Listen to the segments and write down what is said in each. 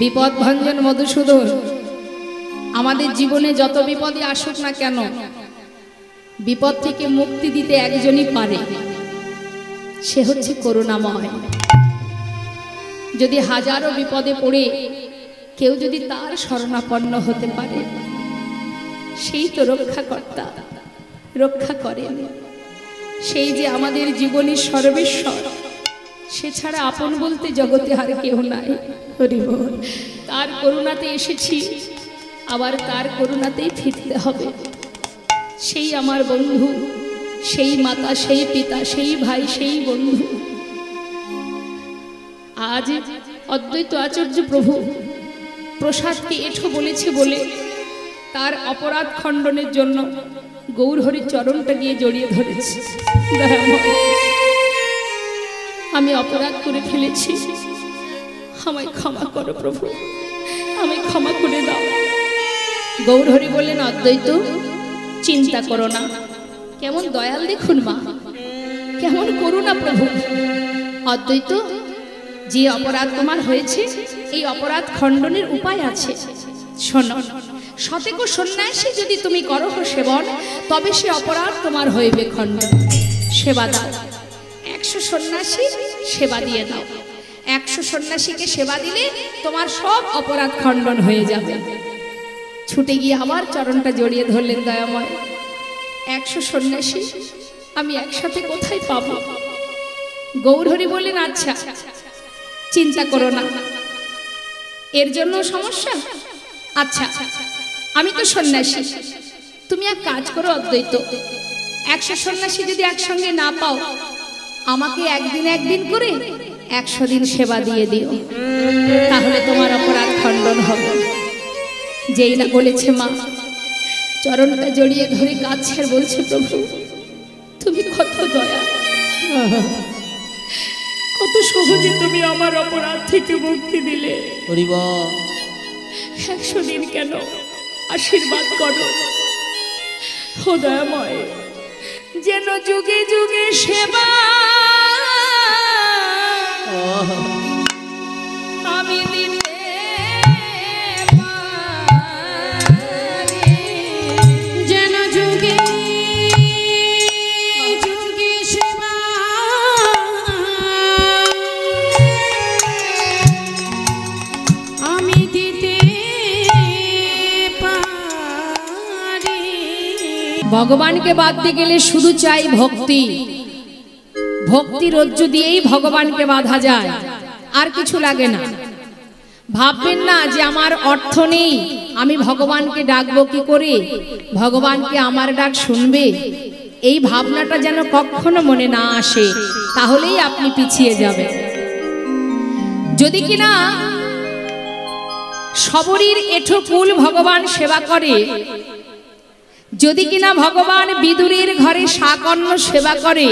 বিপদ ভঞ্জন মধুসূদন, আমাদের জীবনে যত বিপদই আসুক না কেন, বিপদ থেকে মুক্তি দিতে একজনই পারে, সে হচ্ছে করুণাময়। যদি হাজারো বিপদে পড়ে কেউ যদি তার শরণাপন্ন হতে পারে, সেই তো রক্ষাকর্তা, রক্ষা করেন। সেই যে আমাদের জীবনের সর্বেশ্বর, সে ছাড়া আপন বলতে জগতে আর কেউ নাই। হরি বল। তার করুণাতে এসেছি, আবার তার করুণাতেই ফিরতে হবে। সেই আমার বন্ধু, সেই মাতা, সেই পিতা, সেই ভাই, সেই বন্ধু। আজ অদ্বৈত আচার্য প্রভু প্রসাদকে এঠো বলেছে বলে তার অপরাধ খণ্ডনের জন্য গৌরহরির চরণটা গিয়ে জড়িয়ে ধরেছে। আমি অপরাধ করে ফেলেছি, আমায় ক্ষমা করো প্রভু, আমায় ক্ষমা করে দাও। গৌরহরি বললেন, অদ্বৈত চিন্তা করো না। কেমন দয়াল দেখুন মা, কেমন করুণা প্রভু। অদ্বৈত, যে অপরাধ তোমার হয়েছে, এই অপরাধ খণ্ডনের উপায় আছে। শোনো, শতেক সন্ন্যাসী যদি তুমি করো সেবন, তবে সে অপরাধ তোমার হইবে খণ্ডন। সেবা দাও, 100 সন্ন্যাসী সেবা দিয়ে দাও। 100 সন্ন্যাসীকে সেবা দিলে তোমার সব অপরাধ খণ্ডন হয়ে যাবে। ছুটে গিয়ে আমার চরণটা জড়িয়ে ধরলেন দয়াময়। 100 সন্ন্যাসী আমি একসাথে কোথায় পাবো? গৌরহরি বললেন, আচ্ছা চিন্তা করো না, এর জন্য সমস্যা? আচ্ছা, আমি তো সন্ন্যাসী, তুমি এক কাজ করো অদ্বৈত, 100 সন্ন্যাসী যদি একসঙ্গে না পাও, আমাকে একদিন করে 100 দিন সেবা দিয়ে দিও, তাহলে তোমার অপরাধ খণ্ডন হবে। যেই না বলেছে মা, চরণটা জড়িয়ে ধরে কাছে আর বলছে, প্রভু তুমি কত দয়া, কত সহজে তুমি আমার অপরাধ থেকে মুক্তি দিলে। 100 দিন কেন, আশীর্বাদ করো ও দয়াময়, যেন যুগে যুগে সেবা আমি দিতে পারি, যেন যুগে যুগে সেবা আমি দিতে পারি। ভগবানকে বাঁধতে গেলে শুধু চাই ভক্তি, ভক্তি রজ্জু দিয়েই ভগবানকে বাঁধা যায়, আর কিছু লাগে না। ভাববেন না যে আমার অর্থ নেই, আমি ভগবানকে ডাকবো কি করে, ভগবানকে আমার ডাক শুনবে, এই ভাবনাটা যেন কখনো মনে না আসে, তাহলেই আপনি পিছিয়ে যাবেন। যদি কিনা শবরীর এঠো কুল ভগবান সেবা করে, যদি কিনা ভগবান বিদুরের ঘরে শাকন্ন সেবা করে,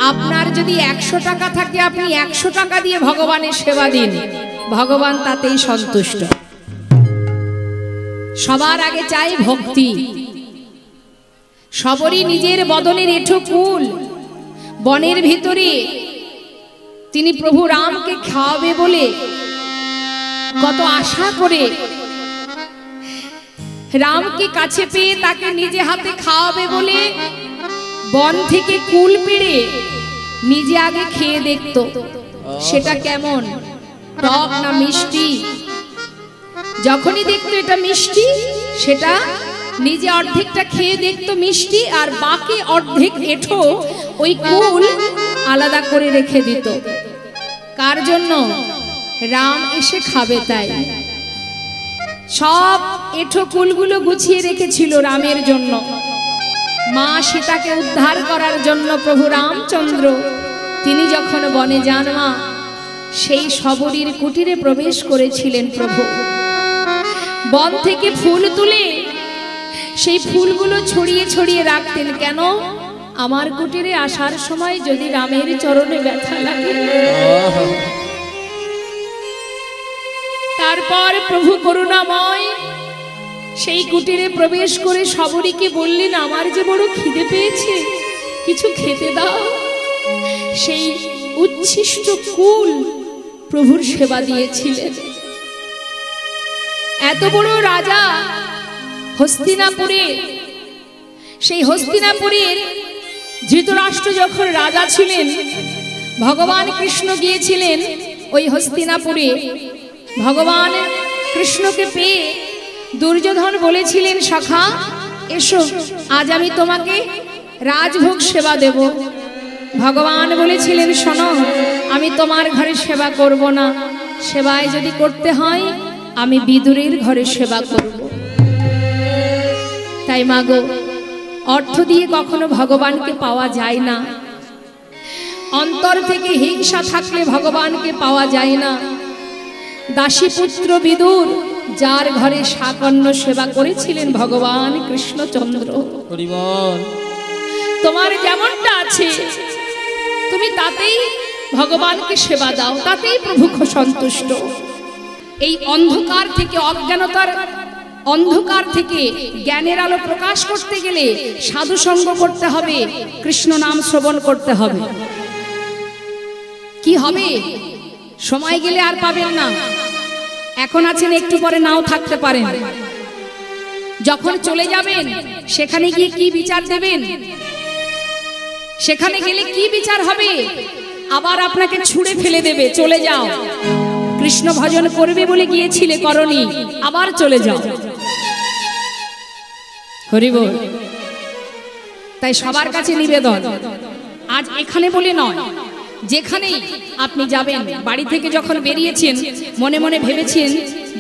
আপনার যদি 100 টাকা থাকে, আপনি 100 টাকা দিয়ে ভগবানের সেবা দিন, ভগবান তাতেই সন্তুষ্ট। সবার আগে চাই ভক্তি। শবরী নিজের বদনের এঠো কুল, বনের ভিতরে তিনি প্রভু রামকে খাওয়াবে বলে কত আশা করে, রামকে কাছে পেয়ে তাকে নিজে হাতে খাওয়াবে বলে বন থেকে কুল পেড়ে নিজে আগে খেয়ে দেখত সেটা কেমন, টক না মিষ্টি। যখনই দেখতো এটা মিষ্টি, সেটা নিজে অর্ধেকটা খেয়ে দেখতো মিষ্টি, আর বাকি অর্ধেক এঠো ওই কুল আলাদা করে রেখে দিত। কার জন্য? রাম এসে খাবে তাই। সব এঠো কুলগুলো গুছিয়ে রেখেছিল রামের জন্য। মা সীতাকে উদ্ধার করার জন্য প্রভু রামচন্দ্র তিনি যখন বনে যান, মা সেই শবরীর কুটিরে প্রবেশ করেছিলেন। প্রভু বন থেকে ফুল তুলে সেই ফুলগুলো ছড়িয়ে ছড়িয়ে রাখতেন। কেন? আমার কুটিরে আসার সময় যদি রামের চরণে ব্যথা লাগে। তারপর প্রভু করুণাময় সেই কুটিরে প্রবেশ করে শবরীকে বললেন, আমার যে বড় খিদে পেয়েছে, কিছু খেতে দাও। সেই উচ্ছিষ্ট কুল প্রভুর সেবা দিয়েছিলেন। এত বড় রাজা হস্তিনাপুরে, সেই হস্তিনাপুরের ধৃতরাষ্ট্র যখন রাজা ছিলেন, ভগবান কৃষ্ণ গিয়েছিলেন ওই হস্তিনাপুরে। ভগবান কৃষ্ণকে পেয়ে দুর্যোধন বলেছিলেন, সখা এসো, আজ আমি তোমাকে রাজভোগ সেবা দেব। ভগবান বলেছিলেন, শোনো, আমি তোমার ঘরে সেবা করব না, সেবায় যদি করতে হয় আমি বিদুরের ঘরে সেবা করব। তাই মাগো, অর্থ দিয়ে কখনো ভগবানকে পাওয়া যায় না, অন্তর থেকে হিংসা থাকলে ভগবানকে পাওয়া যায় না। দাসীপুত্র বিদুর, যার ঘরে সাকন্য সেবা করেছিলেন ভগবান কৃষ্ণচন্দ্র। তোমার যেমনটা আছে তুমি তাতেই ভগবানকে সেবা দাও, তাতেই প্রভু সন্তুষ্ট। এই অন্ধকার থেকে, অজ্ঞানতার অন্ধকার থেকে জ্ঞানের আলো প্রকাশ করতে গেলে সাধু সঙ্গ করতে হবে, কৃষ্ণ নাম শ্রবণ করতে হবে। কি হবে? সময় গেলে আর পাবেন না। এখন আছেন, একটু পরে নাও থাকতে পারেন। যখন চলে যাবেন সেখানে গিয়ে কি বিচার দেবেন? সেখানে গেলে কি বিচার হবে? আবার আপনাকে ছুঁড়ে ফেলে দেবে, চলে যাও। কৃষ্ণ ভজন করবে বলে গিয়েছিলে, করনি, আবার চলে যাও। হরি বল। তাই সবার কাছে নিবেদন, আজ এখানে বলে নয়, যেখানেই আপনি যাবেন, বাড়ি থেকে যখন বেরিয়েছেন মনে মনে ভেবেছেন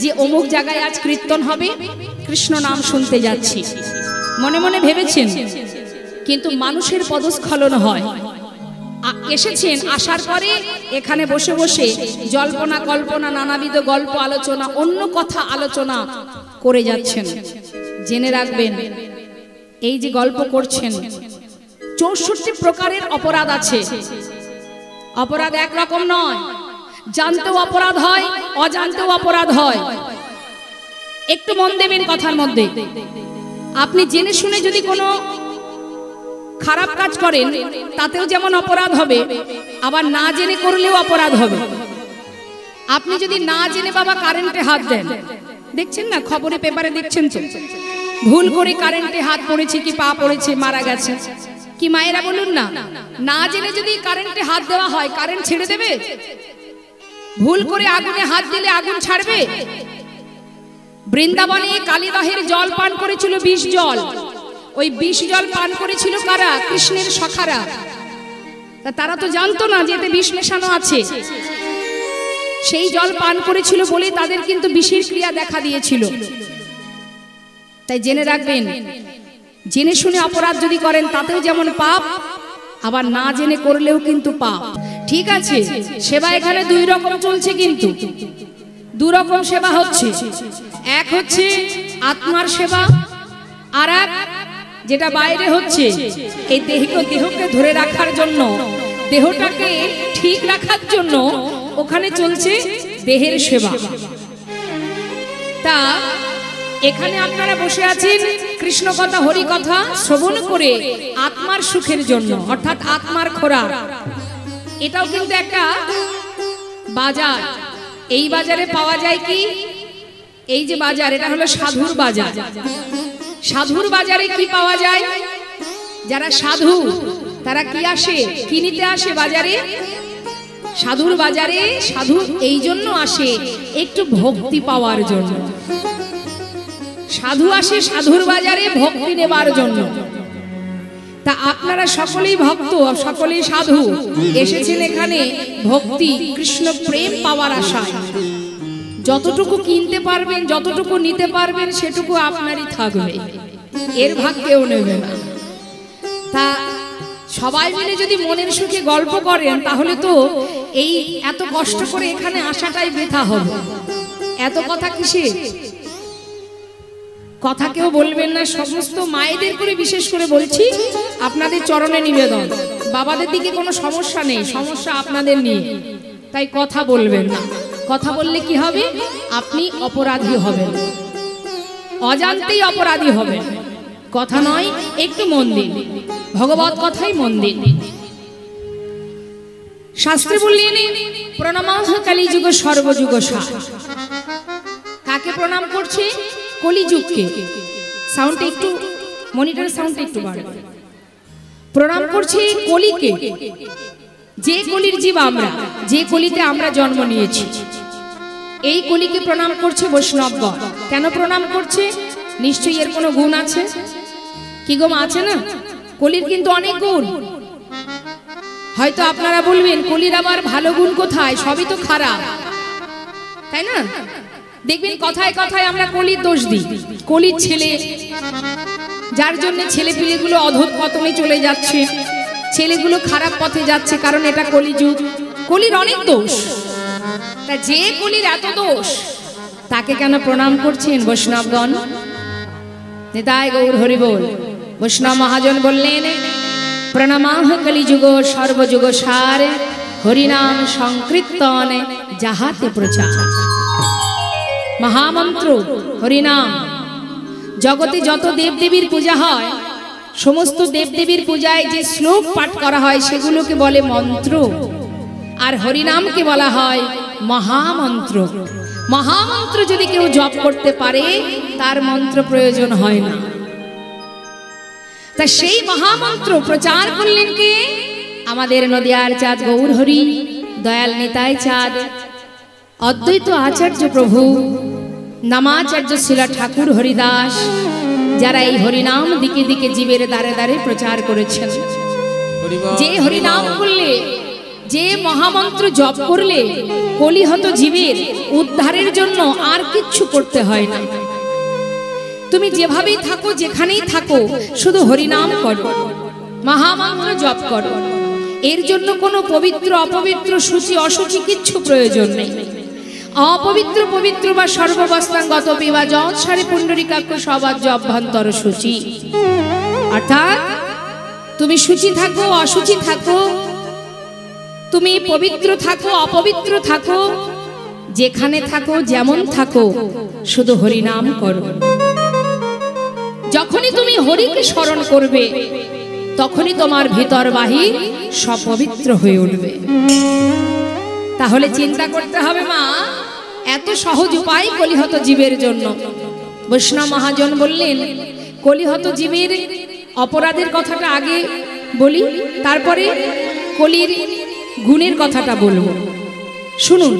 যে অমুক জায়গায় আজ কীর্তন হবে, কৃষ্ণ নাম শুনতে যাচ্ছি, মনে মনে ভেবেছেন, কিন্তু মানুষের পদস্খলন হয়। এসেছেন, আসার পরে এখানে বসে বসে জল্পনা কল্পনা, নানাবিধ গল্প আলোচনা, অন্য কথা আলোচনা করে যাচ্ছেন। জেনে রাখবেন, এই যে গল্প করছেন 64 প্রকারের অপরাধ আছে। অপরাধ একরকম নয়, জানতেও অপরাধ হয়, অজান্তেও অপরাধ হয়। একটু মন দেবেন কথার মধ্যে। আপনি জেনে শুনে যদি কোনো খারাপ কাজ করেন তাতেও যেমন অপরাধ হবে, আবার না জেনে করলেও অপরাধ হবে। আপনি যদি না জেনে বাবা কারেন্টে হাত দেন, দেখছেন না, খবরে পেপারে দেখছেন তো, ভুল করে কারেন্টে হাত পড়েছে কি পা পড়েছে, মারা গেছে, কি মায়েরা বলুন না, না জেনে যদি কারেন্টে হাত দেওয়া হয় কারেন্ট ছেড়ে দেবে? ভুল করে আগুনে হাত দিলে আগুন ছাড়বে? বৃন্দাবনে কালীবাহের জল পান করেছিল, বিষ জল। ওই বিষ জল পান করেছিল কারা? কৃষ্ণের সখারা। তারা তো জানতো না যে এতে বিষ মেশানো আছে। সেই জল পান করেছিল বলে তাদের কিন্তু বিষের ক্রিয়া দেখা দিয়েছিল। তাই জেনে রাখবেন, জেনে শুনে অপরাধ যদি করেন তাতেও যেমন পাপ, আবার না জেনে করলেও কিন্তু পাপ। ঠিক আছে, সেবা এখানে দুই রকম চলছে, কিন্তু দু রকম সেবা হচ্ছে। এক হচ্ছে আত্মার সেবা, আর এক যেটা বাইরে হচ্ছে এই দেহকে ধরে রাখার জন্য, দেহটাকে ঠিক রাখার জন্য ওখানে চলছে দেহের সেবা। তা এখানে আপনারা বসে আছেন কৃষ্ণ কথা, হরি কথা শ্রবণ করে আত্মার সুখের জন্য, অর্থাৎ আত্মার খোরাক। এটাও কিন্তু একটা বাজার। এই বাজারে পাওয়া যায় কি? এই যে বাজার, এটা হলো সাধুর বাজার। সাধুর বাজারে কি পাওয়া যায়? যারা সাধু তারা কি আসে, কি নিতে আসে বাজারে? সাধুর বাজারে সাধু এই জন্য আসে, একটু ভক্তি পাওয়ার জন্য। সাধু আসে সাধুর বাজারে ভক্তি নেবার জন্য। তা আপনারা সকলেই ভক্ত, সকলেই সাধু, এসেছেন এখানে ভক্তি, কৃষ্ণ প্রেম পাওয়ার আশায়। যতটুকু কিনতে পারবেন, যতটুকু নিতে পারবেন সেটুকু আপনারই থাকবে, এর ভাগ কেউ নেবে না। তা সবাই মিলে যদি মনের সুখে গল্প করেন তাহলে তো এই এত কষ্ট করে এখানে আসাটাই বৃথা হবে। এত কথা কিসে? কথা কেউ বলবেন না। সমস্ত মায়েদের করে বিশেষ করে বলছি, আপনাদের চরণে নিবেদন, বাবাদের দিকে কোনো সমস্যা নেই, সমস্যা আপনাদের নিয়ে। তাই কথা বলবেন না। কথা বললে কি হবে? আপনি অপরাধী হবেন, অজান্তেই অপরাধী হবেন। কথা নয়, একটু মন দিন, ভগবত কথাই মন দিন। শাস্ত্রে বললেন প্রণমাহ কালী যুগ সর্বযুগ সার। কাকে প্রণাম করছে? কলিযুগকে। সাউন্ডটা একটু, মনিটরের সাউন্ডটা একটু বাড়বে। প্রণাম করছে কলিকে, যে কলির জীব আমরা, যে কলিতে আমরা জন্ম নিয়েছি, এই কলিকে প্রণাম করছে বৈষ্ণবগণ। কেন প্রণাম করছে? নিশ্চয়ই এর কোনো গুণ আছে। কি গো আছে না? কলির কিন্তু অনেক গুণ। হয়তো আপনারা বলবেন কলির আবার ভালো গুণ কোথায়? সবই তো খারাপ, তাই না? দেখবেন কথায় কথায় আমরা কলির দোষ দিই। কলির ছেলে, যার জন্য ছেলে পিলেগুলো অধঃপতনে চলে যাচ্ছে, ছেলেগুলো খারাপ পথে যাচ্ছে, কারণ এটা কলিযুগ। কলির অনেক দোষ। তা যে কলির এত দোষ, তাকে কেন প্রণাম করছেন বৈষ্ণবগণ? নিতাই গৌর হরি বল। বৈষ্ণব মহাজন বললেন, প্রণামাহ কলিযুগ সর্বযুগ সার, হরিনাম সংকীর্তন যাহাতে প্রচার। মহামন্ত্র হরিনাম। জগতে যত দেবদেবীর পূজা হয়, সমস্ত দেবদেবীর পূজায় যে শ্লোক পাঠ করা হয় সেগুলোকে বলে মন্ত্র, আর হরিনামকে বলা হয় মহামন্ত্র। মহামন্ত্র যদি কেউ জপ করতে পারে, তার মন্ত্র প্রয়োজন হয় না। তা সেই মহামন্ত্র প্রচার করলেন কে? আমাদের নদিয়ার চাঁদ গৌর হরি, দয়াল নিতাই চাঁদ, অদ্বৈত আচার্য প্রভু, নামাচার্য শিলা ঠাকুর হরিদাস, যারা এই হরিনাম দিকে দিকে জীবের দ্বারে দ্বারে প্রচার করেছেন। যে হরিনাম করলে, যে মহামন্ত্র জপ করলে কলিহত জীবের উদ্ধারের জন্য আর কিচ্ছু করতে হয় না। তুমি যেভাবেই থাকো, যেখানেই থাকো, শুধু হরিনাম করো, মহামন্ত্র জপ করো। এর জন্য কোনো পবিত্র অপবিত্র, সূচি অসুচি কিচ্ছু প্রয়োজন নেই। অপবিত্র পবিত্র বা সর্ববস্ত্রাঙ্গত বিবা যৎ সারে পুণ্ডরিকাক্ষ সবাজ্য অভ্যন্তর সূচি। অর্থাৎ তুমি সূচি থাকো, অসুচি থাকো, তুমি পবিত্র থাকো, অপবিত্র থাকো, যেখানে থাকো, যেমন থাকো, শুধু হরিনাম করো। যখনই তুমি হরিকে স্মরণ করবে, তখনই তোমার ভিতর বাহির সব পবিত্র হয়ে উঠবে। তাহলে চিন্তা করতে হবে মা, এত সহজ উপায় কলিহত জীবের জন্য। বৈষ্ণব মহাজন বললেন, কলিহত জীবের অপরাধের কথাটা আগে বলি, তারপরে কলির গুণের কথাটা বলবো। শুনুন,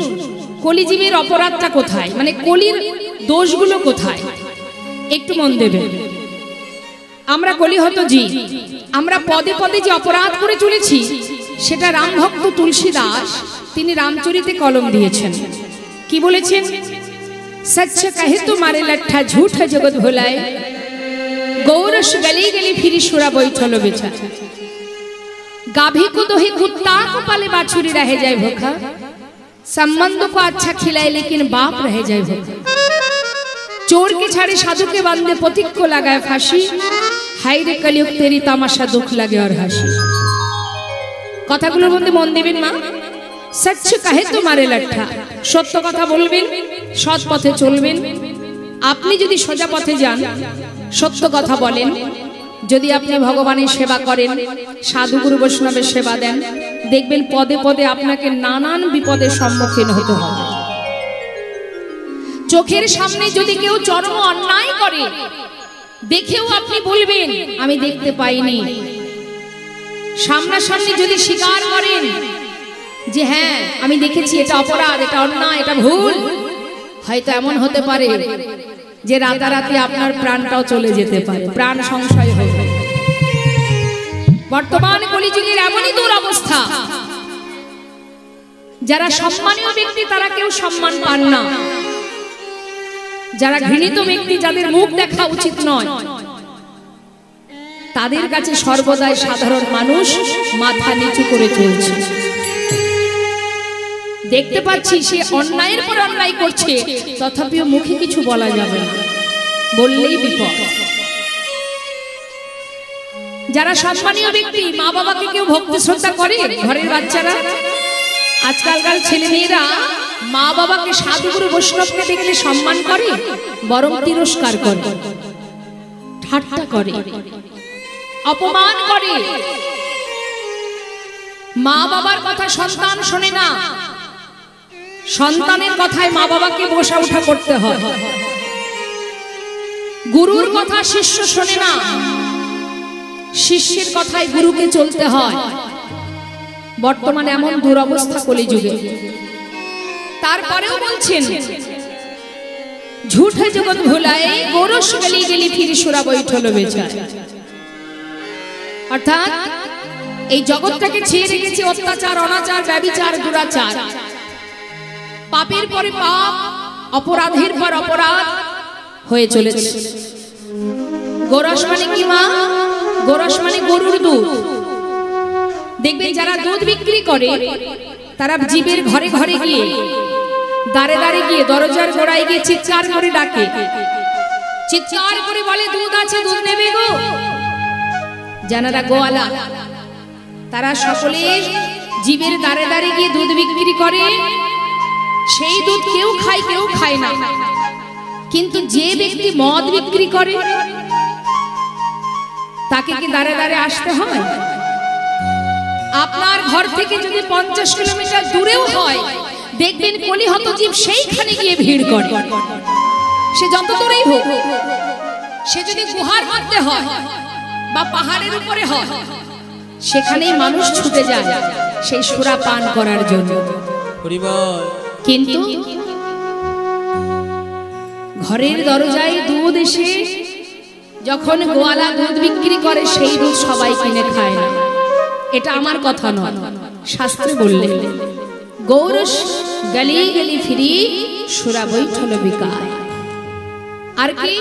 কলিজীবের অপরাধটা কোথায়, মানে কলির দোষগুলো কোথায়, একটু মন দেবে। আমরা কলিহত জীব, আমরা পদে পদে যে অপরাধ করে চলেছি, সেটা রামভক্ত তুলসী দাস তিনি রামচরিতে কলম দিয়েছেন। কি বলেছেন? সচ্চ কহে তোমারে লট্ঠা ঝুঠ জগৎ ভোলায়, গৌরস গলি গলি ফিরি সুরা বৈঠল বেচা, गाभी को दोहे कुत्ता को पाले बाछुरी रह जाए भूखा, संबंध को अच्छा खिलाए लेकिन बाप रह जाए भूखा, चोर के छाड़े साधु के बांधे पथिक को लगाए फांसी, हाय रे कलियुग तेरी तामाशा दुख लगे और हाসি। কথাগুলোর মধ্যে মন দেবেন মা। সচ্চ কাহে তোমারে লট্ঠা, সত্য কথা বলবেন, সৎ পথে চলবেন। আপনি যদি সোজা পথে যান, সত্য কথা বলেন, যদি আপনি ভগবানের সেবা করেন, সাধু গুরু বৈষ্ণবের সেবা দেন, দেখবেন পদে পদে আপনাকে নানান বিপদের সম্মুখীন হতে হবে। চোখের সামনে যদি কেউ চরম অন্যায় করে, দেখেও আপনি বলবেন আমি দেখতে পাইনি। সামনাসামনি যদি স্বীকার করেন যে হ্যাঁ আমি দেখেছি, এটা অপরাধ, এটা অন্যায়, এটা ভুল, হয়তো এমন হতে পারে যে রাতারাতি আপনার প্রাণটাও চলে যেতে পারে, প্রাণ সংশয় হয়ে যাবে। বর্তমান কলিযুগের এমনই দুরবস্থা, যারা সম্মানীয় ব্যক্তি তারা কেউ সম্মান পান না, যারা ঘৃণিত ব্যক্তি, যাদের মুখ দেখা উচিত নয়, তাদের কাছে সর্বদাই সাধারণ মানুষ মাথা নিচু করে চলছে। দেখতে পাচ্ছি সে অন্যায়ের পর অন্যায় করছে, তথাপিও মুখে কিছু বলা যাবে না, বললেই বিপদ। যারা সম্মানীয় ব্যক্তি, মা বাবাকে কেউ ভক্তি শ্রদ্ধা করে, ঘরের বাচ্চারা, আজকালকার ছেলে মেয়েরা মা বাবাকে, সাধুগুরু বৈষ্ণবকে দেখলে সম্মান করে, বরং তিরস্কার করে, ঠাট্টা করে, অপমান করে। মা বাবার কথা সন্তান শোনে না, সন্তানের কথায় মা বাবাকে বসা উঠা করতে হয়। গুরুর কথা শিষ্য শোনে না, শিষ্যের কথায় গুরুকে চলতে হয়। বর্তমানে এমন দুরবস্থা কলিযুগে। তারপরেও বলছেন ঝুঠে জগৎ ভুলায় গোরস গলি গেলি ফিরি সুরা বৈঠল বেচায়। অর্থাৎ এই জগৎটাকে ছেয়ে রেখেছে অত্যাচার, অনাচার, ব্যভিচার, দুরাচার। পাপের পরে পাপ, অপরাধের পর অপরাধ হয়ে চলেছে। গোরস মানে কি মা? গোরস মানে গরুর দুধ। দেখবেন যারা দুধ বিক্রি করে তারা জীবের ঘরে ঘরে গিয়ে, দাঁড়ে দাঁড়ে গিয়ে, দরজার গোড়ায় গিয়ে চিৎকার করে ডাকে, চিৎকার করে বলে দুধ আছে, দুধ নেবে গো। যারা গোয়ালা তারা সকলে জীবের দাঁড়ে দাঁড়ে গিয়ে দুধ বিক্রি করে। সেই দুধ কেউ খায় কেউ খায় না। কিন্তু যে ব্যক্তি মদ বিক্রি করে তাকে কি দাঁড়ে দাঁড়ে আসতে হয়? আপনার ঘর থেকে যদি 50 কিলোমিটার দূরেও হয়, দেখবেন কলিহত জীব সেইখানে গিয়ে ভিড় করে। সে যত দূরেই হোক, সে যদি গুহার মধ্যে হয় বা পাহাড়ের উপরে হয়, সেখানেই মানুষ ছুটে যায় সেই সুরা পান করার জন্য। কিন্তু ঘরের দরজায় দুধ এসে যখন গোয়ালা দুধ বিক্রি করে, সেই দুধ সবাই কিনে খায় না। এটা আমার কথা নয়, শাস্ত্রে বললেন গৌরস গলি গলি ফিরি সুরা বৈঠল বিকায়। আর কি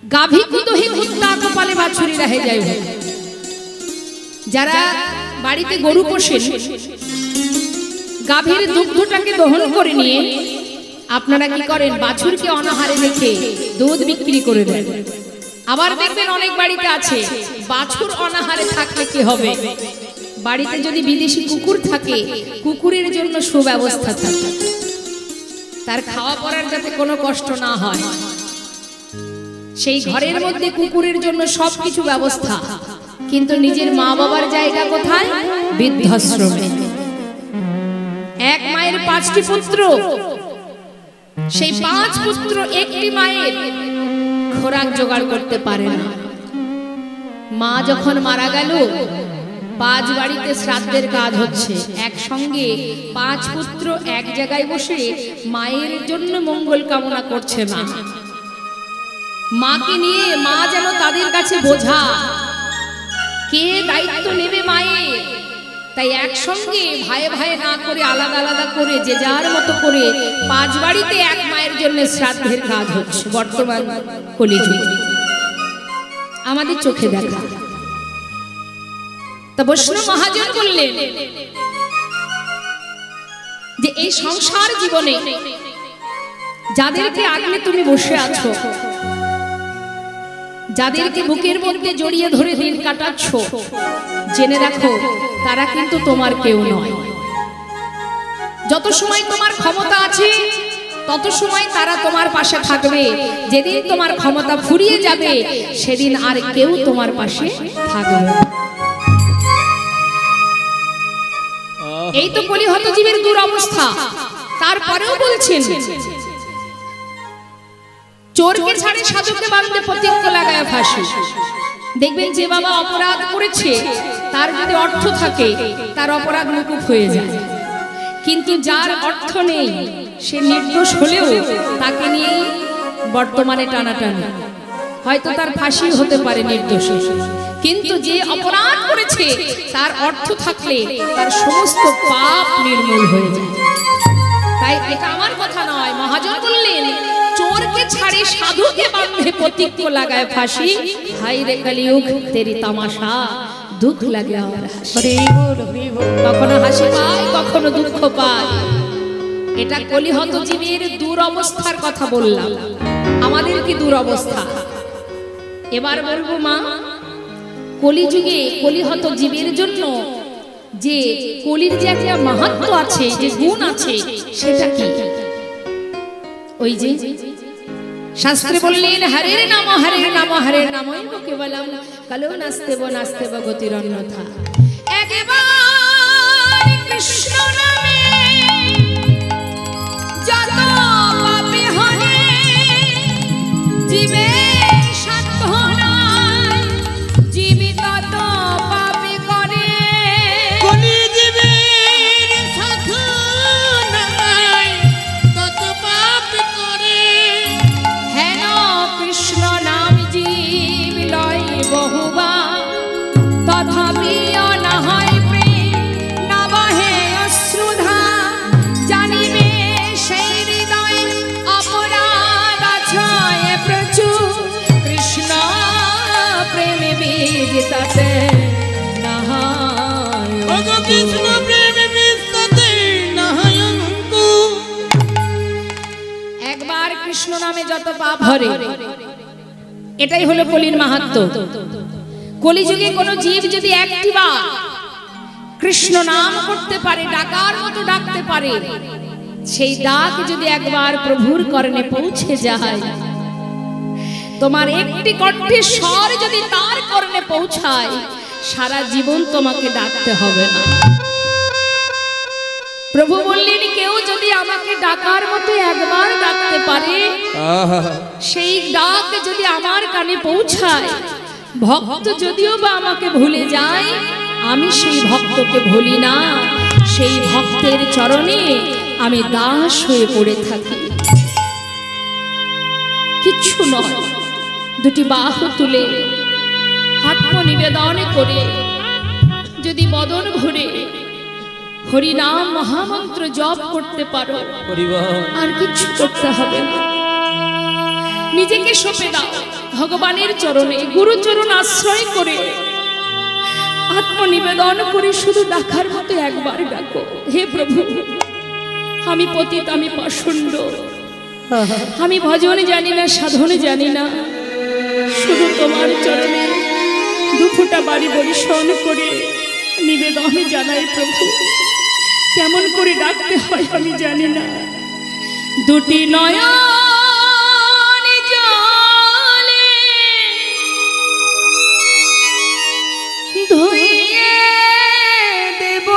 গাভী কুদহি কুত্তা কপালে বাছুরি রহে যায়। যারা বাড়িতে গরু পোষেন, গাভীর দুগ্ধটাকে দহন করে নিয়ে আপনারা কি করেন? বাছুরকে অনাহারে রেখে দুধ বিক্রি করে দেন। আবার দেখবেন অনেক বাড়িতে আছে বাছুর অনাহারে থাকলে কি হবে? বাড়িতে যদি বিদেশি কুকুর থাকে, কুকুরের জন্য সুব্যবস্থা থাকে, তার খাওয়া পড়ার যাতে কোনো কষ্ট না হয়, সেই ঘরের মধ্যে কুকুরের জন্য সবকিছু ব্যবস্থা। কিন্তু নিজের মা বাবার জায়গা কোথায়? বৃদ্ধাশ্রমে। এক মায়ের 5টি পুত্র, সেই 5 পুত্র একটি মায়ের খোরাক জোগাড় করতে পারে না। মা যখন মারা গেল, 5 বাড়িতে শ্রাদ্ধের কাজ হচ্ছে। একসঙ্গে 5 পুত্র এক জায়গায় বসে মায়ের জন্য মঙ্গল কামনা করছে। মা মাকে নিয়ে, মা যেন তাদের কাছে বোঝা, কে দায়িত্ব নেবে মায়ের। তাই একসঙ্গে ভাই ভাই না করে আলাদা আলাদা করে যে যার মতো করে 5 বাড়িতে এক মায়ের জন্য শ্রাদ্ধের কাজ হচ্ছে। বর্তমান কলিযুগে আমাদের চোখে দেখা। তা বৈষ্ণব মহাজন বললেন যে এই সংসার জীবনে যাদেরকে আগলে তুমি বসে আছো, যাদেরকে বুকের মধ্যে জড়িয়ে ধরে দিন কাটাচ্ছ, জেনে রাখো তারা কিন্তু তোমার কেউ নয়। যত সময় তোমার ক্ষমতা আছে তত সময় তারা তোমার পাশে থাকবে। যেদিন তোমার ক্ষমতা ফুরিয়ে যাবে, সেদিন আর কেউ তোমার পাশে থাকবে না। এই তো কলিহত জীবের দুরবস্থা। তারপরেও বলছেন চোরকে ছাড়ে সাধুকে বাঁধতে প্রতিজ্ঞা লাগায় ফাঁসি। দেখবেন যে বাবা অপরাধ করেছে, তার যদি অর্থ থাকে তার অপরাধ মুকুব হয়ে যায়। কিন্তু যার অর্থ নেই, সে নির্দোষ হলেও তাকে নিয়ে বর্তমানে টানাটানি, হয়তো তার ফাঁসি হতে পারে নির্দোষ। কিন্তু যে অপরাধ করেছে, তার অর্থ থাকলে তার সমস্ত পাপ নির্মূল হয়ে যায়। তাই এটা আমার কথা নয়, মহাজন বললেন চোরকে ছাড়ে সাধুকে বাঁধে প্রতিজ্ঞা লাগায় ফাঁসি। হাই রে কলিযুগ তেরি তামাশা, দুঃখ লাগে আমার হাসি। কখনো হাসি পায়, কখনো দুঃখ পায়। এটা কলিহত জীবের দুরবস্থার কথা বললাম। আমাদের কি দুরবস্থা? এবার বলবো মা, কলিযুগে কলিহত জীবের জন্য যে কলির যে একটা মাহাত্ম্য আছে, যে গুণ আছে, সেটা কি? ওই যে শাস্ত্রে বললেন হরের নাম হরের নাম হরের নাম কেবলম কালো নাস্তেব নাস্তেব গতির অন্যথা। একবার কৃষ্ণ নামে একবার কৃষ্ণ নামে যত পাপ হরে, এটাই হলো কলির মাহাত্ম্য। কলিযুগে কোনো জীব যদি একটিবার কৃষ্ণ নাম করতে পারে, ডাকার মতো ডাকতে পারে, সেই ডাক যদি একবার প্রভুর করণে পৌঁছে যায়, তোমার একটি কণ্ঠের স্বর যদি তার করণে পৌঁছায়, সারা জীবন তোমাকে ডাকতে হবে না। প্রভু বললেন, কেউ যদি আমাকে ডাকার মতো একবার ডাকতে পারে, সেই ডাক যদি আমার কানে পৌঁছায়, ভক্ত যদিও বা আমাকে ভুলে যায়, আমি সেই ভক্তকে ভুলি না, সেই ভক্তের চরণে আমি দাস হয়ে পড়ে থাকি। কিচ্ছু নয়, দুটি বাহু তুলে আত্মনিবেদন করে যদি বদন ভরে হরিনাম মহামন্ত্র জপ করতে পারো, আর কিছু করতে হবে না। নিজেকে সঁপে দাও ভগবানের চরণে, গুরুচরণ আশ্রয় করে আত্মনিবেদন করে শুধু ডাকার মতো একবার ডাকো, হে প্রভু, আমি পতিত, আমি পাষণ্ড, আমি ভজন জানি না, সাধন জানি না, শুধু তোমার চরণে দুফোঁটা বাড়ি বরিশন করে নিবেদন জানাই প্রভু। কেমন করে ডাকতে হয় আমি জানি না। দুটি নয়ন জলে ধুইয়ে দেব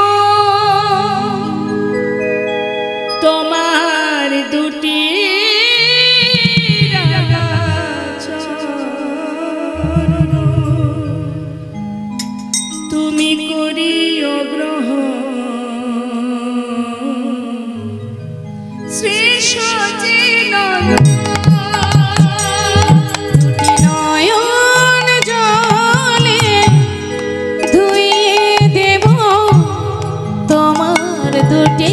তোমার দুটি রাঙা চরণ, তুমি করিও গ্রহণ শ্রী সচিদানন্দ। নয়ন জলে ধুইয়ে দেব তোমার দুটি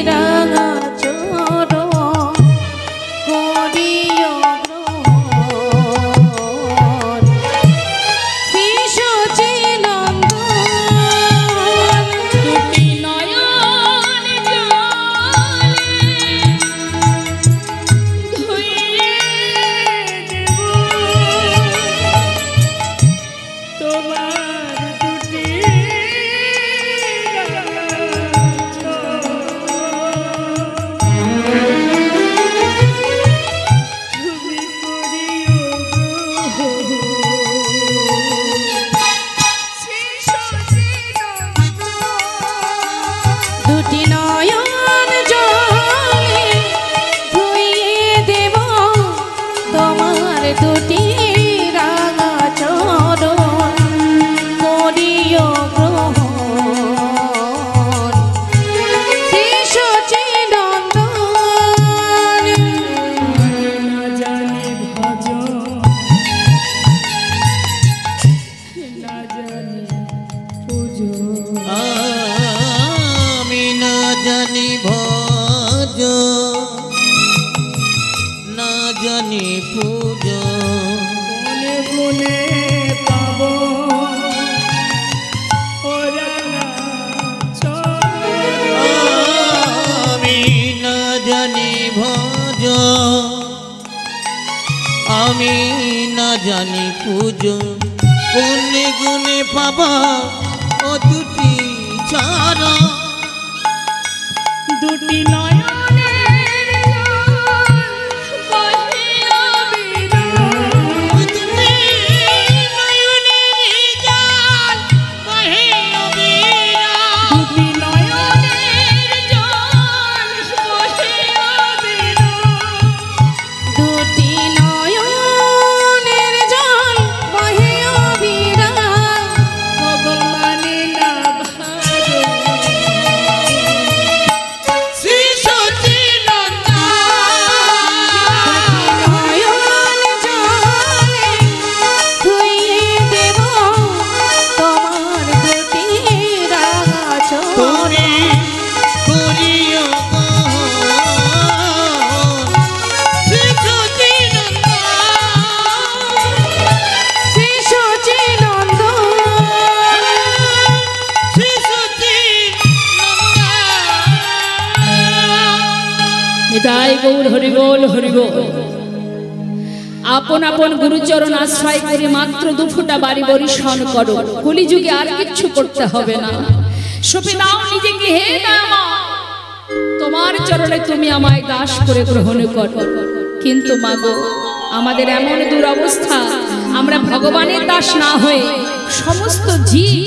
রাঙা চরণ, করিও গ্রহণ শ্রী সচিদানন্দ। দুটি নয়ন জলে ধুইয়ে দেব তোমার দুটি রাঙা দুটি নয়ন জলে ধুইয়ে দেব তোমার দুটি রাঙা চরণ, করিও গ্রহণ শ্রী সচিদানন্দ। না জানি ভজন, না জানি পূজন, আমি না জানি ভজ, না জানি পূজ, মনে মনে পাব ও রাঙা চরণ। আমি না জানি ভজ, আমি না জানি পূজ, গুনে গুনে পাবা ও দুটি চরণ। দুটি নয়নের জল বহিয়া বিরল, দুটি নয়নের জল বহে অবিরাম। দুটি নয়নের জল বহিয়া বিরল, দুটি নয়নের জল বহে অবিরাম, ভগবানে না ভালো। শ্রী বল হরি বল। আপন আপন গুরুচরণ আশ্রয় করে মাত্র দুফোঁটা বাড়ি বরিশন করো, কলিযুগে আর কিচ্ছু করতে হবে না। সঁপে দাও নিজেকে হে মা, তোমার চরণে তুমি আমায় দাস করে গ্রহণ করো। কিন্তু মাগো, আমাদের এমন দুরবস্থা, আমরা ভগবানের দাস না হয়ে সমস্ত জীব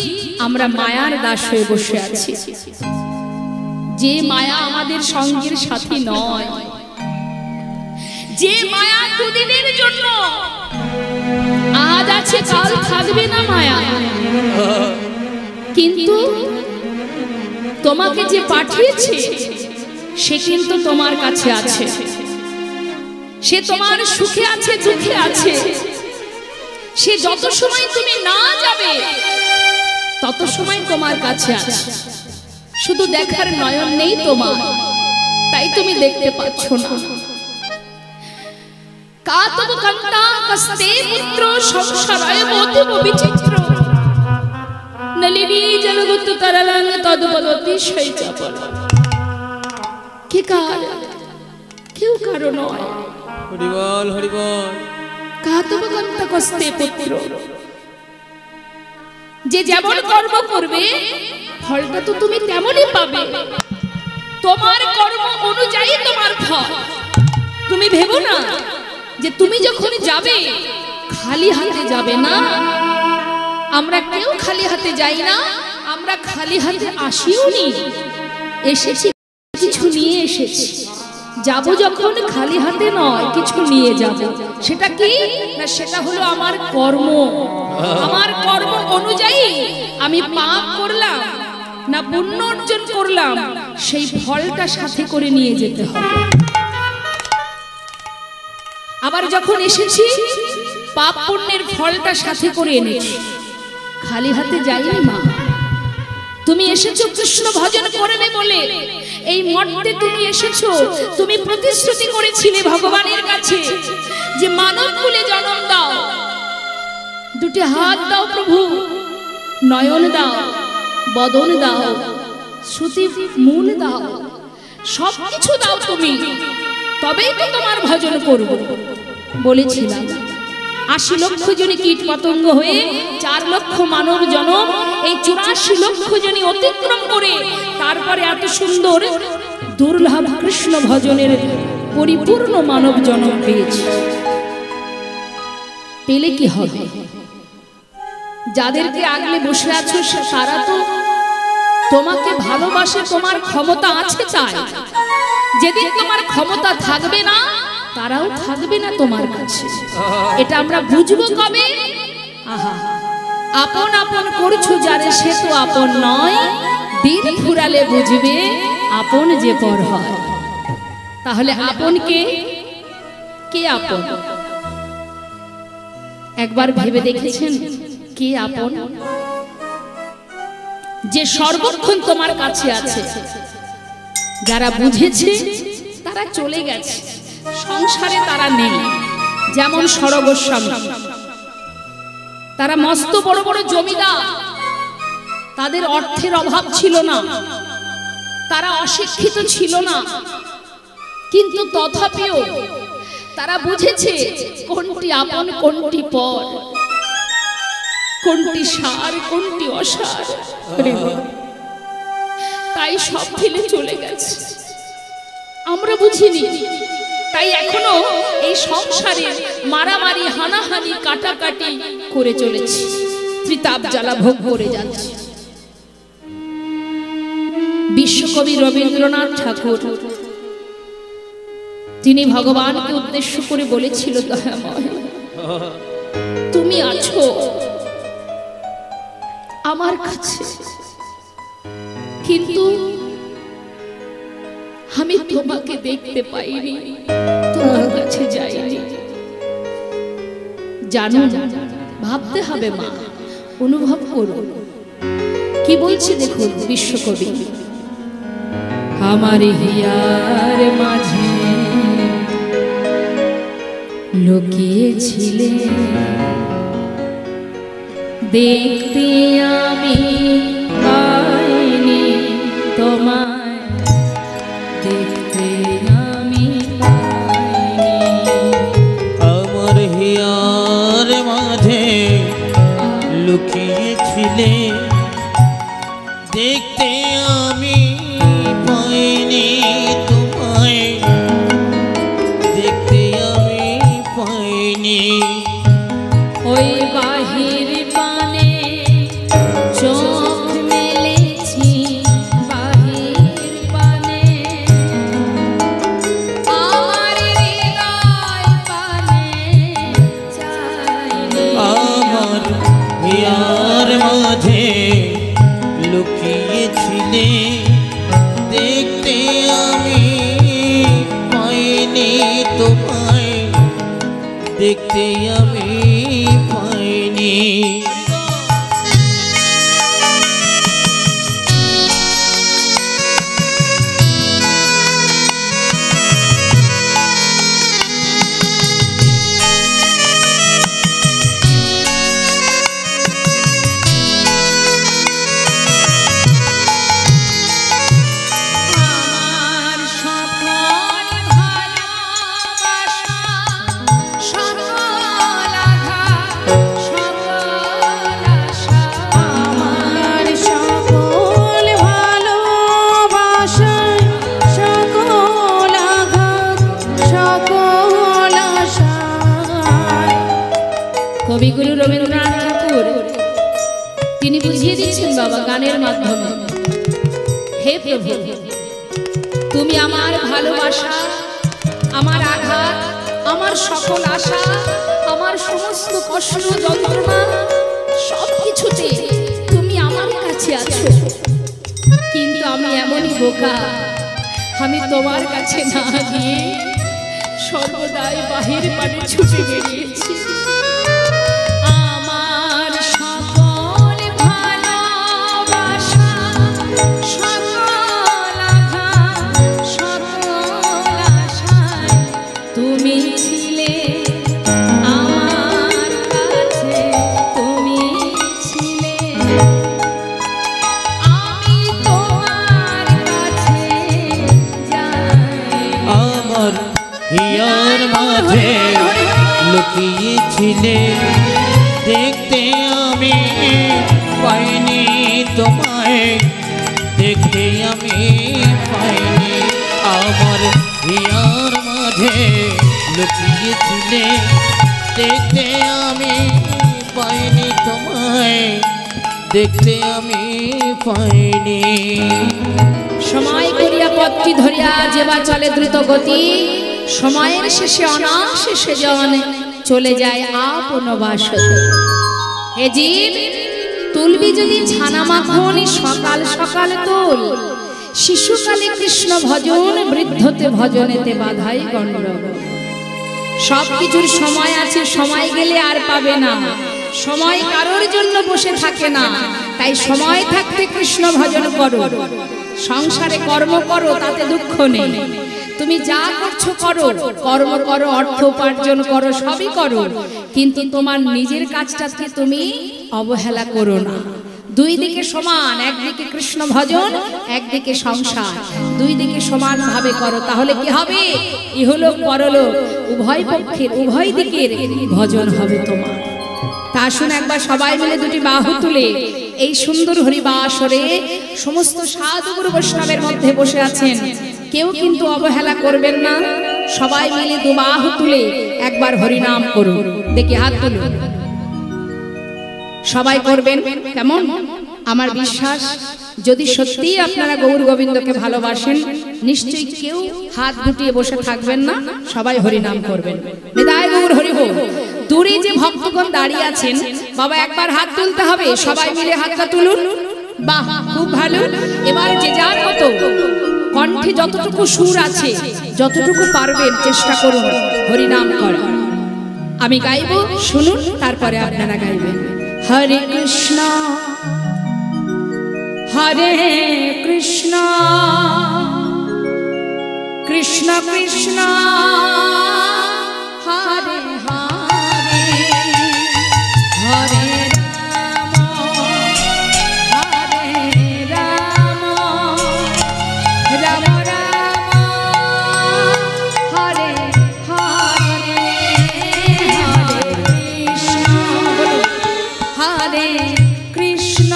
আমরা মায়ার দাস হয়ে বসে আছি। যে মায়া আমাদের সঙ্গের সাথী নয়, যে মায়া দুদিনের জন্য, আজ আছে কাল থাকবে না মায়া, কিন্তু তোমাকে যে পাঠিয়েছে সে কিন্তু তোমার কাছে আছে, সে তোমার সুখে আছে দুঃখে আছে। সে যত সময় তুমি না যাবে তত সময় তোমার কাছে আছে, শুধু দেখার নয়ন নেই তোমার, তাই তুমি দেখতে পাচ্ছ না। কাতব কান্তা কস্তে পুত্র সংসারায় মধুব বিচিত্র, নলিনী জলগুত তরলং তদ্বদতি শৈচপল। কে কার? কেউ কারো নয়। হরি বল হরি বল। কাতব কান্তা কস্তে পুত্র, যে যেমন কর্ম করবে ফলটা তো তুমি তেমনই পাবে। তোমার কর্ম অনুযায়ী তোমার ফল। তুমি ভেবো না যে তুমি যখন যাবে খালি হাতে যাবে না। আমরা কেউ খালি হাতে যাই না, আমরা খালি হাতে আসিও নি। এসেছি কিছু নিয়ে এসেছি, যাব যখন খালি হাতে নয়, কিছু নিয়ে যাব। সেটা কি না, সেটা হলো আমার কর্ম। আমার কর্ম অনুযায়ী আমি পাপ করলাম না পুণ্য অর্জন করলাম, সেই ফলটা সাথে করে নিয়ে যেতে হবে। আবার যখন এসেছি পাপ পুণ্যের ফলটা সাথে করে এনেছি, খালি হাতে যাইনি মা। তুমি এসেছো কৃষ্ণ ভজন করবে বলে, এই মর্তে তুমি এসেছো। তুমি প্রতিশ্রুতি করেছিলে ভগবানের কাছে যে মানব কুলে জন্ম দাও, দুটি হাত দাও প্রভু, নয়ন দাও, বদন দাও, শ্রুতি মূল দাও, সবকিছু দাও তুমি, তবেই তো তোমার ভজন করব বলেছিলাম। ৮০ লক্ষ জনী কীট পতঙ্গ হয়ে ৪ লক্ষ মানব জনম, এই ৮৪ লক্ষ জনী অতিক্রম করে তারপরে এত সুন্দর দুর্লভ কৃষ্ণ ভজনের পরিপূর্ণ মানব জনম পেয়েছি। পেলে কি হবে? যাদেরকে আগলে বসে আছো তারা তো তোমাকে ভালোবাসে, তোমার ক্ষমতা আছে তাই। যেদিন তোমার ক্ষমতা থাকবে না, তারাও থাকবে না তোমার কাছে। এটা আমরা বুঝবো কবে? আহা, আপন আপন করছো যারে সে তো আপন নয়, দিন ফুরালে বুঝবে আপন যে পর হয়। তাহলে আপন কে? কে আপন? একবার ভেবে দেখেছেন কে আপন? যে সর্বক্ষণ তোমার কাছে আছে। যারা বুঝেছে তারা চলে গেছে, সংসারে তারা নেই। যেমন সরগোস্বামী, তারা মস্ত বড় বড় জমিদার, তাদের অর্থের অভাব ছিল না, তারা অশিক্ষিত ছিল না, কিন্তু তথাপিও তারা বুঝেছে কোনটি আপন কোনটি পর, কোনটি সার কোনটি অসার। তাই সব ফেলে চলে গেছে, আমরা বুঝিনি। তাই এখনো এই সংসারে মারামারি হানাহানি কাটাকাটি করে চলেছি, ত্রিতাপ জ্বালা ভোগ করে যাচ্ছে। বিশ্বকবি রবীন্দ্রনাথ ঠাকুর তিনি ভগবানকে উদ্দেশ্য করে বলেছিল, দয়াময় তুমি আছো আমার কাছে, কিন্তু আমি তোমাকে দেখতে পাইনি, তোমার কাছে যাইনি। জানো, ভাবতে হবে মা, অনুভব করো। কি বলছে দেখুন বিশ্বকবি, আমার হিয়ার মাঝে লুকিয়েছিলে, দেখতে আমি পাইনি তোমায়, দেখতে আমি পাইনি। ছিলে দেখতে আমি পাইনি তোমায়, দেখতে আমি পাইনি। ওই বাহির পানে চোখ মেলেছি, বাহির পানে আমার হৃদয় পানে চাইনি। আমার হিয়ার মাঝে লুকিয়েছিলে দেখতে আমি পাইনি তোমায়, দেখতে আমি পাইনি। আমার সকল ভালোবাসা, সকল আঘাত, সকল আশা, আমার সকল ভালোবাসা, সকল আঘাত, সকল আশা। কবিগুরু রবীন্দ্রনাথ ঠাকুর তিনি বুঝিয়ে দিচ্ছেন বাবা গানের মাধ্যমে, হে প্রভু তুমি আমার ভালোবাসা, আমার আঘাত, আমার সকল আশা, আমার সমস্ত কষ্ট যন্ত্রণা সব কিছুতে তুমি আমার কাছে আছো। কিন্তু আমি এমনই বোকা, আমি তোমার কাছে না গিয়ে সর্বদাই বাহির পানে ছুটে বেরিয়েছি। আমার সকল ভালোবাসা, সকল আঘাত, সকল আশায় তুমি ছিলে আমার কাছে, তুমি ছিলে। আমি তোমার কাছে যাই। আমার হিয়ার মাঝে লুকিয়েছিলে দেখতে আমি পাইনি তোমায়, দেখতে আমি পাইনি। আমার হিয়ার মাঝে লুকিয়েছিলে দেখতে আমি পাইনি তোমায়, দেখতে আমি পাইনি। সময় করিয়া পথটি ধরিয়া যেবা চলে দ্রুত গতি, সময়ের শেষে অনাশেষে জন চলে যায় আপন বাসতে। হে জীব তুলবি যদি ছানা মাখনি সকাল সকাল তোল, শিশুকালে কৃষ্ণ ভজন, বৃদ্ধতে ভজনেতে বাধাই গণ্ডগোল। সব কিছুর সময় আছে, সময় গেলে আর পাবে না। সময় কারোর জন্য বসে থাকে না, তাই সময় থাকতে কৃষ্ণ ভজন করো। সংসারে কর্ম করো, তাতে দুঃখ নেই। তুমি যা করছো করো, কর্ম করো, অর্থ উপার্জন করো, সবই করো, কিন্তু তোমার নিজের কাজটাকে তুমি অবহেলা করো না। দুই দিকে সমান, একদিকে কৃষ্ণ ভজন, একদিকে সংসার, দুই দিকে সমান ভাবে করো, তাহলে কি হবে? ইহলোক পরলোক উভয় পক্ষের, উভয় দিকের ভজন হবে তোমার। তা আসুন একবার সবাই মিলে দুটি বাহু তুলে এই সুন্দর হরিবাসরে সমস্ত সাধুগুরু বৈষ্ণবের মধ্যে বসে আছেন, কেউ কিন্তু অবহেলা করবেন না। সবাই মিলে দু বাহু তুলে একবার হরিনাম করুন। দেখি হাত তুলুন, সবাই করবেন। কেমন? আমার বিশ্বাস যদি সত্যি আপনারা গৌর গোবিন্দকে ভালোবাসেন, নিশ্চয়ই কেউ হাত গুটিয়ে বসে থাকবেন না, সবাই হরিনাম করবেন। নিতাই গৌর হরি বল। দূরে যে ভক্তগণ দাঁড়িয়ে আছেন বাবা, একবার হাত তুলতে হবে, সবাই মিলে হাতটা তুলুন। বাহ, খুব ভালো। এবার যে যার মতো কণ্ঠে যতটুকু সুর আছে, যতটুকু পারবেন চেষ্টা করুন হরিনাম করা। আমি গাইব, শুনুন, তারপরে আপনারা গাইবেন। হরে কৃষ্ণ হরে কৃষ্ণ, কৃষ্ণ কৃষ্ণ হরে হরে, হরে রাম হরে রাম, রাম রাম হরে হরে, হরে কৃষ্ণ, হরে কৃষ্ণ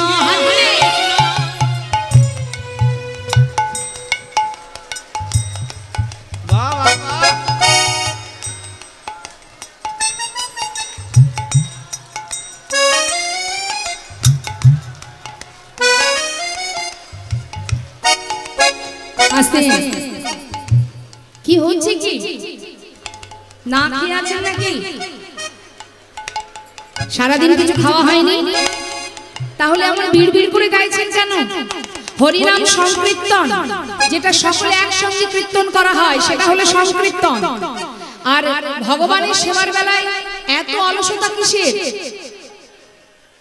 না খেয়ে আছেন নাকি? সারাদিন কিছু খাওয়া হয়নি? তাহলে আমরা বিড়বিড় করে গাইছেন কেন? হরিনাম সংকীর্তন, যেটা সকলে একসঙ্গে কীর্তন করা হয়, সেটা হলো সংকীর্তন। আর ভগবানের সেবার বেলায় এত অলসতা কিসের?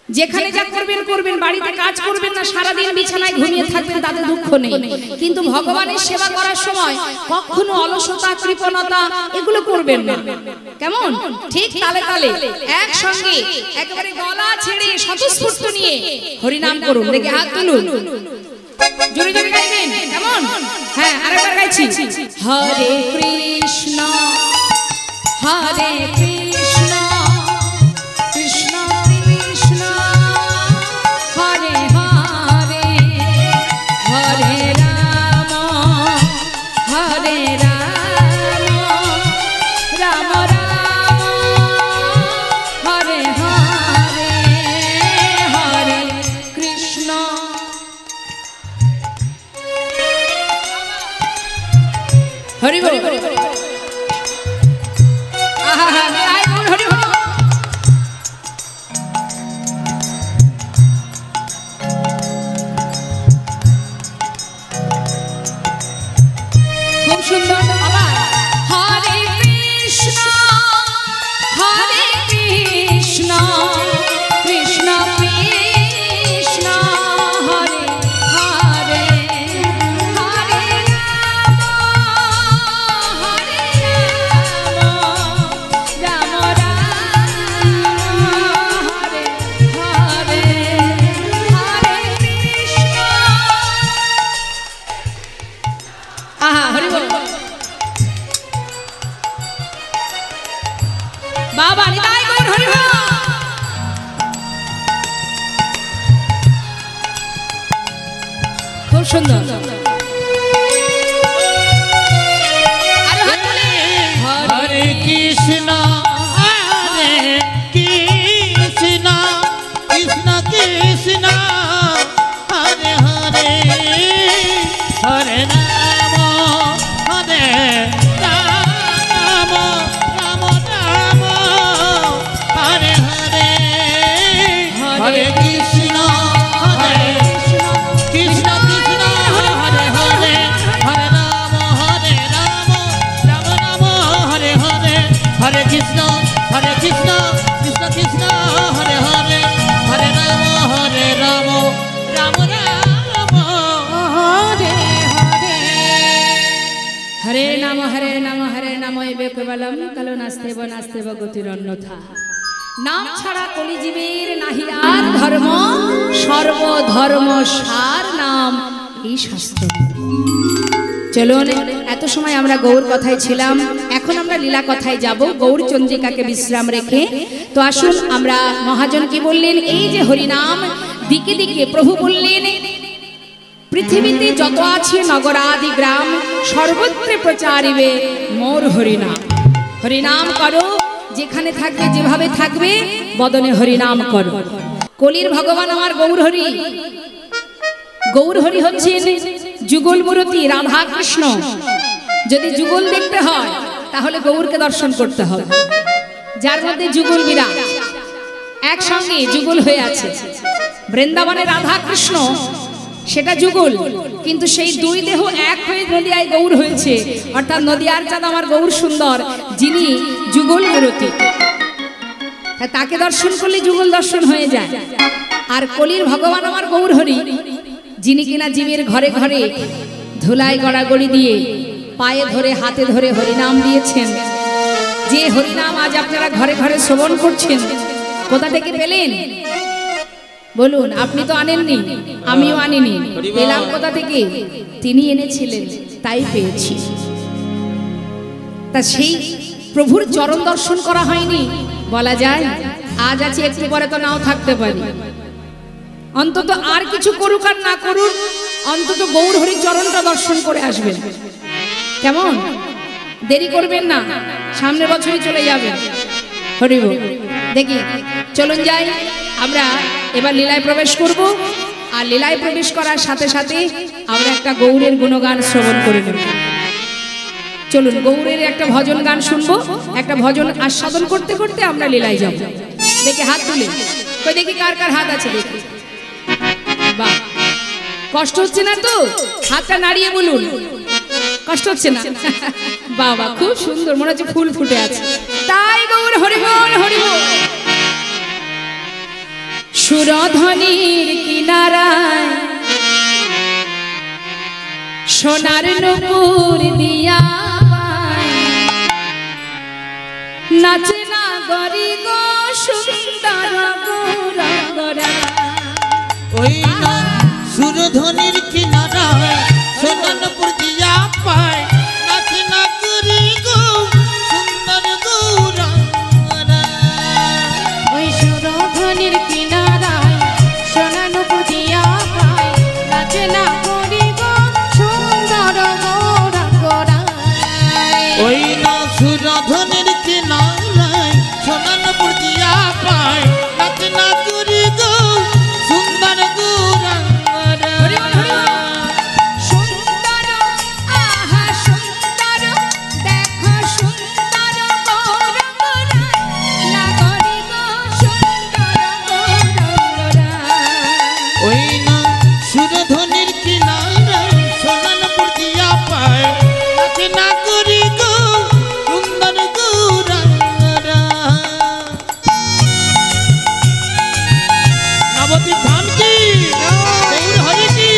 যেখানে যা করবেন করবেন, বাড়িতে কাজ করবেন না, সারাদিন বিছানায় ঘুমিয়ে থাকবেন, তাতে দুঃখ নেই। কিন্তু ভগবানের সেবা করার সময় কখনো অলসতা, কৃপণতা এগুলো করবেন না। কেমন? ঠিক তালে তালে একসঙ্গে একেবারে গলা ছেড়ে স্বতঃস্ফূর্ত নিয়ে হরিনাম করুন। দেখে হাত তুলুন, জোরে জোরে গাইবেন। কেমন? হ্যাঁ, আরেকবার গাইছি। হরে কৃষ্ণ হরে কৃষ্ণ কৃষ্ণ কৃষ্ণ হরে হরে, হরে রাম হরে রাম, রাম রাম হরে হরে, হরে কৃষ্ণ। হরি বল, আহা হা, আয় বল হরি বল। খুব সুন্দর। আবার হরে কৃষ্ণ হরে কৃষ্ণ কৃষ্ণ কৃষ্ণ হরে হরে, হরে রাম হরে রাম, রাম রাম হরে হরে, হরে কৃষ্ণ। আহা হরি বল। বাবা নিতাই গৌর হরি বল। খুব সুন্দর। আরে হাত তুলে। হরে কৃষ্ণ হরে কৃষ্ণ কৃষ্ণ কৃষ্ণ হরে হরে, হরে রাম হরে রাম, রাম রাম হরে হরে, হরে কৃষ্ণ হরে কৃষ্ণ কৃষ্ণ হরে হরে, হরে রাম রাম রাম হরে হরে, হরে কৃষ্ণ কৃষ্ণ কৃষ্ণ হরে হরে, হরে রাম রাম রাম হরে হরে। হরে নাম হরে নাম হরে নাম এবে কেবলম কালো নাস্তেব নাস্তেব গতির অন্যথা। নাম ছাড়া কলিজীবের নাহি আর ধর্ম, সর্বধর্ম সার নাম এই শাস্ত্র। চলুন, এত সময় আমরা গৌর কথায় ছিলাম, এখন আমরা লীলা কথায় যাব, গৌর চন্দ্রিকাকে বিশ্রাম রেখে। তো আসুন, আমরা মহাজন কি বললেন, এই যে হরিনাম দিকে দিকে প্রভু বললেন, পৃথিবীতে যত আছে নগরাদি গ্রাম, সর্বত্রে প্রচারিবে মোর হরিনাম। হরিনাম করো, যেখানে থাকবে যেভাবে থাকবে, বদনে হরিনাম করো। কলির ভগবান আমার গৌর হরি। গৌর হরি হচ্ছেন যুগল মূর্তি রাধা কৃষ্ণ। যদি যুগল দেখতে হয় তাহলে গৌরকে দর্শন করতে হবে, যার মধ্যে যুগল বিরাজ, একসঙ্গে যুগল হয়ে আছে। বৃন্দাবনে রাধা কৃষ্ণ সেটা যুগল, কিন্তু সেই দুই দেহ এক হয়ে নদিয়ায় গৌর হয়েছে, অর্থাৎ নদিয়ার চাঁদ আমার গৌর সুন্দর, যিনি যুগল মূর্তি। তাকে দর্শন করলে যুগল দর্শন হয়ে যায়। আর কলির ভগবান আমার গৌর হরি, যিনি কিনা জীবের ঘরে ঘরে ধুলাই গড়াগড়ি দিয়ে পায়ে ধরে হাতে ধরে হরিনাম দিয়েছেন। যে হরিনাম আজ আপনারা ঘরে ঘরে শ্রবণ করছেন, কোথা থেকে পেলেন বলুন? আপনি তো আনেননি, আমিও আনিনি, পেলাম কোথা থেকে? তিনি এনেছিলেন, তাই পেয়েছি। তা সেই প্রভুর চরণ দর্শন করা হয়নি বলা যায়? আজ আছে, একটু পরে তো নাও থাকতে পারি। অন্তত আর কিছু করুক আর না করুক, অন্তত গৌর হরি চরণটা দর্শন করে আসবেন। কেমন? দেরি করবেন না, সামনের বছরই চলে যাবেন। হরি বল। দেখি, চলুন যাই, আমরা এবার লীলায় প্রবেশ করব। আর লীলায় প্রবেশ করার সাথে সাথে আমরা একটা গৌরের গুণগান শ্রবণ করে নেব। চলুন গৌরের একটা ভজন গান শুনবো, একটা ভজন আস্বাদন করতে করতে আমরা লীলায় যাব। দেখি হাত তুলে, কই দেখি কার কার হাত আছে দেখি। বাহ, কষ্ট হচ্ছে না তো? হাতটা নাড়িয়ে বলুন, কষ্ট হচ্ছে না? বাবা খুব সুন্দর, মনে হচ্ছে ফুল ফুটে আছে। তাই গৌর হরিবল হরিবল। সুরধ্বনির কিনারায় সোনার নূপুর দিয়া নাচে না গরি গো সুন্দর গৌরঙ্গরা। ওই না সুরধ্বনির কিনারায় সোনার নূপুর দিয়া পায় নাচে না গরি গো সুন্দর গৌরঙ্গরা। ওই সুরধ্বনির কিনারায় সোনার নূপুর দিয়া পায় নাচে না গরি গো সুন্দর গৌরঙ্গরা। ওই না সুরধ্বনির কিনারায় সোনার নূপুর দিয়া পায় নাচে না গরি গো সুন্দর গৌরঙ্গরা। সুন্দর আহা সুন্দর দেখো সুন্দর গৌরঙ্গরা না গরি গো সুন্দর গৌরঙ্গরা। ওই না সুরধ্বনির কিনারায় সোনার নূপুর দিয়া পায় নাচে না গরি গো সুন্দর গৌরঙ্গরা। নবদ্বীপ ধাম কি গৌর হরি কি।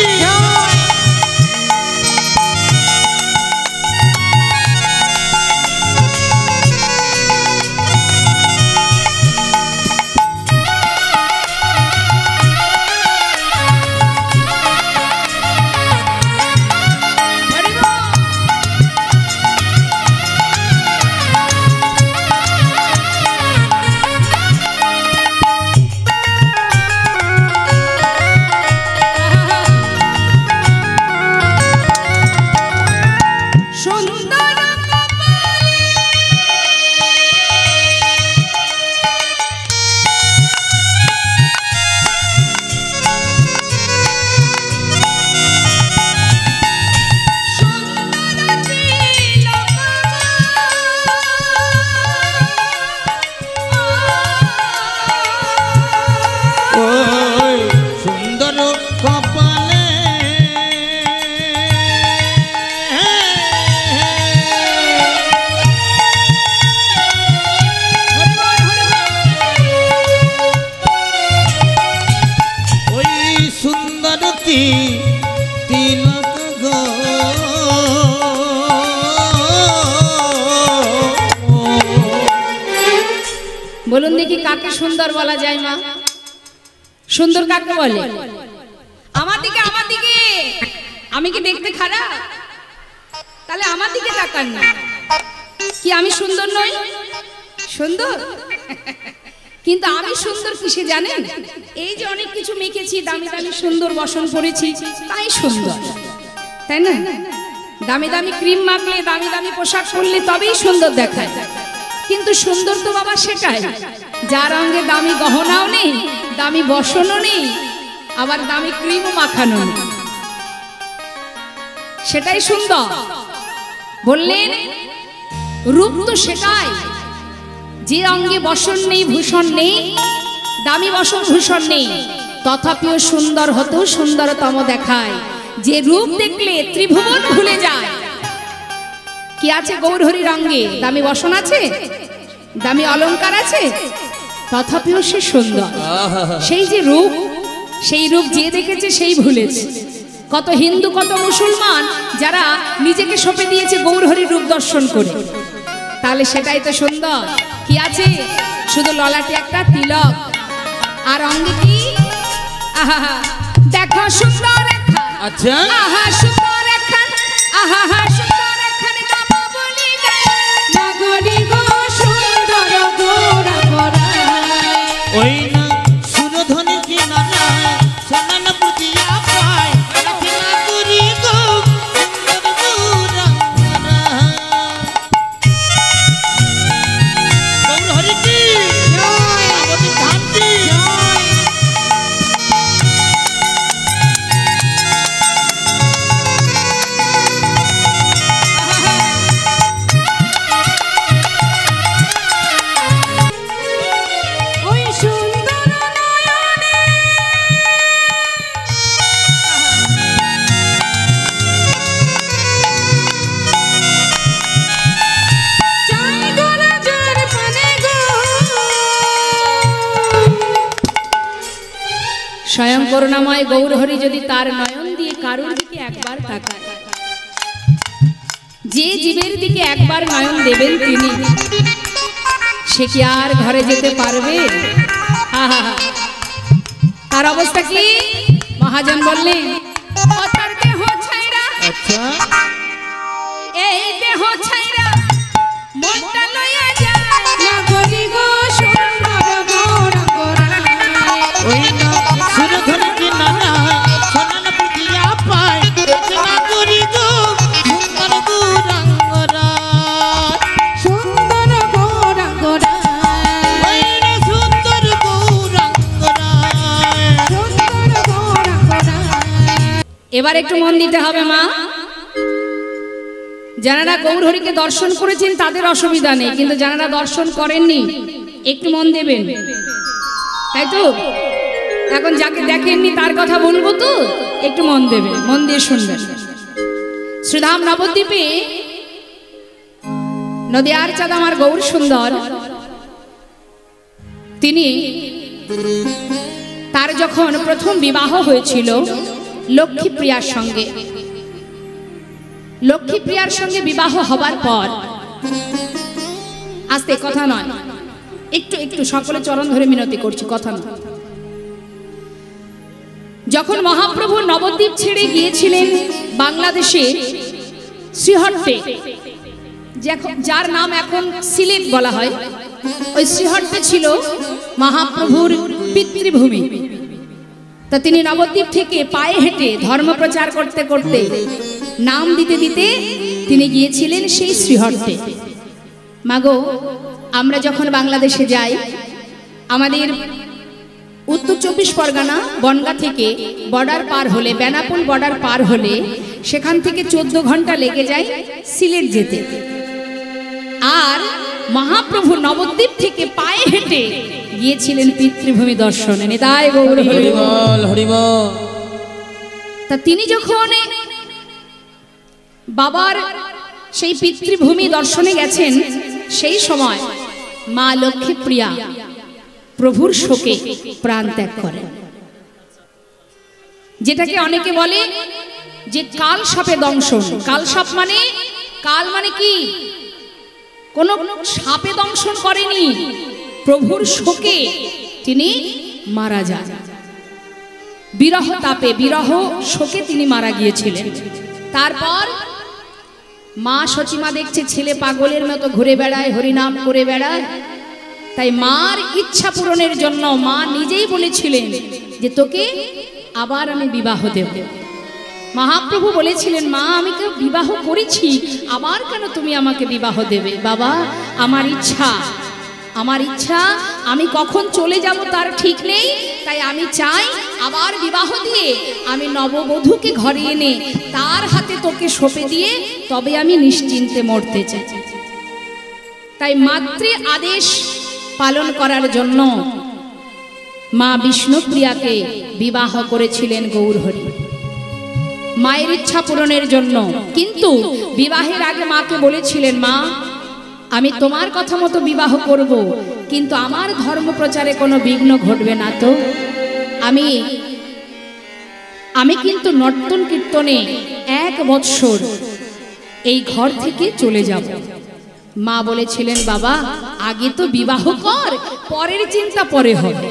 সুন্দর কপালে সুন্দর তিলক ওই সুন্দর কপালে ওই সুন্দরতি তিলক গো। বলুন দেখি কাকে সুন্দর বলা যায় মা? সুন্দর কাকে বলে? আমার দিকে, আমার দিকে। আমি কি দেখতে খারাপ? তাহলে আমার দিকে তাকান না। কি আমি সুন্দর নই? সুন্দর। কিন্তু আমি সুন্দর কিসে জানেন? এই যে অনেক কিছু মেখেছি, দামি দামি সুন্দর বসন পরেছি, তাই সুন্দর, তাই না? দামি দামি ক্রিম মাখলে, দামি দামি পোশাক পরলে তবেই সুন্দর দেখায়। কিন্তু সুন্দর তো বাবা সেটাই যার অঙ্গে দামি গহনাও নেই, দামি বসনও নেই, আবার দামি ক্রিমও মাখানো নেই, সেটাই সুন্দর। বললেন রূপ তো সেটাই, যে অঙ্গে বসন নেই, ভূষণ নেই, দামি বসন ভূষণ নেই, তথাপিও সুন্দর হতেও সুন্দরতম দেখায়। যে রূপ দেখলে ত্রিভুবন ভুলে যায়। কি আছে গৌরহরির অঙ্গে? দামি বসন আছে, দামি অলংকার আছে, তথাপিও সে সুন্দর। সেই যে রূপ, সেই রূপ যে দেখেছে সেই ভুলেছে। কত হিন্দু, কত মুসলমান যারা নিজেকে সঁপে দিয়েছে গৌরহরির রূপ দর্শন করে, তাহলে সেটাই তো সুন্দর। কি আছে? শুধু ললাটে একটা তিলক, আর অঙ্গে কি? আহা দেখো সুন্দর একখান, আচ্ছা আহা সুন্দর একখান, আহা সুন্দর একখান নাম বলি নগরী গো সুন্দর গৌরঙ্গরা। ওই না সুরধ্বনির কিনারায় সোনার নূপুর দিয়া পায় নাচে না গরি গো সুন্দর গৌরঙ্গরা। গৌর হরি কি নবদ্বীপ ধাম কি। স্বয়ং করুণাময় গৌরহরি যদি তার নয়ন দিয়ে কারুর দিকে একবার তাকায়, যে জীবের দিকে একবার নয়ন দেবেন তিনি, সে কি আর ঘরে যেতে পারবে? তার অবস্থা কি? মহাজন বললেন, এই দেহ ছাইরা মনটা লইয়া যায় না গরি গো সুন্দর গৌরাঙ্গরায়। ওই না সুরধন কি নানা সোনান পুজিয়া পায় না করি গো সুন্দর গৌরাঙ্গরায়। সুন্দর গৌরাঙ্গরায়, ওই না সুন্দর গৌরাঙ্গরায়, সুন্দর গৌরাঙ্গরায়। এবার একটু মন দিতে হবে মা। যারা গৌরহরিকে দর্শন করেছেন তাদের অসুবিধা নেই, কিন্তু যারা দর্শন করেননি একটু মন দেবেন, তাই তো? এখন যাকে দেখেননি তার কথা বলবো তো, একটু মন দেবেন, মন দিয়ে শুনবেন। শ্রীধাম নবদ্বীপে নদিয়ার চাঁদ আমার গৌর সুন্দর, তিনি তার যখন প্রথম বিবাহ হয়েছিল লক্ষ্মীপ্রিয়ার সঙ্গে, লক্ষ্মীপ্রিয়ার সঙ্গে বিবাহ হবার পর, আস্তে কথা নয়, একটু একটু সকলে চরণ ধরে মিনতি করছি, কথা নয়। যখন মহাপ্রভু নবদ্বীপ ছেড়ে গিয়েছিলেন বাংলাদেশে শ্রীহট্টে, যার নাম এখন সিলেট বলা হয়, ওই শ্রীহট্টে ছিল মহাপ্রভুর পিতৃভূমি। তা তিনি নবদ্বীপ থেকে পায়ে হেঁটে ধর্ম প্রচার করতে করতে, নাম দিতে দিতে তিনি গিয়েছিলেন সেই শ্রীহট্টে। মাগো, আমরা যখন বাংলাদেশে যাই, আমাদের উত্তর 24 পরগনা বনগাঁ থেকে বর্ডার পার হলে, বেনাপোল বর্ডার পার হলে, সেখান থেকে 14 ঘন্টা লেগে যায় সিলেট যেতে। আর মহাপ্রভু নবদ্বীপ থেকে পায়ে হেঁটে গিয়েছিলেন পিতৃভূমি দর্শনে। নিতাই গৌর হরি বল, হরি বল। তা তিনি যখন বাবার সেই পিতৃভূমি দর্শনে গেছেন, সেই সময় মা লক্ষ্মীপ্রিয়া প্রভুর শোকে প্রাণ ত্যাগ করেন, যেটাকে অনেকে বলে যে কাল সাপে দংশন। কাল সাপ মানে, কাল মানে কি? কোন সাপে দংশন করেনি, প্রভুর শোকে তিনি মারা যান। বিরহ তাপে, বিরহ শোকে তিনি মারা গিয়েছিলেন। তারপর মা সচিমা দেখছে ছেলে পাগলের মতো ঘুরে বেড়ায়, হরিনাম করে বেড়ায়। তাই মার ইচ্ছা পূরণের জন্য মা নিজেই বলেছিলেন যে তোকে আবার আমি বিবাহ দেব। মহাপ্রভু বলেছিলেন, মা আমি কেউ বিবাহ করেছি, আবার কেন তুমি আমাকে বিবাহ দেবে? বাবা, আমার ইচ্ছা, আমার ইচ্ছা, আমি কখন চলে যাব তার ঠিক নেই, তাই আমি চাই আবার বিবাহ দিয়ে আমি নববধূকে ঘরে এনে তার হাতে তোকে সঁপে দিয়ে তবে আমি নিশ্চিন্তে মরতে চাই। তাই মাতৃ আদেশ পালন করার জন্য মা বিষ্ণুপ্রিয়াকে বিবাহ করেছিলেন গৌরহরি, মায়ের ইচ্ছা পূরণের জন্য। কিন্তু বিবাহের আগে মাকে বলেছিলেন, মা আমি তোমার কথা মতো বিবাহ করব, কিন্তু আমার ধর্ম প্রচারে কোনো বিঘ্ন ঘটবে না তো? আমি কিন্তু নর্তন কীর্তনে 1 বৎসর এই ঘর থেকে চলে যাব। মা বলেছিলেন, বাবা আগে তো বিবাহ কর, পরের চিন্তা পরে হবে।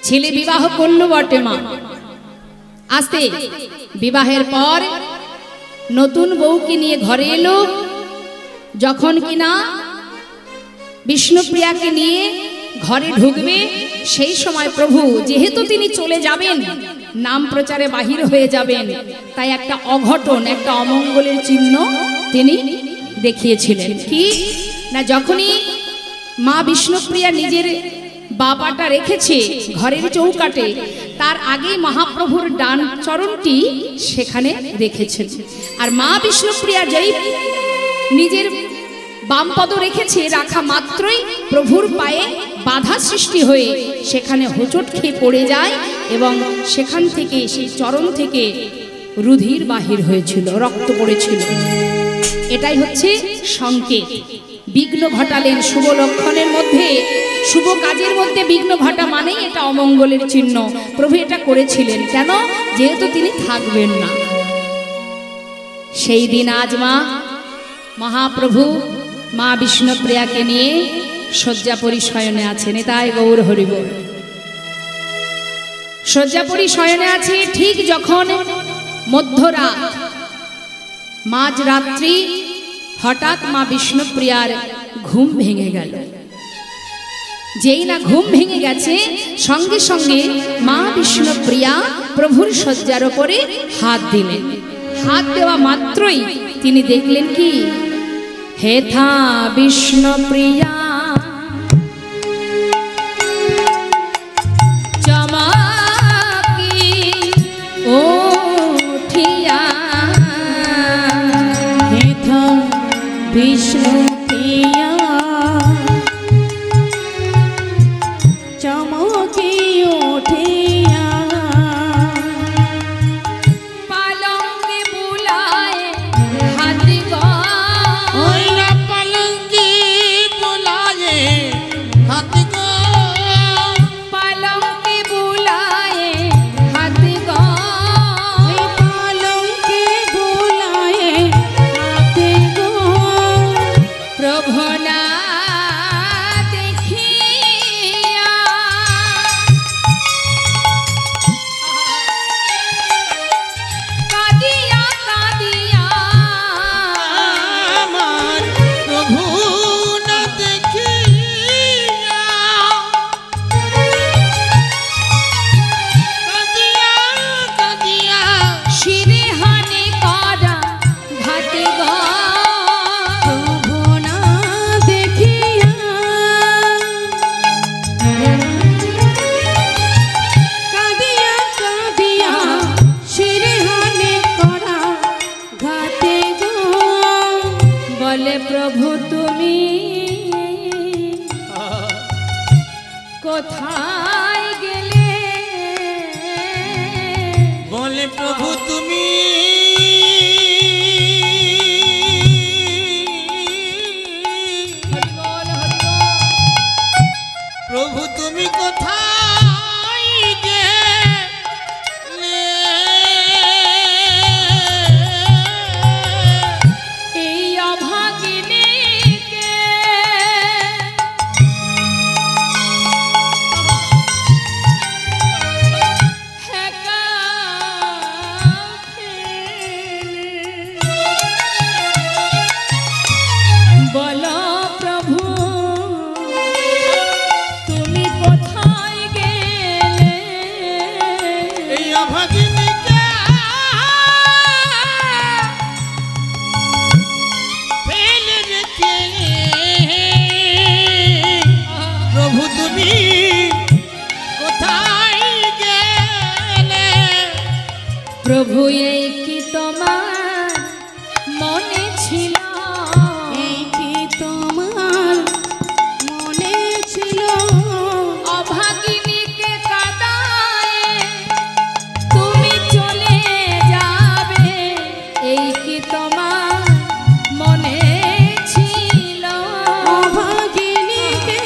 ছেলে বিবাহ করলো বটে মা, আস্তে বিবাহের পর নতুন বউকে নিয়ে ঘরে এলো। যখন কিনা বিষ্ণুপ্রিয়াকে নিয়ে ঘরে ঢুকবে, সেই সময় প্রভু যেহেতু তিনি চলে যাবেন, নাম প্রচারে বাহির হয়ে যাবেন, তাই একটা অঘটন, একটা অমঙ্গলের চিহ্ন তিনি দেখিয়েছিলেন। কি না, যখনই মা বিষ্ণুপ্রিয়া নিজের বাবাটা রেখেছে ঘরের চৌকাটে, তার আগে মহাপ্রভুর ডান চরণটি সেখানে রেখেছেন। আর মা বিষ্ণুপ্রিয়া যেই নিজের বাম পদ রেখেছে, রাখা মাত্রই প্রভুর পায়ে বাধা সৃষ্টি হয়ে সেখানে হোঁচট খেয়ে পড়ে যায়, এবং সেখান থেকে, সেই চরণ থেকে রুধির বাহির হয়েছিল, রক্ত পড়েছিল। এটাই হচ্ছে সংকেত। বিঘ্ন ঘটালেন শুভ লক্ষণের মধ্যে শুভ কাজের মধ্যে বিঘ্ন ঘটা মানেই এটা অমঙ্গলের চিহ্ন। প্রভু এটা করেছিলেন কেন? যেহেতু তিনি থাকবেন না। সেই দিন আজ মহাপ্রভু মা বিষ্ণুপ্রিয়াকে নিয়ে শয্যাপরি শয়নে আছেন। তাই গৌর হরিবোল। শয্যাপরি শয়নে আছে। ঠিক যখন মধ্যরাত মাঝরাত্রি হঠাৎ মা বিষ্ণুপ্রিয়ার ঘুম ভেঙে গেল। যেই না ঘুম ভেঙে গেছে সঙ্গে সঙ্গে মা বিষ্ণুপ্রিয়া প্রভুর শয্যার উপরে হাত দিলেন। হাত দেওয়া মাত্রই তিনি দেখলেন কি, হেথা বিষ্ণুপ্রিয়া চমকি ওঠিয়া, হেথা বিষ্ণুপ্রিয়া চমকি ওঠিয়া, পালঙ্কে বুলায় হাত গো, ওই না পালঙ্কি বুলায়ে হাত গো, পালঙ্কে বুলায় হাত গো, এই পালঙ্কে বুলায়ে হাতে গো, প্রভু না দেখিয়া কাঁদিয়া কাঁদিয়া আমার প্রভু না দেখিয়া কাঁদিয়া কাঁদিয়া শিরে হানে করা ঘাটে গো, প্রভু না দেখিয়া কাঁদিয়া কাঁদিয়া শিরহানে করা ঘাটে গো, বলে প্রভু তুমি কোথায় গেলে, বলে প্রভু তুমি হরি বল, হরি বল। প্রভু তুমি কোথায় গেলে, এই অভাগিনীকে একা ফেলে। বলো প্রভু তুমি কোথায় গেলে, এই অভাগিনীকে ফেলে রেখে প্রভু তুমি কোথায় গেলে, প্রভু এই কি তোমার মনে ছিল, এই কি তোমার মনে ছিল, অভাগিনীকে কাঁদায় তুমি চলে যাবে, এই কি তোমার মনে ছিল, অভাগিনীকে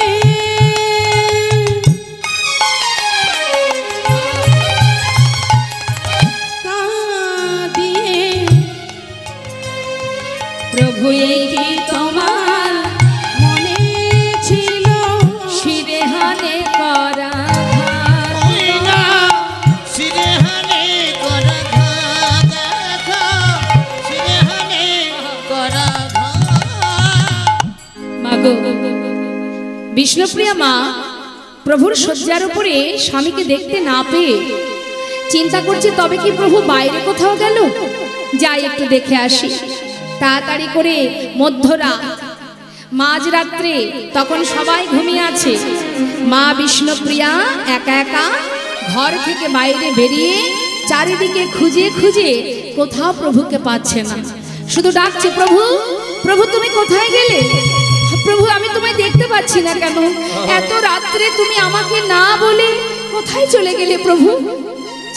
কাঁদিয়ে প্রভু এই কি তোমার মনে ছিল, শিরে হানে করা ওই না শিরেহানে করা ঘা দেখা, শিরেহানে করা ঘা। মাগো বিষ্ণুপ্রিয়া মা প্রভুর শয্যার উপরে স্বামীকে দেখতে না পেয়ে চিন্তা করছে তবে কি প্রভু বাইরে কোথাও গেল, যাই একটু দেখে আসি। তাড়াতাড়ি করে মধ্যরাত মাঝরাত্রে তখন সবাই ঘুমিয়ে আছে, মা বিষ্ণুপ্রিয়া একা একা ঘর থেকে বাইরে বেরিয়ে চারিদিকে খুঁজে খুঁজে কোথাও প্রভুকে পাচ্ছে না। শুধু ডাকছে, প্রভু প্রভু তুমি কোথায় গেলে, প্রভু আমি তোমায় দেখতে পাচ্ছি না কেন, এত রাত্রে তুমি আমাকে না বলে কোথায় চলে গেলে প্রভু।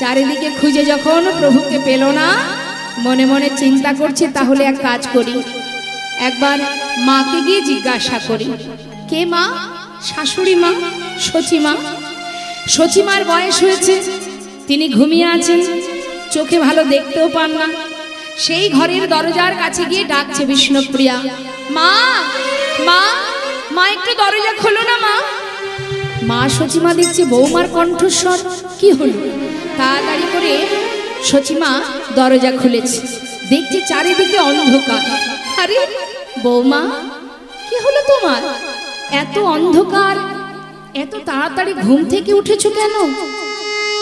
চারিদিকে খুঁজে যখন প্রভুকে পেল না, মনে মনে চিন্তা করছে তাহলে এক কাজ করি, একবার মাকে গিয়ে জিজ্ঞাসা করি। কে মা, শাশুড়ি মা, সচিমা। সচিমার বয়স হয়েছে, তিনি ঘুমিয়ে আছেন, চোখে ভালো দেখতেও পান না। সেই ঘরের দরজার কাছে গিয়ে ডাকছে বিষ্ণুপ্রিয়া, মা মা মা, একটু দরজা খোলো না মা। মা সচিমা দেখছে বৌমার কণ্ঠস্বর, কি হলো? তাড়াতাড়ি করে সচিমা দরজা খুলেছে, দেখছে চারিদিকে অন্ধকার। আরে বৌমা, কি হলো তোমার? এত অন্ধকার, এত তাড়াতাড়ি ঘুম থেকে উঠেছো কেন?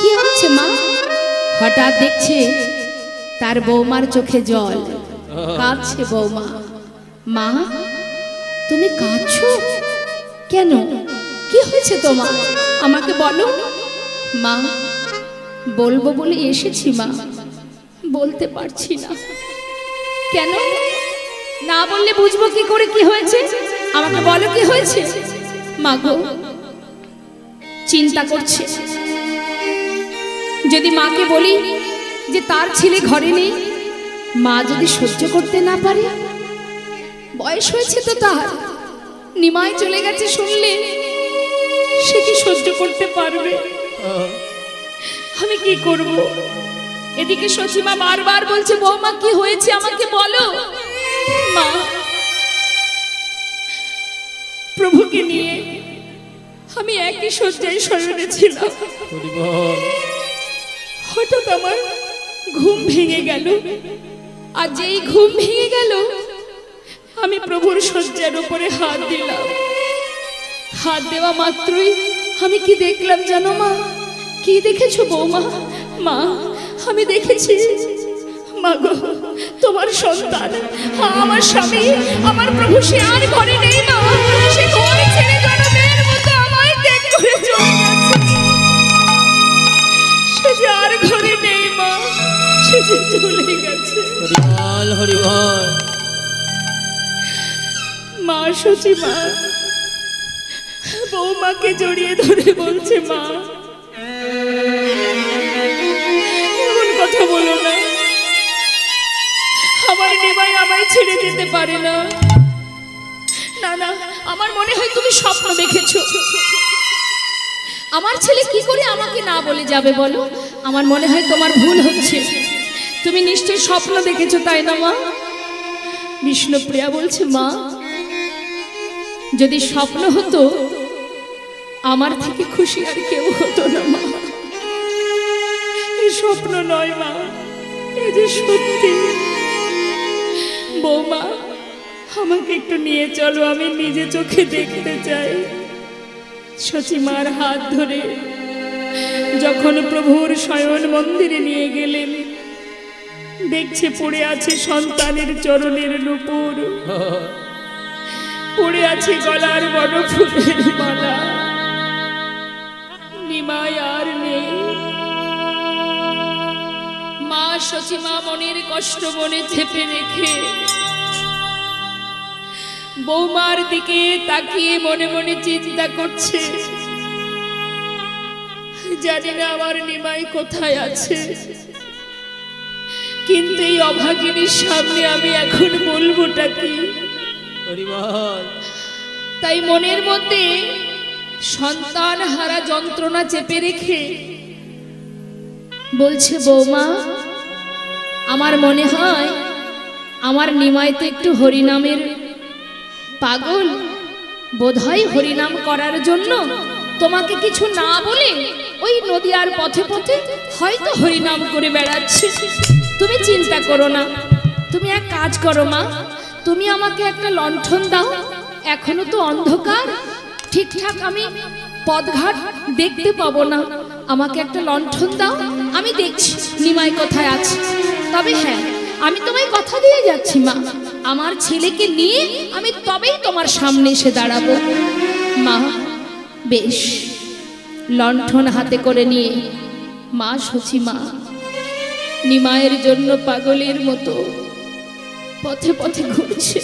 কি হচ্ছে মা? হঠাৎ দেখছে তার বৌমার চোখে জল, কাঁদছে বৌমা। মা, তুমি কাঁদছো কেন? কি হয়েছে তোমার? আমাকে বলো। মা, বলবো বলে এসেছি মা, বলতে পারছি না। কেন? না বললে বুঝবো কি করে কি হয়েছে? আমাকে বলো কি হয়েছে। মা গো, চিন্তা করছে, যদি মাকে বলি যে তার ছেলে ঘরে নেই, মা যদি সহ্য করতে না পারে, বয়স হয়েছে তো তার, নিমাই চলে গেছে শুনলে সে কি সহ্য করতে পারবে? আমি কি করব? এদিকে সচিমা বারবার বলছে, বৌমা কি হয়েছে আমাকে বলো। মা, প্রভুকে নিয়ে আমি একই শয্যায় শয়নে ছিলাম, হঠাৎ আমার ঘুম ভেঙে গেল। আর যেই ঘুম ভেঙে গেল, আমি প্রভুর শয্যার উপরে হাত দিলাম। হাত দেওয়া মাত্রই আমি কি দেখলাম জানো মা? কি দেখেছো বৌমা? মা, আমি দেখেছি, মা গো, তোমার সন্তান, আমার স্বামী, আমার প্রভু, সে আর ঘরে নেই মা। সে ঘরে ছেড়ে জনমের মতো আমায় ত্যাগ করে চলে গেছে। সে যে আর ঘরে নেই মা, সে যে চলে গেছে। হরিবল হরিবল। মা সচিমা বৌমাকে জড়িয়ে ধরে বলছে, মা, এমন কথা বলো না, আমার নিমাই আমায় ছেড়ে যেতে পারে না। না না, আমার মনে হয় তুমি স্বপ্ন দেখেছো। আমার ছেলে কি করে আমাকে না বলে যাবে বলো? আমার মনে হয় তোমার ভুল হচ্ছে, তুমি নিশ্চয়ই স্বপ্ন দেখেছো, তাই না মা? বিষ্ণুপ্রিয়া বলছে, মা, যদি স্বপ্ন হতো আমার থেকে খুশি আর কেউ হতো না মা। এই স্বপ্ন নয় মা, এই যে সত্যি। বৌমা, আমাকে একটু নিয়ে চলো, আমি নিজে চোখে দেখতে চাই। সচিমার হাত ধরে যখন প্রভুর শয়ন মন্দিরে নিয়ে গেলেন, দেখছে পড়ে আছে সন্তানের চরণের নূপুর, পড়ে আছে গলার বড় ফুলের মালা। নিমাই আর নেই। মা সচিমা মনের কষ্ট মনে চেপে রেখে বৌমার দিকে তাকিয়ে মনে মনে চিন্তা করছে, জানি না আমার নিমাই কোথায় আছে, কিন্তু এই অভাগিনীর সামনে আমি এখন বলবোটা কি? তাই মনের মধ্যে সন্তান হারা যন্ত্রণা চেপে রেখে বলছে, বৌমা, আমার মনে হয় আমার নিমাই তো একটু হরিনামের পাগল, বোধহয় হরিনাম করার জন্য তোমাকে কিছু না বলে ওই নদীয়ার পথে পথে হয়তো হরিনাম করে বেড়াচ্ছে। তুমি চিন্তা করো না, তুমি এক কাজ করো মা, তুমি আমাকে একটা লণ্ঠন দাও, এখনো তো অন্ধকার, ঠিকঠাক আমি পথঘাট দেখতে পাবো না, আমাকে একটা লণ্ঠন দাও, আমি দেখছি নিমাই কোথায় আছে। তবে হ্যাঁ, আমি তোমায় কথা দিয়ে যাচ্ছি মা, আমার ছেলেকে নিয়ে আমি তবেই তোমার সামনে এসে দাঁড়াবো। মা, বেশ। লণ্ঠন হাতে করে নিয়ে মা সচিমা নিমাইয়ের জন্য পাগলের মতো পথে পথে ঘুরছে,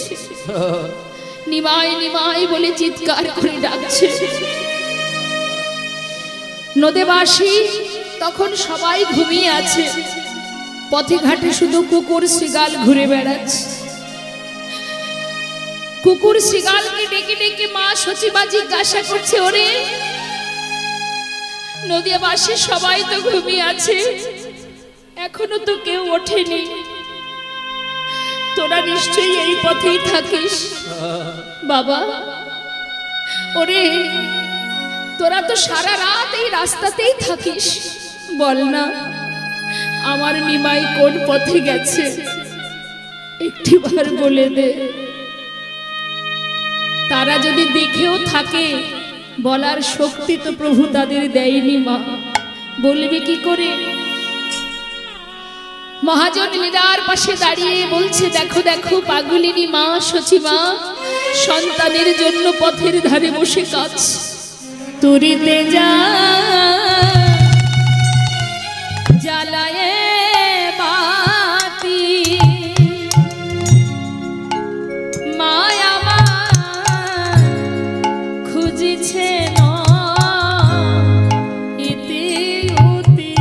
নিমাই নিমাই বলে চিৎকার করে ডাকছে। নদীবাসী তখন সবাই ঘুমিয়ে আছে, পথে ঘাটে শুধু কুকুর শ্রীগাল ঘুরে বেড়াচ্ছে। কুকুর শ্রীগালকে ডেকে ডেকে মা সচিমা জিজ্ঞাসা করছে, ওরে নদিয়াবাসী সবাই তো ঘুমিয়ে আছে, এখনো তো কেউ ওঠেনি, তোরা নিশ্চয়ই এই পথেই থাকিস। বাবা, ওরে তোরা তো সারা রাত এই রাস্তাতেই থাকিস, বল না আমার নিমাই কোন পথে গেছে, একটিবার বলে দে। তারা যদি দেখেও থাকে, বলার শক্তি তো প্রভু তাদের দেয়নি মা, বলবে কি করে? মহাজন লীলার পাশে দাঁড়িয়ে বলছে, দেখো দেখো পাগলিনী মা সচিমা সন্তানের জন্য পথের ধারে বসে কাঁদছে। তুরিতে যা জ্বালায়ে বাতি মায়া মা খুঁজছে না ইতি উতি।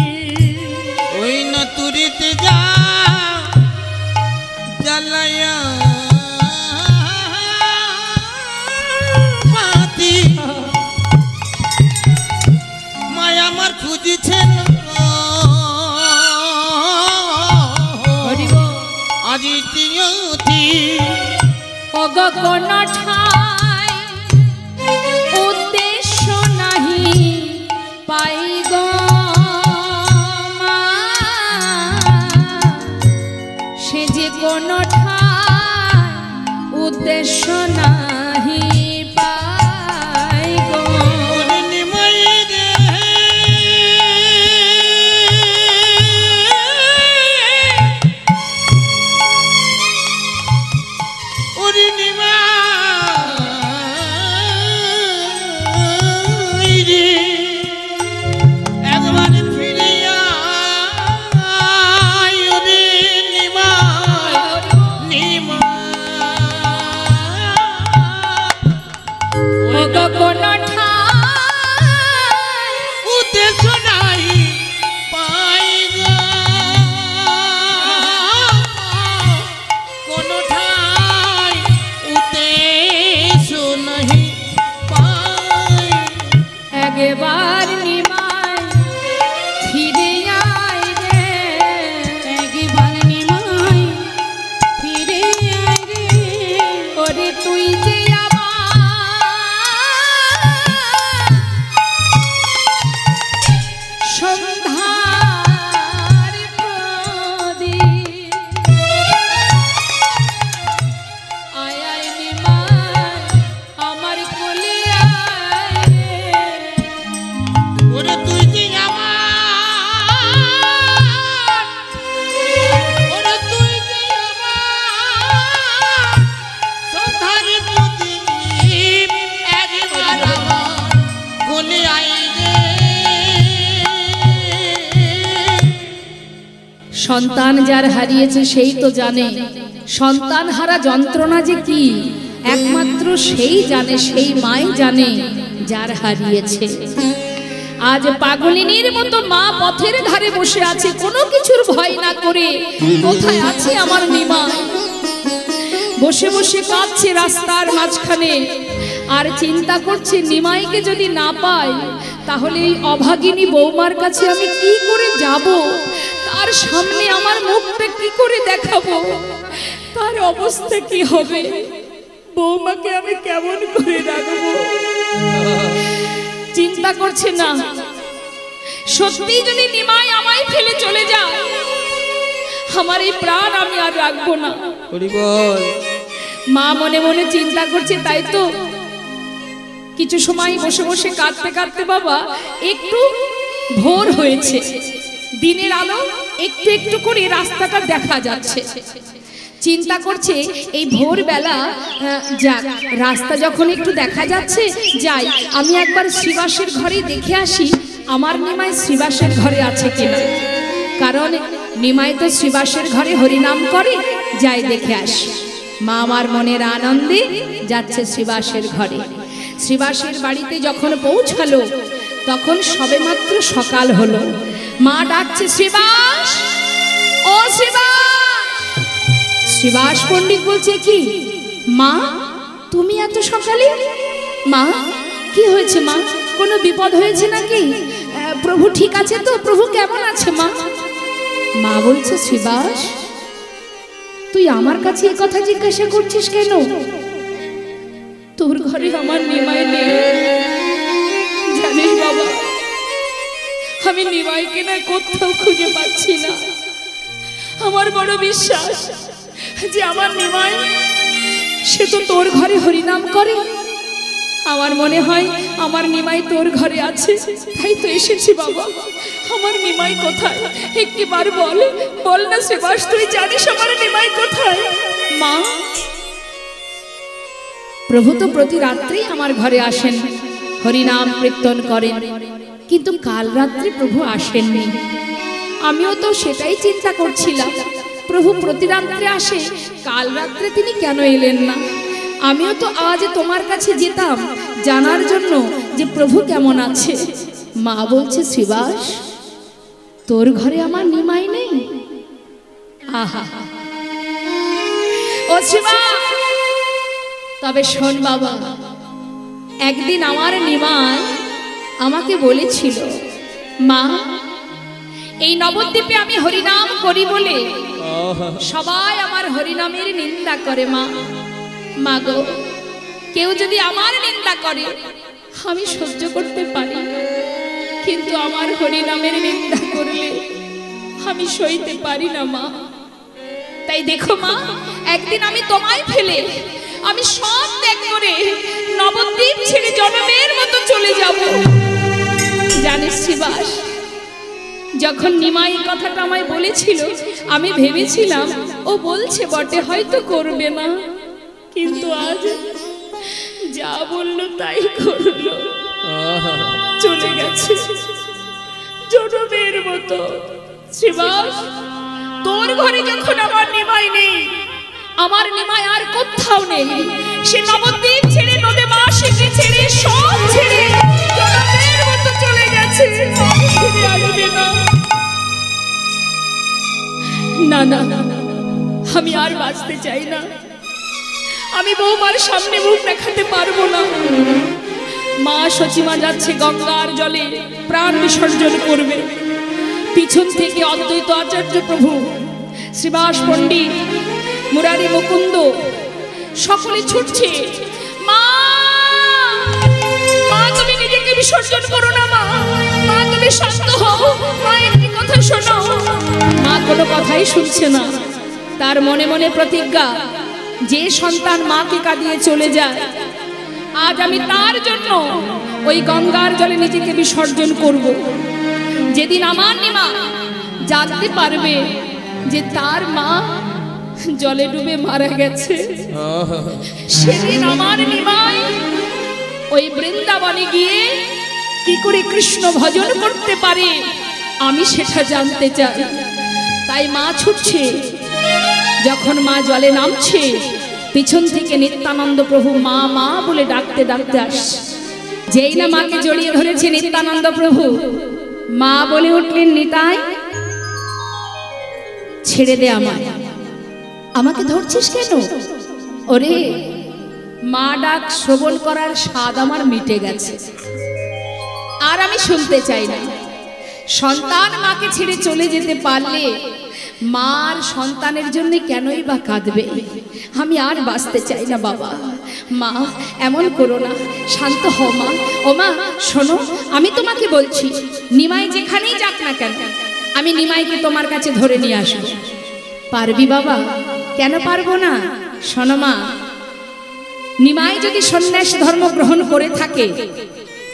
ওই না তুরিতে যা জ্বালায়া বাতি মায়া আমার খুঁজছেন আজি তিয়তি। অগ কোন ঠাই উদ্দেশ্য নাহি পাই গো মা, সে যে কোন ঠাই উদ্দেশ্য নাহি পাই গো। একবার নিমাই ফিরে আয় রে, একবার নিমাই ফিরে আয় রে, ওরে তুই যে আমার সন্ধ্যার প্রদীপ। আয় আয় নিমাই আমার কোলে আয় রে, ওরে তুই যে আমার, ওরে তুই যে আমার সন্ধ্যার প্রদীপ, একবার আমার কোলে আয় রে। সন্তান যার হারিয়েছে সেই তো জানে সন্তান হারা যন্ত্রণা যে কি, একমাত্র সেই জানে, সেই মাই জানে যার হারিয়েছে। আজ পাগলিনীর মতো মা পথের ধারে বসে আছে, কোনো কিছুর ভয় না করে। কোথায় আছে আমার নিমাই? বসে বসে কাঁদছে রাস্তার মাঝখানে, আর চিন্তা করছে নিমাইকে যদি না পাই তাহলে এই অভাগিনী বৌমার কাছে আমি কি করে যাব, তার সামনে আমার মুখটা কি করে দেখাবো, তার অবস্থা কি হবে, বৌমাকে আমি কেমন করে রাখবো। চিন্তা করছে না, সত্যি যদি নিমাই আমায় ফেলে চলে যায়, আমার এই প্রাণ আমি আর রাখবো না। মা মনে মনে চিন্তা করছে, তাই তো কিছু সময় বসে বসে কাঁদতে কাঁদতে বাবা একটু ভোর হয়েছে, দিনের আলো একটু একটু করে রাস্তাটা দেখা যাচ্ছে। চিন্তা করছে এই ভোরবেলা যাক, রাস্তা যখন একটু দেখা যাচ্ছে, যাই আমি একবার শ্রীবাসের ঘরে দেখে আসি আমার নিমাই শ্রীবাসের ঘরে আছে কিনা, কারণ নিমাই তো শ্রীবাসের ঘরে হরিনাম করে, যাই দেখে আসি। মা আমার মনের আনন্দে যাচ্ছে শ্রীবাসের ঘরে। শ্রীবাসের বাড়িতে যখন পৌঁছালো তখন সবেমাত্র সকাল হলো। মা ডাকছে, শ্রীবাস, ও শ্রীবাস। শ্রীবাস পণ্ডিত বলছে, কি মা তুমি এত সকালে? মা কি হয়েছে মা? কোনো বিপদ হয়েছে নাকি? প্রভু ঠিক আছে তো? প্রভু কেমন আছে মা? মা বলছে, শ্রীবাস তুই আমার কাছে এই কথা জিজ্ঞাসা করছিস কেন? তোর ঘরে আমার নিমাই নেই। জানিস বাবা, আমি নিমাইকে না কোথাও খুঁজে পাচ্ছি না। আমার বড় বিশ্বাস যে আমার নিমাই সে তো তোর ঘরে হরিনাম করে। আমার মনে হয় আমার নিমাই তোর ঘরে আছে, তাই তো এসেছি বাবা। আমার নিমাই কোথায় একটিবার বল, বল না শ্রীবাস, তুই জানিস আমার নিমাই কোথায়? মা, প্রভু তো প্রতি রাত্রি আমার ঘরে আসেন, হরিনাম কীর্তন করেন, কিন্তু কাল রাত্রি প্রভু আসেননি। আমিও তো সেটাই চিন্তা করছিলাম, প্রভু প্রতি রাত্রে আসে, কাল রাত্রে তিনি কেন এলেন না? আমিও তো আজ তোমার কাছে যেতাম জানার জন্য যে প্রভু কেমন আছে। মা বলছে, শ্রীবাস তোর ঘরে আমার নিমাই নেই? আহা, ও শ্রীবাস, তবে শোন বাবা, একদিন আমার নিমাই আমাকে বলেছিল, মা এই নবদ্বীপে আমি হরিনাম করি বলে সবাই আমার হরিনামের নিন্দা করে। মা, মা গো, কেউ যদি আমার নিন্দা করে আমি সহ্য করতে পারি, কিন্তু আমার হরিনামের নিন্দা করলে আমি সইতে পারি না মা। তাই দেখো মা, একদিন আমি তোমায় ফেলে আমি সব ত্যাগ করে নবদ্বীপ ছেড়ে জনমের মতো চলে যাব। জানিস শ্রীবাস, যখন নিমাই কথাটা আমায় বলেছিল আমি ভেবেছিলাম ও বলছে বটে, হয়তো করবে না, কিন্তু আজ যা বললো তাই করলো, চলে গেছে জনমের মতো। শ্রীবাস, তোর ঘরে যখন আমার নিমাই নেই, আমার নিমাই আর কোথাও নেই। সে নবদ্বীপ ছেড়ে, নদে মাসিকে ছেড়ে, সব ছেড়ে জনমের মতো চলে গেছে, ফিরে আসবে না। না না, আমি আর বাঁচতে চাই না, আমি বৌমার সামনে মুখ দেখাতে পারবো না। মা সচিমা যাচ্ছে গঙ্গার জলে প্রাণ বিসর্জন করবে, পিছন থেকে অদ্বৈত আচার্য প্রভু, শ্রীবাস পণ্ডিত, মুরারি মুকুন্দ সকলে ছুটছে। মা, মা তুমি নিজেকে বিসর্জন করো না, মা, মা তুমি শান্ত হও, মা একটি কথা শোনো। মা কোনো কথাই শুনছে না, তার মনে মনে প্রতিজ্ঞা, যে সন্তান মাকে কাঁদিয়ে চলে যায়, আজ আমি তার জন্য ওই গঙ্গার জলে নিজেকে বিসর্জন করব। যেদিন আমার নিমা জানতে পারবে যে তার মা জলে ডুবে মারা গেছে, সেদিন আমার নিমাই ওই বৃন্দাবনে গিয়ে কি করে কৃষ্ণ ভজন করতে পারে আমি সেটা জানতে চাই। তাই মা ছুটছে। যখন মা জলে নামছে, পিছন থেকে নিত্যানন্দ প্রভু মা মা বলে ডাকতে ডাকতে আসছে। যেই না মাকে জড়িয়ে ধরেছে নিত্যানন্দ প্রভু, মা বলে উঠলেন, নিতাই ছেড়ে দে আমায়, আমাকে ধরছিস কেন? ওরে, মা ডাক শ্রবণ করার স্বাদ আমার মিটে গেছে, আর আমি শুনতে চাই না। সন্তান মাকে ছেড়ে চলে যেতে পারলে মার সন্তানের জন্য কেনই বা কাঁদবে? আমি আর বাঁচতে চাই না বাবা। মা এমন করো না, শান্ত হও মা। ও মা শোনো, আমি তোমাকে বলছি, নিমাই যেখানেই যাক না কেন, আমি নিমাইকে তোমার কাছে ধরে নিয়ে আসবো। পারবি বাবা? কেন পারবো না? শোনো মা, নিমাই যদি সন্ন্যাস ধর্ম গ্রহণ করে থাকে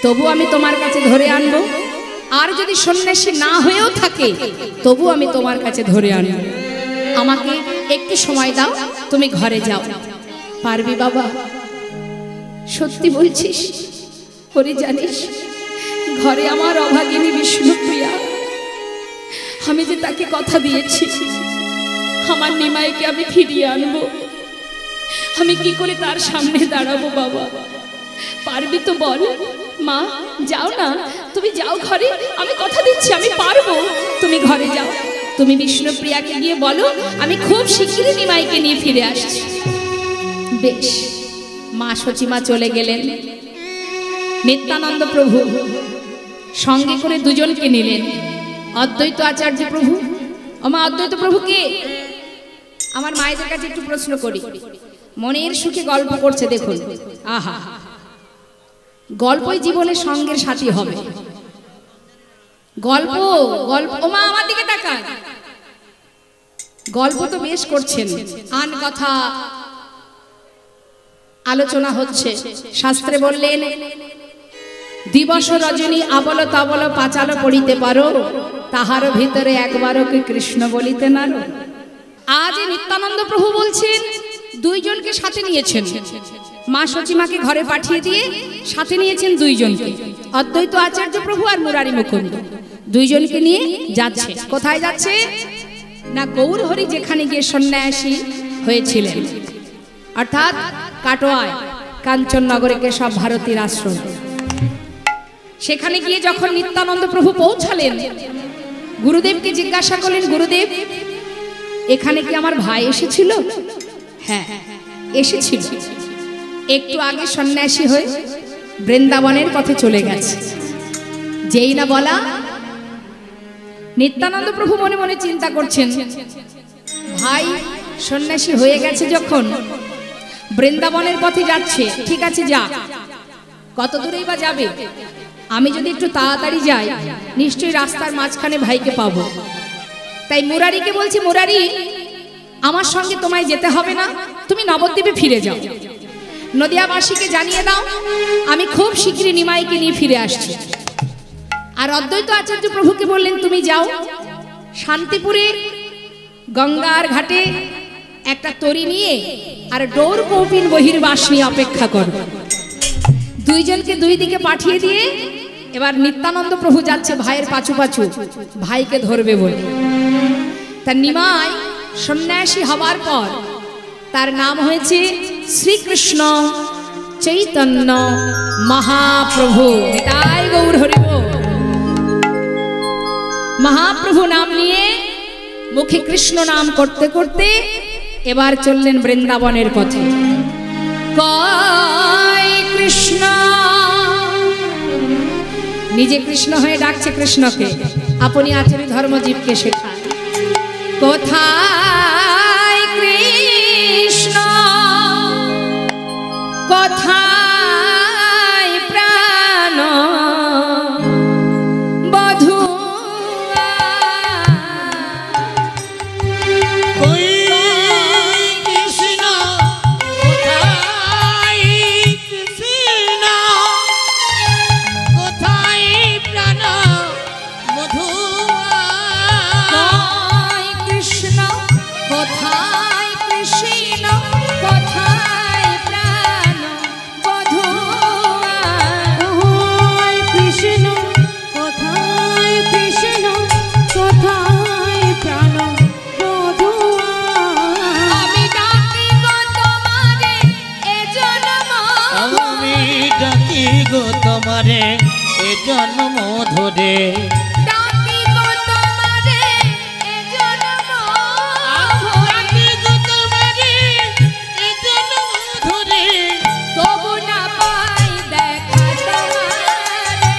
তবু আমি তোমার কাছে ধরে আনবো, আর যদি সন্ন্যাসী না হয়েও থাকে তবু আমি তোমার কাছে ধরে আনবো। আমাকে একটু সময় দাও, তুমি ঘরে যাও। পারবি বাবা? সত্যি বলছিস? হরি জানিস, ঘরে আমার অভাগিনী বিষ্ণুপ্রিয়া, আমি যে তাকে কথা দিয়েছি আমার নিমাইকে আমি ফিরিয়ে আনবো, আমি কি করে তার সামনে দাঁড়াবো বাবা? পারবি তো বল? মা যাও না, তুমি যাও ঘরে, আমি কথা দিচ্ছি আমি পারবো। তুমি ঘরে যাও, তুমি বিষ্ণুপ্রিয়াকে গিয়ে বলো আমি খুব শিগগিরই নিমাইকে নিয়ে ফিরে আসছি। বেশ, মা সচিমা চলে গেলেন। নিত্যানন্দ প্রভু সঙ্গে করে দুজনকে নিলেন, অদ্বৈত আচার্য প্রভু। মা অদ্বৈত প্রভু কে? আমার মায়েদের কাছে একটু প্রশ্ন করি, মনের সুখে গল্প করছে দেখুন, আহা, গল্পই জীবনের সঙ্গের সাথী হবে। গল্প গল্প, ও মা আমার দিকে তাকান, গল্প তো বেশ করছেন, আন কথা আলোচনা হচ্ছে। শাস্ত্রে বললেন, দিবস রজনী আবল তাবল পাঁচালো পড়িতে পারো, তাহার ভিতরে একবারও কি কৃষ্ণ বলিতে নারো। আজ নিত্যানন্দ প্রভু বলছেন দুইজনকে সাথে নিয়েছেন, মা সচিমাকে ঘরে পাঠিয়ে দিয়ে সাথে নিয়েছেন দুইজনকে, অদ্বৈত আচার্য প্রভু আর মুরারি মুকুন্দ। দুইজনকে নিয়ে যাচ্ছে। কোথায় যাচ্ছে না, গৌরহরি যেখানে গিয়ে সন্ন্যাসী হয়েছিলেন, অর্থাৎ কাটোয়ায় কাঞ্চননগরে কেশব ভারতীর আশ্রম। সেখানে গিয়ে যখন নিত্যানন্দ প্রভু পৌঁছালেন, গুরুদেবকে জিজ্ঞাসা করলেন, গুরুদেব এখানে কি আমার ভাই এসেছিল? হ্যাঁ এসেছিল, একটু আগে সন্ন্যাসী হয়ে বৃন্দাবনের পথে চলে গেছে। যেই না বলা, নিত্যানন্দ প্রভু মনে মনে চিন্তা করছেন, ভাই সন্ন্যাসী হয়ে গেছে যখন বৃন্দাবনের পথে যাচ্ছে, ঠিক আছে যা, কত দূরেই বা যাবে, আমি যদি একটু তাড়াতাড়ি যাই নিশ্চয়ই রাস্তার মাঝখানে ভাইকে পাবো। তাই মুরারিকে বলছি, মুরারি আমার সঙ্গে তোমায় যেতে হবে না, তুমি নবদ্বীপে ফিরে যাও, নদিয়াবাসীকে জানিয়ে দাও আমি খুব শীঘ্রই নিমাইকে নিয়ে ফিরে আসছি। আর অদ্বৈত আচার্য প্রভুকে বললেন, তুমি যাও শান্তিপুরে গঙ্গার ঘাটে একটা তরি নিয়ে আর ডোর কৌপিন বহির্বাস নিয়ে অপেক্ষা করো। দুইজনকে দুই দিকে পাঠিয়ে দিয়ে এবার নিত্যানন্দ প্রভু যাচ্ছে ভাইয়ের পাছু পাছু, ভাইকে ধরবে বলে। তার নিমাই সন্ন্যাসী হবার পর তার নাম হয়েছে শ্রীকৃষ্ণ চৈতন্য মহাপ্রভু। তাই গৌর হরি বল। মহাপ্রভু নাম নিয়ে মুখে কৃষ্ণ নাম করতে করতে এবার চললেন বৃন্দাবনের পথে। কয় কৃষ্ণ, নিজে কৃষ্ণ হয়ে ডাকছে কৃষ্ণকে, আপনি আচার্য ধর্মজীবকে শেখায়। কোথায় কৃষ্ণ, কোথায় প্রাণ বধূ, তোমারে এ জন্ম ধরে, ডাকি গো তোমারে এ জন্ম ডাকি গো তোমারে এ জন্ম ধরে, তবু না পাই দেখা তোমারে।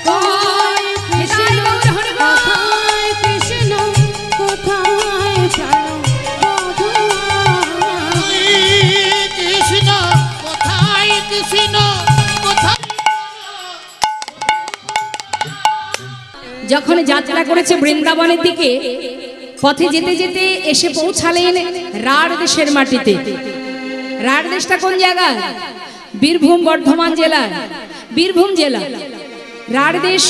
কোথায় কৃষ্ণ, কোথায় কৃষ্ণ, কোথায় প্রাণ বধূ। কৃষ্ণ কোথায়, কৃষ্ণ যখন যাত্রা করেছে বৃন্দাবনের দিকে, পথে যেতে যেতে এসে পৌঁছালেন রাঢ় দেশের মাটিতে। রাঢ় দেশটা কোন জায়গায়? বীরভূম বর্ধমান জেলার, বীরভূম জেলা রাঢ় দেশ।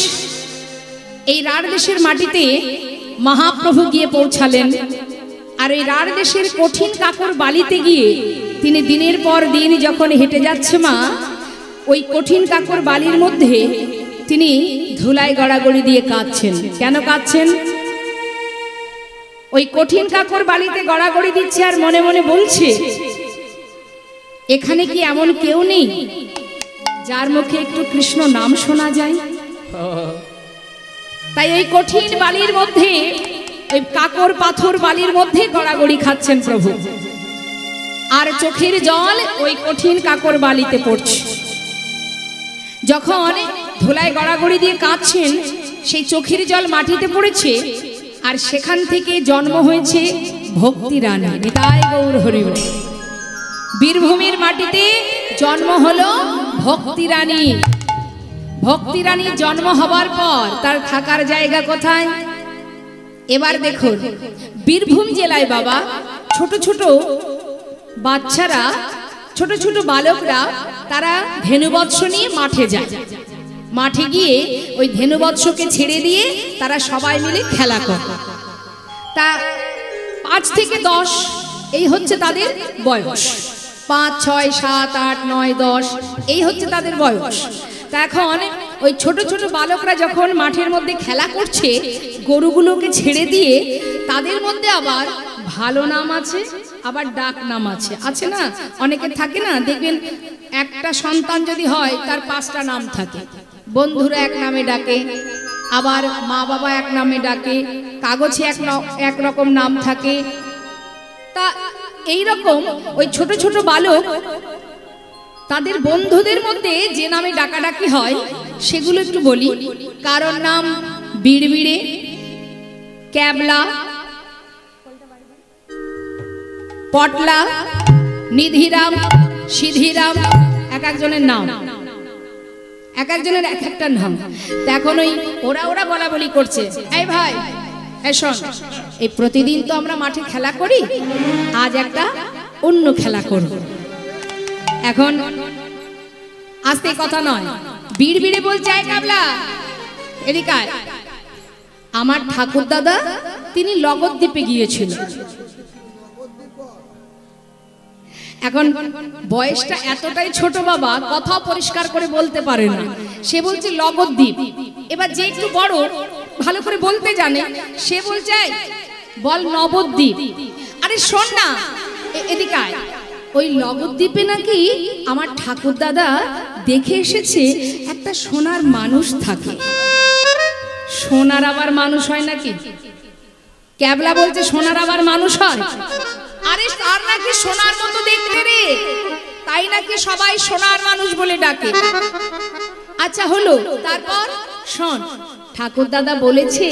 এই রাঢ় দেশের মাটিতে মহাপ্রভু গিয়ে পৌঁছালেন। আর এই রাঢ় দেশের কঠিন কাকর বালিতে গিয়ে তিনি দিনের পর দিন যখন হেঁটে যাচ্ছে মা, ওই কঠিন কাকর বালির মধ্যে তিনি ধুলায় গড়াগড়ি দিয়ে কাঁদছেন। কেন কাঁদছেন? ওই কঠিন কাকর বালিতে গড়াগড়ি দিচ্ছে আর মনে মনে বলছে, এখানে কি এমন কেউ নেই যার মুখে একটু কৃষ্ণ নাম শোনা যায়? তাই ওই কঠিন বালির মধ্যে, ওই কাকর পাথর বালির মধ্যে গড়াগড়ি খাচ্ছেন প্রভু। আর চোখের জল ওই কঠিন কাকর বালিতে পড়ছে। যখন ধুলায় গড়াগড়ি দিয়ে কাঁদছেন, সেই চোখের জল মাটিতে পড়েছে, আর সেখান থেকে জন্ম হয়েছে ভক্তি রানী। নিতাই গৌর হরি বল। বীরভূমির মাটিতে জন্ম হলো ভক্তি রানী। ভক্তি রানীর জন্ম হবার পর তার থাকার জায়গা কোথায়? এবার দেখুন, বীরভূম জেলায় বাবা ছোট ছোট বাচ্চারা, ছোট ছোট বালকরা, তারা ধেনুবৎস নিয়ে মাঠে যায়। মাঠে গিয়ে ওই ধেনুবৎসকে ছেড়ে দিয়ে তারা সবাই মিলে খেলা করে। তা 5 থেকে 10 এই হচ্ছে তাদের বয়স। 5, 6, 7, 8, 9, 10 এই হচ্ছে তাদের বয়স। তা এখন ওই ছোট ছোট বালকরা যখন মাঠের মধ্যে খেলা করছে, গরুগুলোকে ছেড়ে দিয়ে তাদের মধ্যে আবার ভালো নাম আছে, আবার ডাক নাম আছে। আছে না, অনেকের থাকে না, দেখবেন একটা সন্তান যদি হয় তার 5টা নাম থাকে। বন্ধুরা এক নামে ডাকে, আবার মা বাবা এক নামে ডাকে, কাগজে এক রকম নাম থাকে। তা এই রকম ওই ছোট ছোট বালক তাদের বন্ধুদের মধ্যে যে নামে ডাকাডাকি হয় সেগুলো একটু বলি। কারোর নাম বিড়বিড়ে, ক্যাবলা, পটলা, নিধিরাম, সিধিরাম, এক একজনের নাম, এক একজনের এক একটা নাম। এখন ওই ওরা বলা বলি করছে, এই ভাই শোন, এই প্রতিদিন তো আমরা মাঠে খেলা করি, আজ একটা অন্য খেলা করব। এখন আস্তে কথা নয়, বিড়বিড়ে বলছে, এই কাবলা এদিকে, আমার ঠাকুর দাদা তিনি লগদ্বীপে গিয়েছিল। এখন বয়সটা এতটাই ছোট বাবা, কথা পরিষ্কার করে বলতে পারে না। সে বলছে লগদ্বীপ। এবার যে একটু বড়, ভালো করে বলতে জানে, সে বলছে বল নবদ্বীপ। আরে শোন না, এদিকে আয়, ওই লগদ্বীপে নাকি আমার ঠাকুর দাদা দেখে এসেছে একটা সোনার মানুষ থাকে। সোনার আবার মানুষ হয় নাকি? ক্যাবলা বলছে সোনার আবার মানুষ হয়? আরে তার নাকি সোনার মতো দেখতে রে, তাই নাকি সবাই সোনার মানুষ বলে ডাকে। আচ্ছা হলো, তারপর শোন, ঠাকুর দাদা বলেছে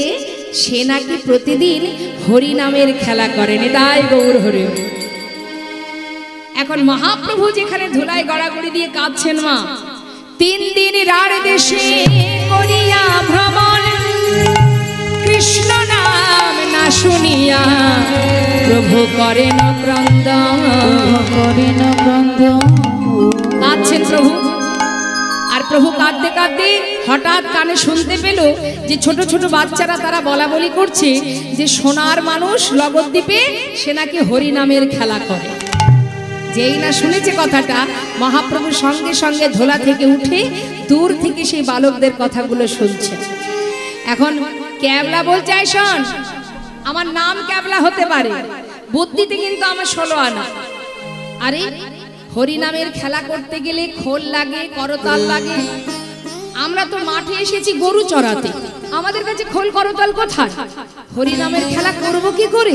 সে নাকি প্রতিদিন হরি নামের খেলা করেন। তাই গৌর হরি। এখন মহাপ্রভু যেখানে ধুলায় গড়াগড়ি দিয়ে কাঁদছেন, মা 3 দিন রার দেশে করিয়া ভ্রমণ, কৃষ্ণ নাম না শুনিয়া প্রভু করেন ক্রন্দন, করেন ক্রন্দন। কাঁদছেন প্রভু। আর প্রভু কাঁদতে কাঁদতে হঠাৎ কানে শুনতে পেল যে ছোট ছোট বাচ্চারা তারা বলা বলি করছে যে সোনার মানুষ লগদ্বীপে সে নাকি হরি নামের খেলা করে। যেই না শুনেছে কথাটা, মহাপ্রভু সঙ্গে সঙ্গে ধোলা থেকে উঠে দূর থেকে সেই বালকদের কথাগুলো শুনছে। এখন ক্যাবলা বলছে, এই শোন, আমার নাম ক্যাবলা হতে পারে, বুদ্ধিতে কিন্তু আমার 16 আনা। আরে হরি নামের খেলা করতে গেলে খোল লাগে, করতাল লাগে। আমরা তো মাঠে এসেছি গরু চড়াতে, আমাদের কাছে খোল করতাল কোথায়? হরি নামের খেলা করব কি করে?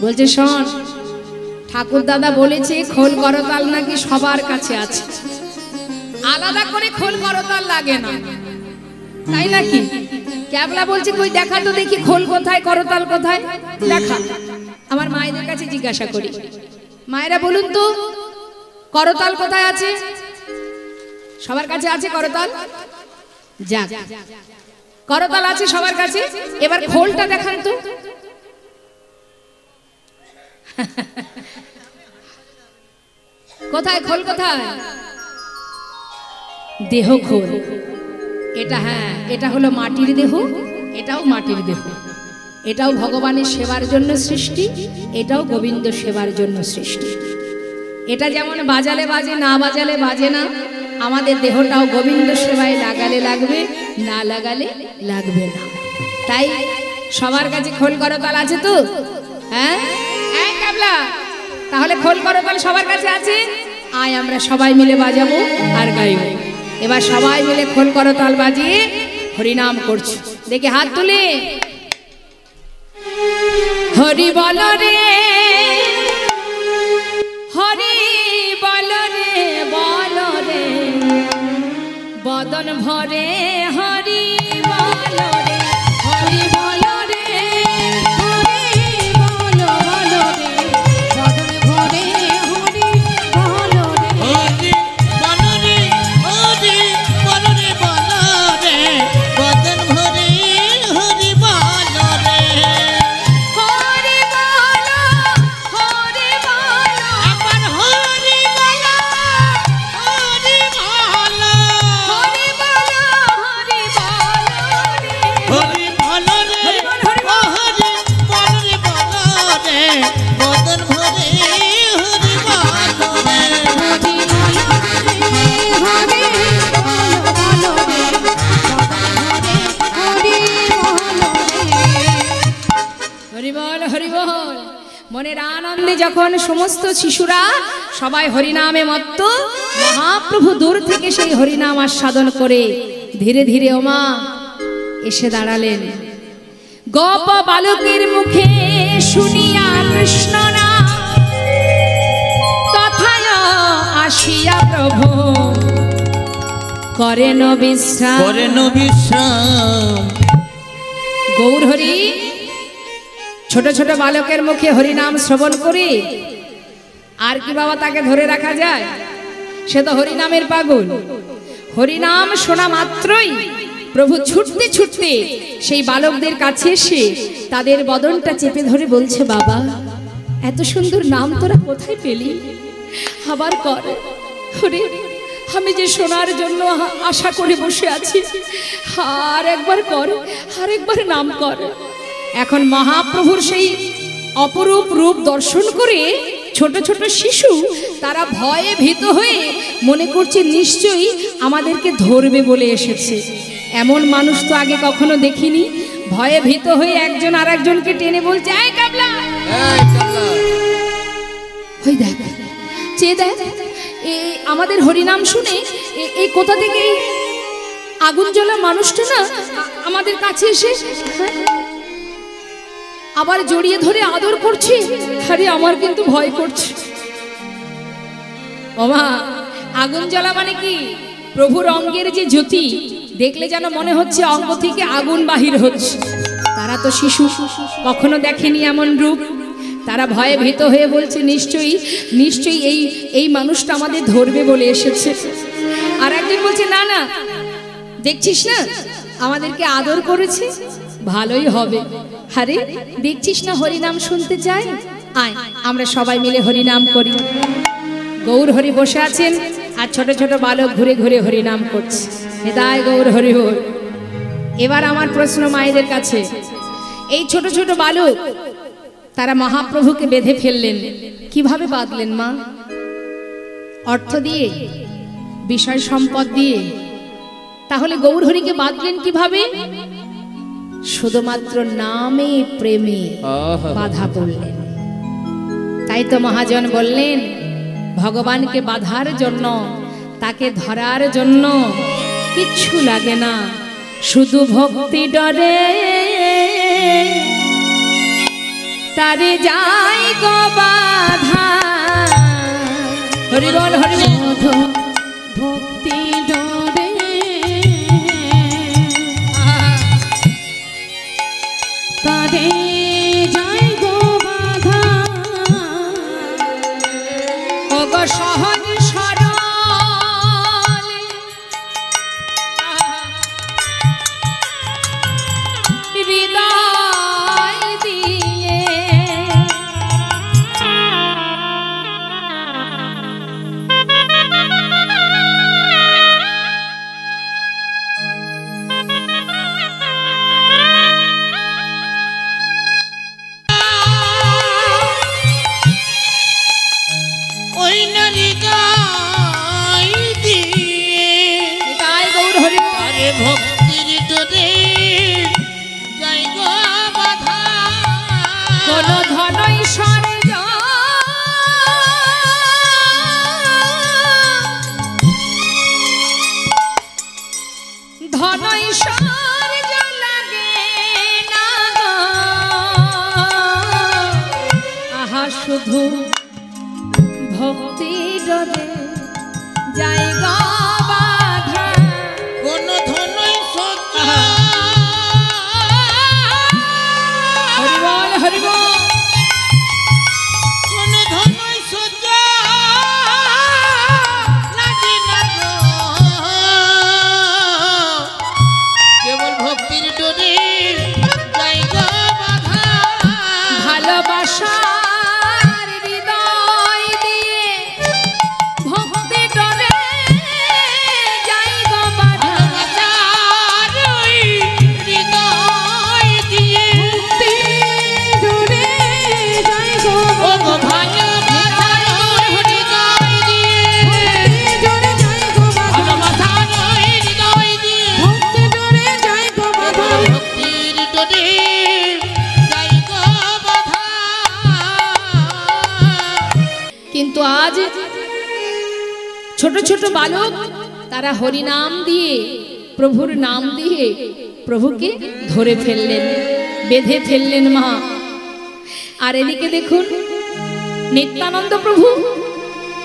বলছে শোন, ঠাকুর দাদা বলেছে খোল করতাল নাকি সবার কাছে আছে, আলাদা করে খোল করতাল লাগে না, তাই নাকি? ক্যাবলা বলছে কই দেখা তো দেখি, খোল কোথায়, করতাল কোথায়, দেখা। আমার মায়েদের কাছে জিজ্ঞাসা করি, মায়েরা বলুন তো করতাল কোথায় আছে? সবার কাছে আছে করতাল? যাক, করতাল আছে সবার কাছে, এবার খোলটা দেখান তো। কোথায় খোল, কোথায়? দেহ খোল। এটা, হ্যাঁ, এটা হলো মাটির দেহ, এটাও মাটির দেহ, এটাও ভগবানের সেবার জন্য সৃষ্টি, এটাও গোবিন্দ সেবার জন্য সৃষ্টি। এটা যেমন বাজালে বাজে, না বাজালে বাজে না, আমাদের দেহটাও গোবিন্দ সেবায় লাগালে লাগবে, না লাগালে লাগবে না। তাই সবার কাছে খোল করতাল আছে তো? হ্যাঁ, তাহলে খোল করতাল সবার কাছে আছে, আয় আমরা সবাই মিলে বাজাবো আর গাইব। এবার সবাই মিলে খোল করতাল বাজিয়ে হরিনাম করছি। দেখে হাত তুলে হরি বল রে, হরি বদন ভরে হরি বল রে, হরি বল রে, হরি বলো বলো রে, বদন ভরে হরি বলো রে। হরি বল রে, হরি বল রে, বল রে, বদন ভরে হরি বল রে। হরি বল, হরি বল, আবার হরি বল, হরি বল, হরি বল, হরি বল রে। হরি বল রে, হরি বল, হরি বল। হরি বল রে, বল রে, বদন ভরে হরি বল রে। হরি বলো রে, হরি বলো বলো রে, বদন ভরে হরি বলো রে। হরি বল, হরি বল। মনের আনন্দে যখন সমস্ত শিশুরা সবাই হরিনামে মত্ত, মহাপ্রভু দূর থেকে সেই হরিনাম আস্বাদন করে ধীরে ধীরে ওমা এসে দাঁড়ালেন। গোপ বালকের মুখে শুনিয়া কৃষ্ণ নাম, তথায় আসিয়া প্রভু করেন বিশ্রাম। করেন বিশ্রাম। গৌর হরি ছোট ছোট বালকের মুখে হরিনাম শ্রবণ করে আর কি বাবা তাকে ধরে রাখা যায়? সে তো হরিনামের পাগল। হরিনাম শোনা মাত্রই প্রভু ছুটতে ছুটতে সেই বালকদের কাছে এসে তাদের বদনটা চেপে ধরে বলছে, বাবা এত সুন্দর নাম তোরা কোথায় পেলি? আবার কর হরি, আমি যে শোনার জন্য আশা করে বসে আছি, আর একবার কর, আর একবার নাম কর। এখন মহাপ্রভুর সেই অপরূপ রূপ দর্শন করে ছোট ছোট শিশু তারা ভয়ে ভীত হয়ে মনে করছে নিশ্চয়ই আমাদেরকে ধরবে বলে এসেছে। এমন মানুষ তো আগে কখনো দেখিনি। ভয়ে ভীত হয়ে একজন আর একজনকে টেনে বলছে, এই কাবলা, ওই দেখ, চেয়ে দেখ, আমাদের হরিনাম শুনে এই কোথা থেকে এই আগুন জ্বলা মানুষটা না আমাদের কাছে এসে আবার জড়িয়ে ধরে আদর করছে। আরে আমার কিন্তু ভয় করছে। ওমা, আগুন জ্বলা মানে কি? প্রভুর অঙ্গের যে জ্যোতি দেখলে যেন মনে হচ্ছে অঙ্গ থেকে আগুন বাহির হচ্ছে। তারা তো শিশু, কখনো দেখেনি এমন রূপ। তারা ভয়ে ভীত হয়ে বলছে, নিশ্চয়ই নিশ্চয়ই এই মানুষটা আমাদের ধরবে বলে এসেছে। আর একজন বলছে, না না, দেখছিস না আমাদেরকে আদর করেছে, ভালোই হবে। আরে দেখছিস না হরিনাম শুনতে চাই, আয় আমরা সবাই মিলে হরিনাম করি। গৌর হরি বসে আছেন আর ছোট ছোট বালক ঘুরে ঘুরে হরিনাম করছে। হেদায় গৌর হরি বল। এবার আমার প্রশ্ন মায়েদের কাছে, এই ছোট ছোট বালক তারা মহাপ্রভুকে বেঁধে ফেললেন, কিভাবে বাঁধলেন মা? অর্থ দিয়ে, বিষয় সম্পদ দিয়ে? তাহলে গৌর হরিকে বাঁধলেন কিভাবে? শুধুমাত্র নামে প্রেমে বাধা পড়লেন। তাই তো মহাজন বললেন, ভগবানকে বাঁধার জন্য, তাকে ধরার জন্য কিচ্ছু লাগে না, শুধু ভক্তি ডরে তারে যাই গো বাধা। হরি বল, হরি বল। ভক্তি ডরে তারে যাই গো বাধা। ও গো সহজ সরল হৃদয় দিয়ে ওই নারী গাই দিয়ে তাই গৌর হরি বল। আরে ভক্তির তোরে যাই গো বাধা। কোন ধনই স্বর্গ ধনই স্বর্গ লাগে না গো, আহা শুধু ভক্তি ডরে যাই গো বাধা। ছোট ছোট বালক তারা হরি নাম দিয়ে, প্রভুর নাম দিয়ে প্রভুকে ধরে ফেললেন, বেঁধে ফেললেন মা। আর এদিকে দেখুন নিত্যানন্দ প্রভু,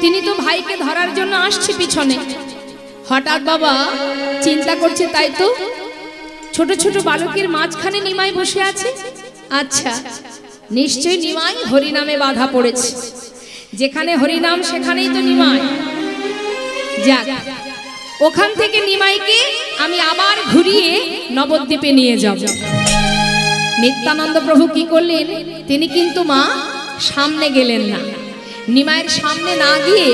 তিনি তো ভাইকে ধরার জন্য আসছে পিছনে। হঠাৎ বাবা চিন্তা করছে, তাই তো ছোট ছোট বালকের মাঝখানে নিমাই বসে আছে। আচ্ছা, নিশ্চয় নিমাই হরিনামে বাধা পড়েছে। যেখানে হরিনাম সেখানেই তো নিমাই। যাক, ওখান থেকে নিমাইকে আমি আবার ঘুরিয়ে নবদ্বীপে নিয়ে যাব। নিত্যানন্দ প্রভু কি করলেন, তিনি কিন্তু মা সামনে গেলেন না। নিমাইয়ের সামনে না গিয়ে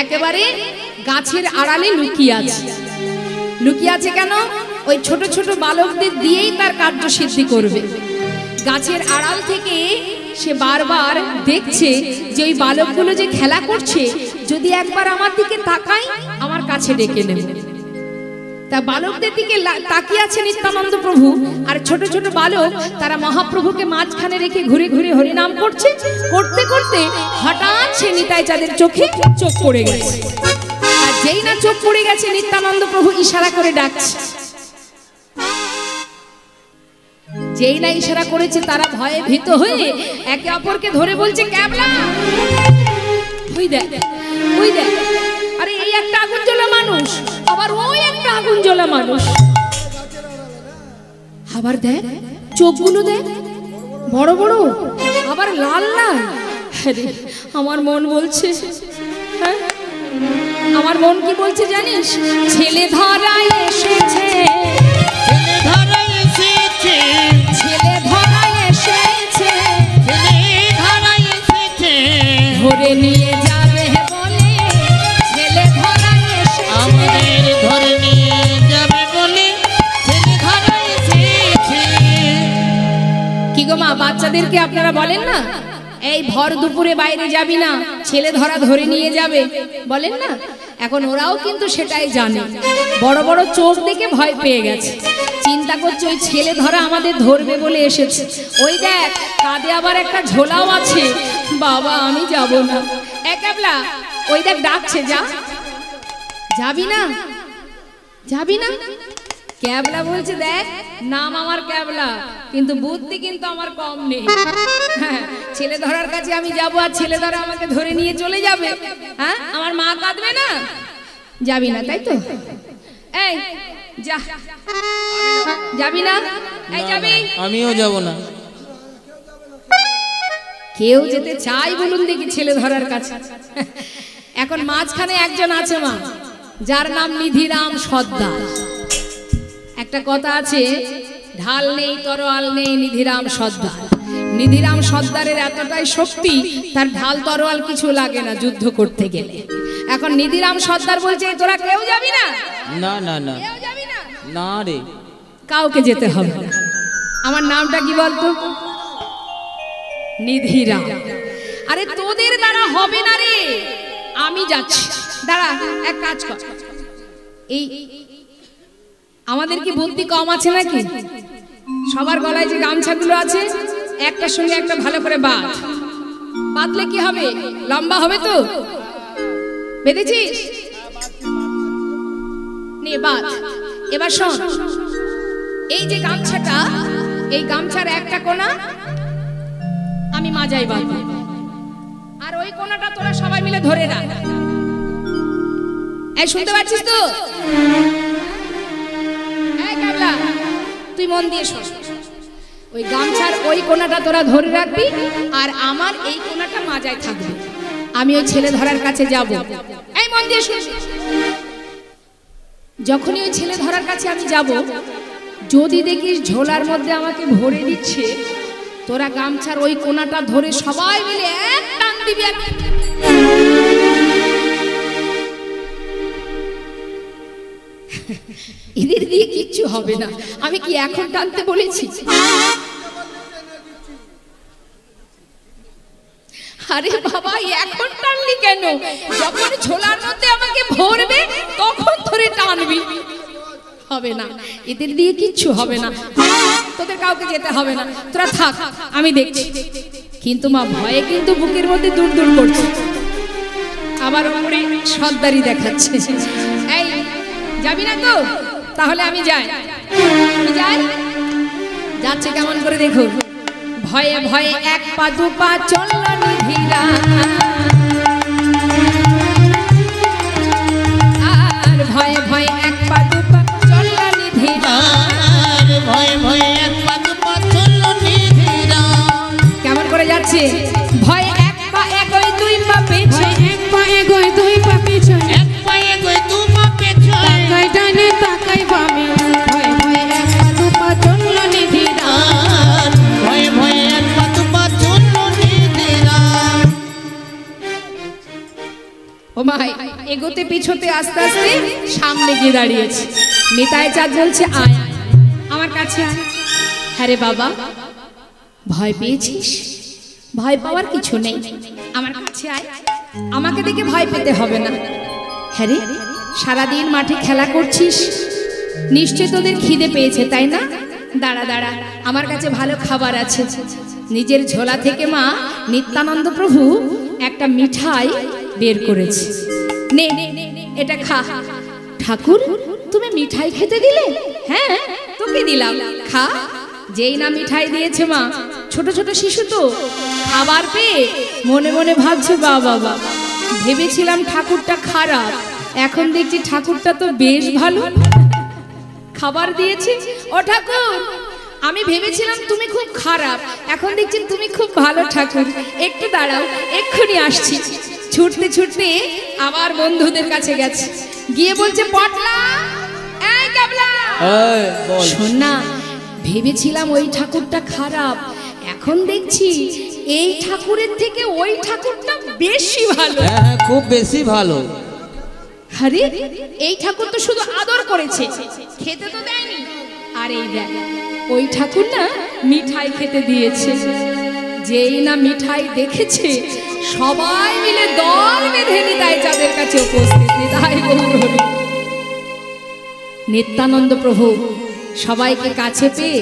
একেবারে গাছের আড়ালে লুকিয়ে আছে। লুকিয়ে আছে কেন? ওই ছোট ছোট বালকদের দিয়েই তার কার্যসিদ্ধি করবে। গাছের আড়াল থেকে সে বারবার দেখছে যে ওই বালকগুলো যে খেলা করছে, যদি একবার আমার দিকে তাকায় আমার কাছে ডেকে নেবে। তা বালকদের দিকে তাকিয়ে আছে নিত্যানন্দ প্রভু, আর ছোট ছোট বালক তারা মহাপ্রভুকে মাঝখানে রেখে ঘুরে ঘুরে হরিনাম করছে। করতে করতে হঠাৎ সে নিতাই চাঁদের চোখে চোখ পড়ে গেছে। আর যেই না চোখ পড়ে গেছে, নিত্যানন্দ প্রভু ইশারা করে ডাকছে। যেই না ইশারা করেছে, তারা ভয়ে ভীত হয়ে একে অপরকে ধরে বলছে, ক্যাবলা ওই দেখ, ওই দেখ, আরে এই একটা আগুন জ্বলা মানুষ, আবার ওই একটা আগুন জ্বলা মানুষ, আবার দেখ চোখগুলো দেখ বড় বড়, আবার লাল লাল। আরে আমার মন বলছে, হ্যাঁ আমার মন কি বলছে জানিস? ছেলে ধরা এসেছে, ছেলে ধরা এসেছে, ছেলে ধরা এসেছে, ছেলে ধরা এসেছে, ধরে নিয়ে যাবে বলে ছেলে ধরা এসেছে, আমাদের ধরে নিয়ে যাবে বলে ছেলে ধরা এসেছে। কি গো মা, বাচ্চাদেরকে আপনারা বলেন না এই ভর দুপুরে বাইরে যাবি না, ছেলে ধরা ধরে নিয়ে যাবে, বলেন না? এখন ওরাও কিন্তু সেটাই জানে। বড় বড় চোখ দেখে ভয় পেয়ে গেছে, চিন্তা করছে ওই ছেলে ধরা আমাদের ধরবে বলে এসেছে। ওই দেখ কাঁধে আবার একটা ঝোলাও আছে, বাবা আমি যাব না। ক্যাবলা ওই দেখ ডাকছে, যা, যাবি না, যাবি না? ক্যাবলা বলছে, দেখ নাম আমার ক্যাবলা, কিন্তু বুদ্ধি কিন্তু আমার কম নেই। হ্যাঁ, ছেলে ধরার কাছে আমি যাব, আর ছেলে ধরা আমাকে ধরে নিয়ে চলে যাবে। হ্যাঁ, আমার মা কাঁদবে না? যাবি না তাই তো? এই যা, যাবি না? এই যাবি? আমিও যাব না। কেউ যেতে চাই বলুন দেখি ছেলে ধরার কাছে? এখন মাঝখানে একজন আছে মা, যার নাম নিধিরাম সর্দার। একটা কথা আছে, ঢাল নেই তরোয়াল নেই নিধিরাম সর্দার। নিধিরাম সর্দারের এতটাই শক্তি, তার ঢাল তরোয়াল কিছু লাগে না যুদ্ধ করতে গেলে। এখন নিধিরাম সর্দার বলছে, তোরা কেউ যাবি না? না না না, কেউ যাবি না? না রে, কাউকে যেতে হবে না। আমার নামটা কি বলতো? নিধিরাম। আরে তোদের দ্বারা হবে না রে, আমি যাচ্ছি। দাঁড়া, এক কাজ কর, এই আমাদের কি বুদ্ধি কম আছে নাকি? সবার গলায় যে গামছাগুলো আছে, একটার সঙ্গে একটা ভালো করে বাঁধ। বাঁধলে কি হবে? লম্বা হবে তো? বেঁধেছিস? নে বাঁধ। এবার শোন, এই যে গামছাটা, এই গামছার একটা কোনা আমি মাজায় বাঁধবো, আর ওই কোনাটা তোরা সবাই মিলে ধরে রাখ। এই শুনতে পাচ্ছিস তো? তুই মন দিয়ে শোন, ওই গামছার ওই কোনাটা তোরা ধরে রাখবি, আর আমার এই কোনাটা মাজায় থাকবে। আমি ওই ছেলে ধরার কাছে যাব। এই মন দিয়ে শোন, যখনই ওই ছেলে ধরার কাছে আমি যাব, যদি দেখিস ঝোলার মধ্যে আমাকে ভরে দিচ্ছে, তোরা গামছার ওই কোনাটা ধরে সবাই মিলে এক টান দিবি। এদের দিয়ে কিচ্ছু হবে না, আমি কি এখন টানতে বলেছি? আরে বাবা, এখন টানলি কেন? যখন ঝোলার মধ্যে আমাকে ভরবে তখন ধরে টানবি। হবে না, এদের দিয়ে কিচ্ছু হবে না, তোদের কাউকে যেতে হবে না, তোরা থাক, আমি দেখছি। কিন্তু মা ভয়ে কিন্তু বুকের মধ্যে দূর দূর করছে। আবার ওপরে সর্দারি দেখাচ্ছে। এই যাবি না তো? তাহলে আমি যাই। আমি যাই। যাচ্ছে কেমন করে দেখুন। ভয়ে ভয়ে এক পা দু পা চলল নিধিরা, আর ভয়ে ভয়ে এক পা দু পা চলল নিধিরা, আর ভয়ে ভয়ে এক পা দু পা চলল নিধিরা। কেমন করে যাচ্ছে? ভয়ে এক পা এগোয় দুই পা পেছনে, এক পা এগোয় দুই পা পিছনে, এক পা এগোয় দু পা পেছনে, তাকাই ডানে তাকাই বামে, ভয়ে ভয়ে এক পা দু পা চলল নিধিরা। আর ভয়ে ভয়ে এক পা দু পা চলল নিধিরা। ও ভাই এগোতে পিছোতে আস্তে আস্তে সামনে গিয়ে দাঁড়িয়েছে। নিতাই চাঁদ বলছে আয় আমার কাছে আয়। হ্যাঁ রে বাবা, ভয় পেয়েছিস? ভয় পাওয়ার কিছু নেই, আমার কাছে আয়, আমাকে দেখে ভয় পেতে হবে না। হ্যাঁ রে, সারাদিন মাঠে খেলা করছিস, নিশ্চয় তোদের খিদে পেয়েছে তাই না? দাঁড়া দাঁড়া, আমার কাছে ভালো খাবার আছে। নিজের ঝোলা থেকে মা নিত্যানন্দ প্রভু একটা মিঠাই বের করেছে। নে এটা খা। ঠাকুর তুমি মিঠাই খেতে দিলে? হ্যাঁ তোকে দিলাম, খা। যেই না মিঠাই দিয়েছে মা, ছোট ছোট শিশু তো খাবার পেয়ে মনে মনে ভাবছে বাবা বাবা, ভেবেছিলাম ঠাকুরটা খারাপ, এখন দেখছি ঠাকুরটা তো বেশ ভালো, খাবার দিয়েছে। ও ঠাকুর, আমি ভেবেছিলাম তুমি খুব খারাপ, এখন দেখছি তুমি খুব ভালো ঠাকুর, একটু দাঁড়াও এক্ষুনি আসছি। ছুটতে ছুটতে আবার বন্ধুদের কাছে গেছে, গিয়ে বলছে পটলা, এই ক্যাবলা, শোন না, ভেবেছিলাম ওই ঠাকুরটা খারাপ, এখন দেখছি এই ঠাকুরের থেকে ওই ঠাকুরটা বেশি ভালো। হ্যাঁ খুব বেশি ভালো। আরে এই ঠাকুর তো শুধু আদর করেছে, খেতে তো দেয়নি। আর এই দেখ, ওই ঠাকুর না মিঠাই খেতে দিয়েছে। যেই না মিঠাই দেখেছে, সবাই মিলে দল বেঁধে নিতাই চাঁদের কাছে উপস্থিত। নিতাই গৌর হরি। নিত্যানন্দ প্রভু সবাইকে কাছে পেয়ে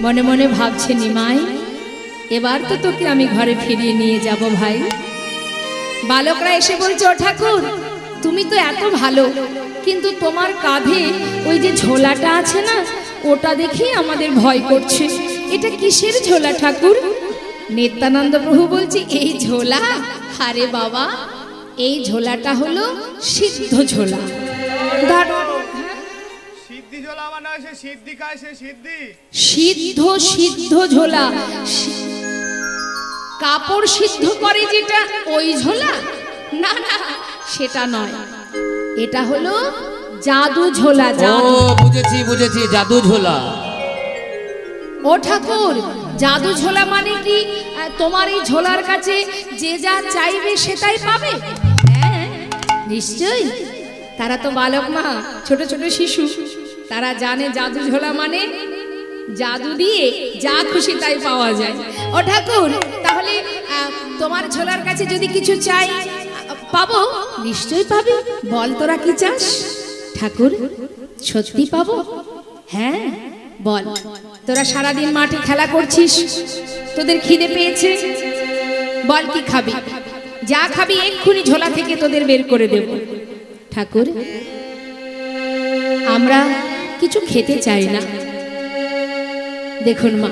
মনে মনে ভাবছে, নিমাই এবার তো তোকে আমি ঘরে ফিরিয়ে নিয়ে যাব ভাই। বালকরা এসে বলছে, ও ঠাকুর তুমি তো এত ভালো, কিন্তু তোমার কাঁধে ওই যে ঝোলাটা আছে না, ওটা দেখেই আমাদের ভয় করছে, এটা কিসের ঝোলা ঠাকুর? নিত্যানন্দ প্রভু বলছে, এই ঝোলা? আরে বাবা, এই ঝোলাটা হলো সিদ্ধ ঝোলা। সিদ্ধি ঝোলা মানে সে সিদ্ধি খায়, সে সিদ্ধি সিদ্ধ সিদ্ধ ঝোলা, কাপড় সিদ্ধ করে যেটা ওই ঝোলা? না না, সেটা নয়, এটা হলো জাদু ঝোলা। ও জাদু, বুঝেছি বুঝেছি, জাদু ঝোলা। ও ঠাকুর, জাদু ঝোলা মানে কি তোমার এই ঝোলার কাছে যে যা চাইবে সেটাই পাবে? হ্যাঁ নিশ্চয়ই, তারা তো বালক মা, ছোট ছোট শিশু, তারা জানে জাদু ঝোলা মানে জাদু দিয়ে যা খুশি তাই পাওয়া যায়। ও ঠাকুর, তাহলে তোমার ঝোলার কাছে যদি কিছু চাই পাবো? নিশ্চয়ই পাবে, বল তোরা কি চাস? ঠাকুর সত্যি পাবো? হ্যাঁ বল, তোরা সারাদিন মাঠে খেলা করছিস, তোদের খিদে পেয়েছে, বল কি খাবি? যা খাবি এক্ষুনি ঝোলা থেকে তোদের বের করে দেব। ঠাকুর আমরা কিছু খেতে চাই না। দেখুন মা,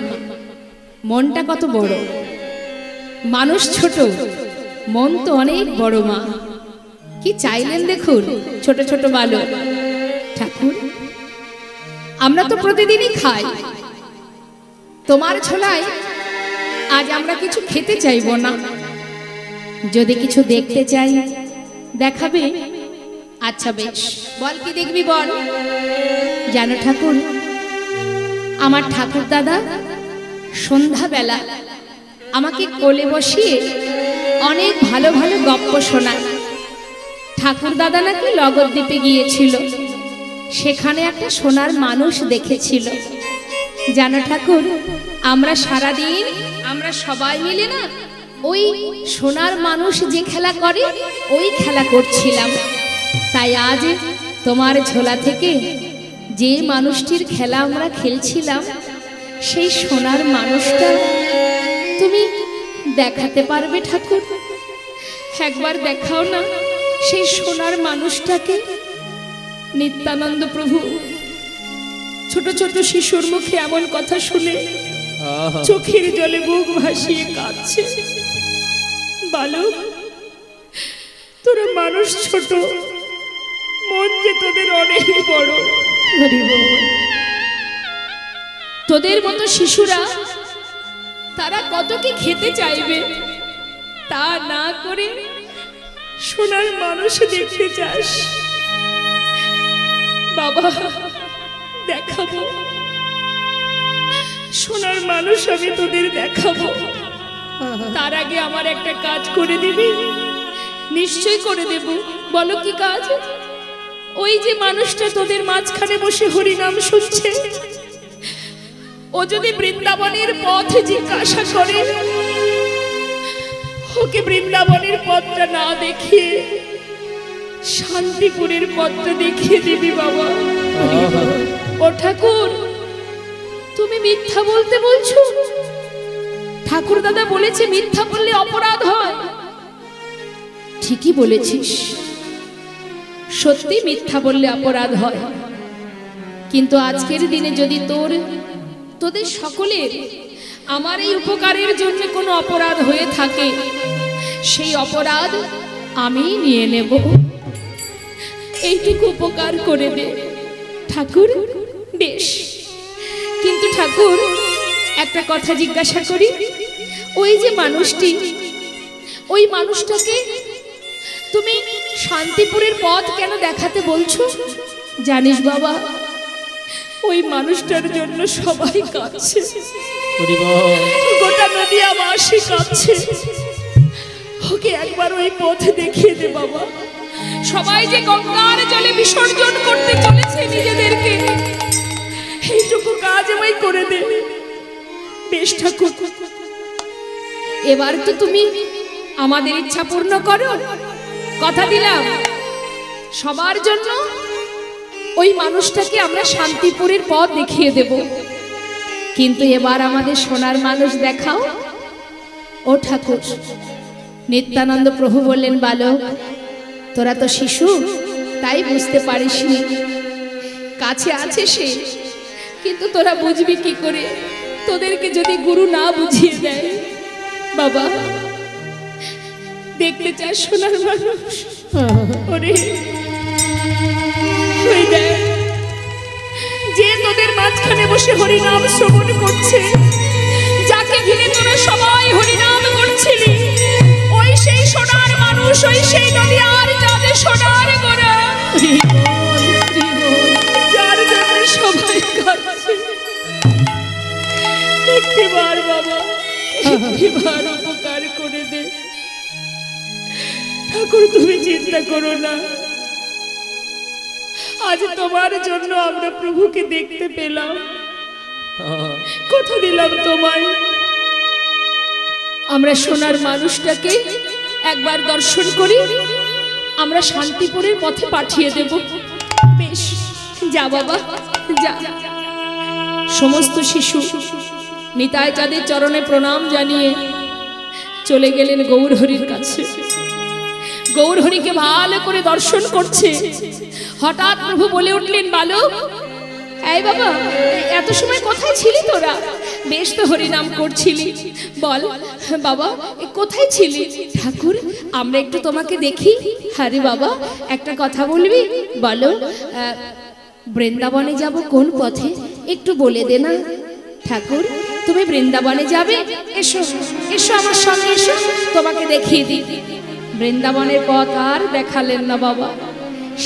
মনটা কত বড়, মানুষ ছোট, মন তো অনেক বড়। মা কি চাইলেন দেখুন, ছোট ছোট বালক। ঠাকুর আমরা তো প্রতিদিনই খাই, তোমার ঝোলায় আজ আমরা কিছু খেতে চাইব না, যদি কিছু দেখতে চাই দেখাবে? আচ্ছা বেশ, বল কি দেখবি বল। জানো ঠাকুর, আমার ঠাকুর দাদা সন্ধ্যাবেলা আমাকে কোলে বসিয়ে অনেক ভালো ভালো গপ্প শোনায়। ঠাকুর দাদা নাকি লগদ্বীপে গিয়েছিল, সেখানে একটা সোনার মানুষ দেখেছিল। জানো ঠাকুর, আমরা সারাদিন আমরা সবাই মিলে না ওই সোনার মানুষ যে খেলা করে ওই খেলা করছিলাম। তাই আজ তোমার ঝোলা থেকে যে মানুষটির খেলা আমরা খেলছিলাম, সেই সোনার মানুষটা তুমি দেখাতে পারবে ঠাকুর? একবার দেখাও না, সেই সোনার মানুষটাকে নিত্যানন্দ প্রভু ছোট ছোট শিশুর মুখে এমন কথা শুনে চোখের জলে বুক ভাসিয়ে কাঁদছে। বালক, তোরা মানুষ ছোট, মন যে তোদের অনেক বড়। তোদের মতো শিশুরা তারা কত কি খেতে চাইবে, তা না করে সোনার মানুষ দেখতে চাস। বাবা, দেখাবো সোনার মানুষ, আমি তোদের দেখাবো। তার আগে আমার একটা কাজ করে দিবি? নিশ্চয় করে দেব। বলো কি কাজ? ওই যে মানুষটা তোদের মাঝখানে বসে হরিনাম শুনছে, ও যদি বৃন্দাবনের পথ জিজ্ঞাসা করে, ওকে বৃন্দাবনের পথটা না দেখিয়ে শান্তিপুরের পথটা দেখিয়ে দিবি বাবা। ও ঠাকুর, তুমি মিথ্যা বলতে বলছো? ঠাকুর দাদা বলেছে মিথ্যা বললে অপরাধ হয়। ঠিকই বলেছিস, সত্যি মিথ্যা বললে অপরাধ হয়। কিন্তু আজকের দিনে যদি তোদের সকলের আমার এই উপকারের জন্য কোনো অপরাধ হয়ে থাকে, সেই অপরাধ আমি নিয়ে নেব। এইটুকু উপকার করে দে ঠাকুর। বেশ, কিন্তু ঠাকুর একটা কথা জিজ্ঞাসা করি, ওই যে মানুষটি, ওই মানুষটাকে তুমি শান্তিপুরের পথ কেন দেখাতে বলছো? জানিস বাবা, ওই মানুষটার জন্য সবাই কাঁদছে, গোটা নদীয়াবাসী কাঁদছে। ওকে একবার ওই পথ দেখিয়ে দে বাবা। সবাই যে গঙ্গার জলে বিসর্জন করতে চলেছে নিজেদেরকে, এইটুকু কাজ আমায় করে দে। বেশ ঠাকুর, এবার তো তুমি আমাদের ইচ্ছা পূর্ণ করো। কথা দিলাম সবার জন্য ওই মানুষটাকে আমরা শান্তিপুরের পথ দেখিয়ে দেব। কিন্তু এবার আমাদের সোনার মানুষ দেখাও। ও ঠাকুর, নিত্যানন্দ প্রভু বললেন, বালক, তোরা তো শিশু, তাই বুঝতে পারিসনি। কাছে আছে সে, কিন্তু তোরা বুঝবি কি করে? তোদেরকে যদি গুরু না বুঝিয়ে দেয়। বাবা, দেখতে চাস সোনার মানুষ? ওরে, ওই দেখ, যে তোদের মাঝখানে বসে হরিনাম শ্রবণ করছে, যাকে ঘিরে তোরা সবাই হরিনাম করছিলি, ওই সেই সোনার মানুষ, ওই সেই নদী আর যাদের সোনার গোড়া, যার জন্য সবাই কাঁদছে। একটিবার বাবা, একটিবার উপকার করে দে ঠাকুর। তুমি চিন্তা করো না, আজ তোমার জন্য আমরা প্রভুকে দেখতে পেলাম। কথা দিলাম তোমায়, আমরা সোনার মানুষটাকে একবার দর্শন করি, আমরা শান্তিপুরের পথে পাঠিয়ে দেব। বেশ, যা বাবা যা। সমস্ত শিশু নিতাই চাঁদের চরণে প্রণাম জানিয়ে চলে গেলেন গৌরহরির কাছে। গৌরহরিকে ভালো করে দর্শন করছে। হঠাৎ প্রভু বলে উঠলেন, বালক, এই বাবা, এত সময় কোথায় ছিলি তোরা? বেশ তো হরিনাম করছিলি। বল বাবা, কোথায় ছিলি? ঠাকুর, আমরা একটু তোমাকে দেখি। আরে বাবা, একটা কথা বলবি? বলো। বৃন্দাবনে যাব কোন পথে একটু বলে দে না। ঠাকুর, তুমি বৃন্দাবনে যাবে? এসো এসো আমার সঙ্গে এসো, তোমাকে দেখিয়ে দিই। বৃন্দাবনের পথ আর দেখালেন না বাবা,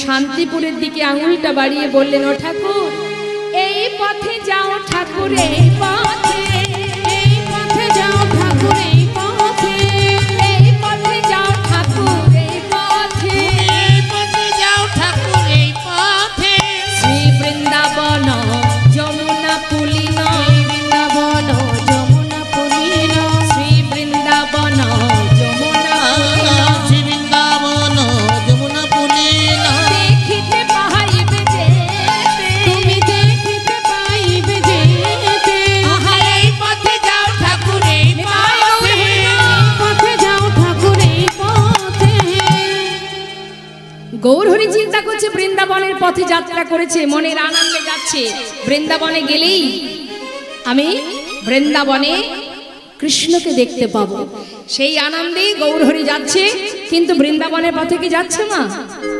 শান্তিপুরের দিকে আঙুলটা বাড়িয়ে বললেন, ও ঠাকুর, এই পথে যাও ঠাকুর, এই পথে, এই পথে যাও ঠাকুর, এই পথে, এই পথে যাও ঠাকুর, এই পথে, এই পথে যাও ঠাকুর, এই পথে। শ্রী বৃন্দাবন যমুনা পুলিন, বৃন্দাবন যমুনা পুলিন, শ্রী বৃন্দাবন যমুনা শ্রী বৃন্দাবন যমুনা পুলিন। দেখিতে পাইবে যে, তুমি দেখিতে পাইবে যেতে। এই পথে যাও ঠাকুর, এই পথে। পথে যাত্রা করেছে, মনের আনন্দে যাচ্ছে। বৃন্দাবনে গেলেই আমি বৃন্দাবনে কৃষ্ণকে দেখতে পাবো, সেই আনন্দে গৌরহরি যাচ্ছে। কিন্তু বৃন্দাবনের পথে কি যাচ্ছে মা?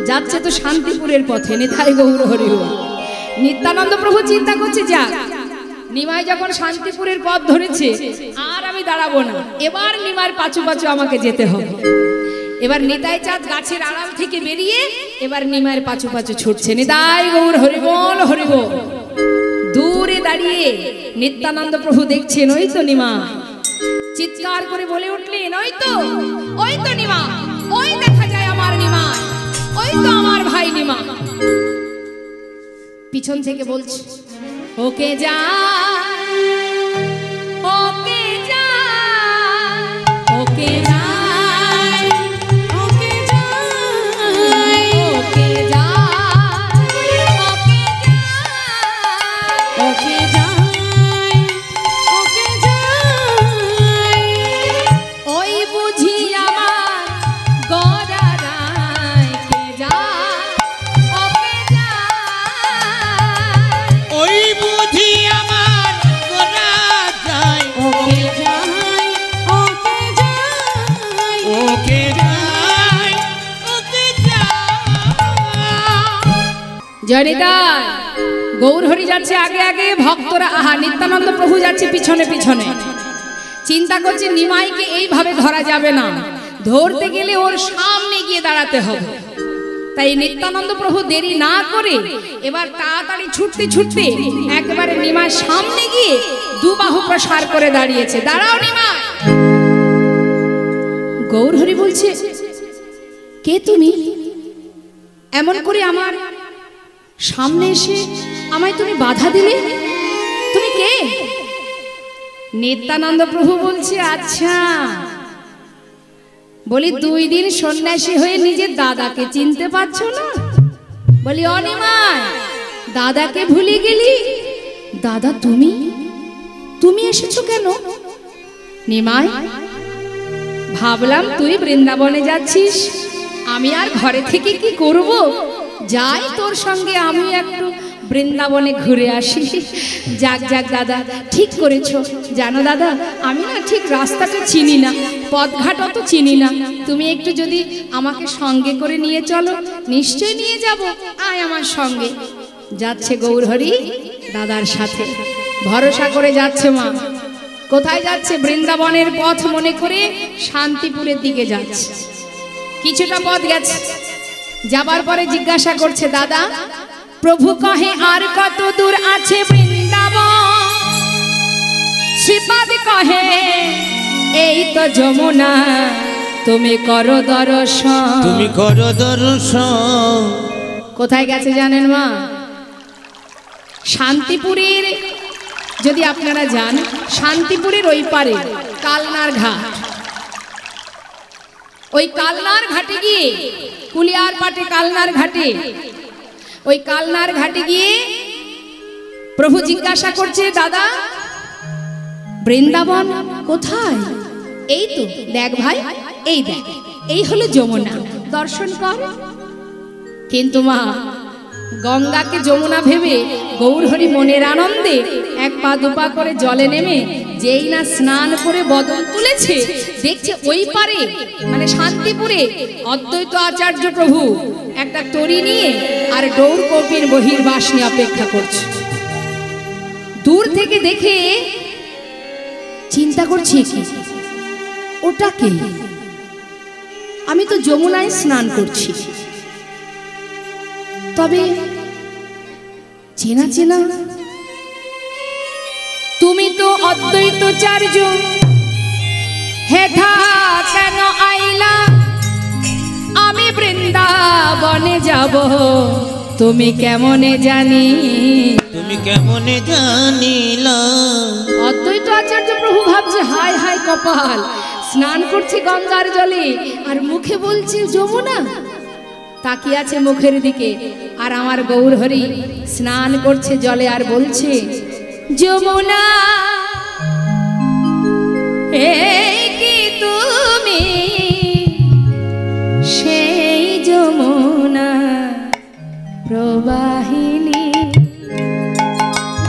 যাচ্ছে তো শান্তিপুরের পথে। নিতাই গৌরহরি। নিত্যানন্দ প্রভু চিন্তা করছে, যাক নিমাই যখন শান্তিপুরের পথ ধরেছে আর আমি দাঁড়াবো না, এবার নিমার পাছু পাছু আমাকে যেতে হবে। এবার নিতাই চাঁদ গাছের আড়াল থেকে বেরিয়ে এবার নিমায়ের পাছু পাছু ছুটছে। নিতাই গৌর হরিবল হরিবল। দূরে দাঁড়িয়ে নিত্যানন্দ প্রভু দেখছেন, ওই তো নিমা। চিৎকার করে বলে উঠলেন, ওই তো নিমা, ওই দেখা যায় আমার নিমা, ওই তো আমার ভাই নিমা। পিছন থেকে বলছে, ওকে যা, ওকে যা, ওকে যা, ওকে যা, ওকে যা, ওকে যা, ওকে যা, ওই বুঝি আমার গড়া রায়কে যা, ওকে যা, ওই বুঝি আমার গোরা যায়, ওকে যাই, ওকে যাই, ওকে যায়, ওকে যায়। জয়নিতাই গৌরহরি যাচ্ছে আগে আগে, ভক্তরা আহা, নিত্যানন্দ প্রভু যাচ্ছে পিছনে পিছনে। চিন্তা করছে নিমাইকে এইভাবে ধরা যাবে না, ধরতে গেলে ওর সামনে গিয়ে দাঁড়াতে হবে। তাই নিত্যানন্দ প্রভু দেরি না করে এবার তাড়াতাড়ি ছুটতে ছুটতে একেবারে নিমার সামনে গিয়ে দু বাহু প্রসার করে দাঁড়িয়েছে। দাঁড়াও নিমাই। গৌরহরি বলছে, কে তুমি? এমন করে আমার সামনে এসে আমায় তুমি বাধা দিলে, তুমি কে? নিত্যানন্দ প্রভু বলছে, আচ্ছা, বলি 2 দিন সন্ন্যাসী হয়ে নিজের দাদাকে চিনতে পারছো না? বলি অনিমায়, দাদাকে ভুলে গেলি? দাদা তুমি এসেছো কেন? নিমাই, ভাবলাম তুই বৃন্দাবনে যাচ্ছিস, আমি আর ঘরে থেকে কি করব, যাই তোর সঙ্গে আমি একটু বৃন্দাবনে ঘুরে আসি। যাক যাক দাদা, ঠিক করেছো। জানো দাদা, আমি না ঠিক রাস্তাটা চিনি না, পথঘাট অত চিনি না, তুমি একটু যদি আমাকে সঙ্গে করে নিয়ে চলো। নিশ্চয় নিয়ে যাব, আয় আমার সঙ্গে। যাচ্ছে গৌরহরি দাদার সাথে, ভরসা করে যাচ্ছে। মা কোথায় যাচ্ছে? বৃন্দাবনের পথ মনে করে শান্তিপুরের দিকে যাচ্ছে। কিছুটা পথ গেছে, যাবার পরে জিজ্ঞাসা করছে, দাদা প্রভু কহে আর কত দূর আছে বৃন্দাবন? শ্রীপাদ কহে এই তো যমুনা, তুমি করো দর্শন, তুমি করো দর্শন। কোথায় গেছে জানেন মা? শান্তিপুরের, যদি আপনারা যান শান্তিপুরের ওই পারে কালনার ঘাট, ওই কালনার ঘাটে গিয়ে, কুলিয়ার পাটে কালনার ঘাটে, ওই কালনার ঘাটে গিয়ে প্রভু জিজ্ঞাসা করছে, দাদা বৃন্দাবন কোথায়? এই তো দেখ ভাই, এই দেখ, এই হলো যমুনা, দর্শন কর। কিন্তু মা গঙ্গাকে যমুনা ভেবে গৌরহরি মনের আনন্দে 1 পা 2 পা করে জলে নেমে যেই না স্নান করে বদন তুলেছে, দেখছে ওই পারে মানে শান্তিপুরে অদ্বৈত আচার্য প্রভু একটা তরি নিয়ে আর ডৌর কপির বহির্বাস নিয়ে অপেক্ষা করছে। দূর থেকে দেখে চিন্তা করছি, কি ওটা কে? আমি তো যমুনায় স্নান করছি, তবে চেনা চেনা, তুমি তো অদ্বৈতাচার্য, হেথা কেন আইলা? আমি বৃন্দাবনে যাব, তুমি কেমনে জানি? তুমি কেমনে জানিলা? অদ্বৈত আচার্য প্রভু ভাবছে, হায় হায় কপাল, স্নান করছে গঙ্গার জলে আর মুখে বলছে যমুনা। তাকিয়ে আছে মুখের দিকে, আর আমার গৌরহরি স্নান করছে জলে আর বলছে যমুনা, এই কি তুমি সেই যমুনা? প্রবাহিনী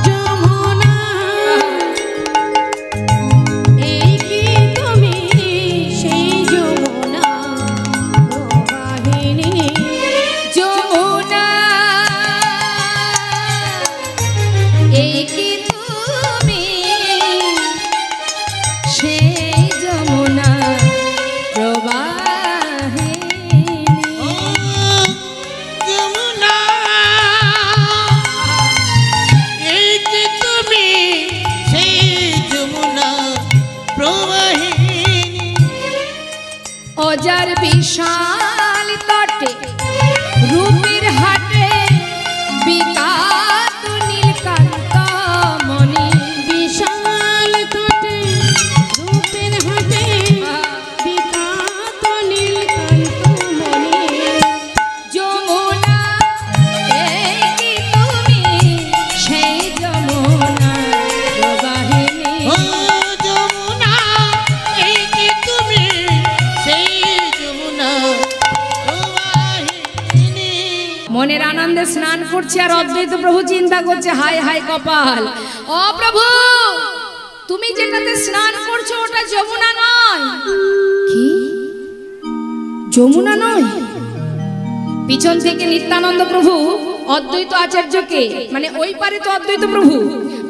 যমুনা এই কি তুমি সেই যমুনা প্রবাহিনী যমুনা এই কি তুমি সেই যমুনা প্রবাহিনী ও যমুনা এই যে তুমি সেই যমুনা প্রবাহিনী অজার বিশাল তটে রূপের হাটে বিকাত নীলকান্ত মণি বিশাল তটে রূপের হাটে বিকাত নীলকান্ত মণি যমুনা এই কি তুমি সেই যমুনা প্রবাহিনী ও যমুনা এই যে তুমি সেই যমুনা প্রবাহিনী মনের আনন্দে স্নান করছে আর অদ্বৈত প্রভু চিন্তা করছে হায় হায় কপাল ও প্রভু তুমি যেটাতে স্নান করছো ওটা যমুনা নয় কি যমুনা নয় পিছন থেকে নিত্যানন্দ প্রভু অদ্বৈত আচার্যকে মানে ওই পারে তো অদ্বৈত প্রভু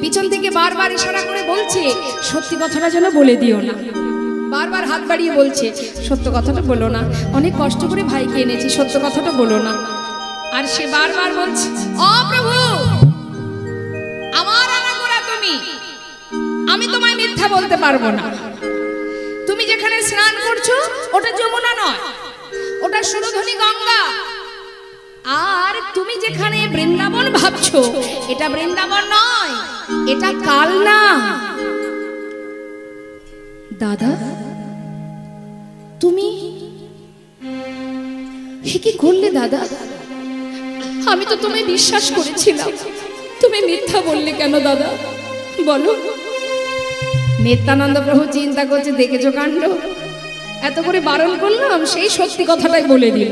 পিছন থেকে বারবার ইশারা করে বলছে সত্যি কথাটা যেন বলে দিও না বারবার হাত বাড়িয়ে বলছে সত্য কথাটা বলো না অনেক কষ্ট করে ভাইকে এনেছি সত্য কথাটা বলো না আর সে বারবার বলছে ও প্রভু আমার আনাগোড়া তুমি আমি তোমায় মিথ্যা বলতে পারবো না তুমি যেখানে স্নান করছো ওটা যমুনা নয় ওটা সুরধনী গঙ্গা আর তুমি যেখানে বৃন্দাবন ভাবছো এটা বৃন্দাবন নয় এটা কালনা দাদা তুমি কি করলে দাদা আমি তো তোমায় বিশ্বাস করেছিলাম তুমি মিথ্যা বললে কেন দাদা বলো নিত্যানন্দ প্রভু চিন্তা করছে দেখেছো কাণ্ড এত করে বারণ করলাম সেই সত্যি কথাটাই বলে দিল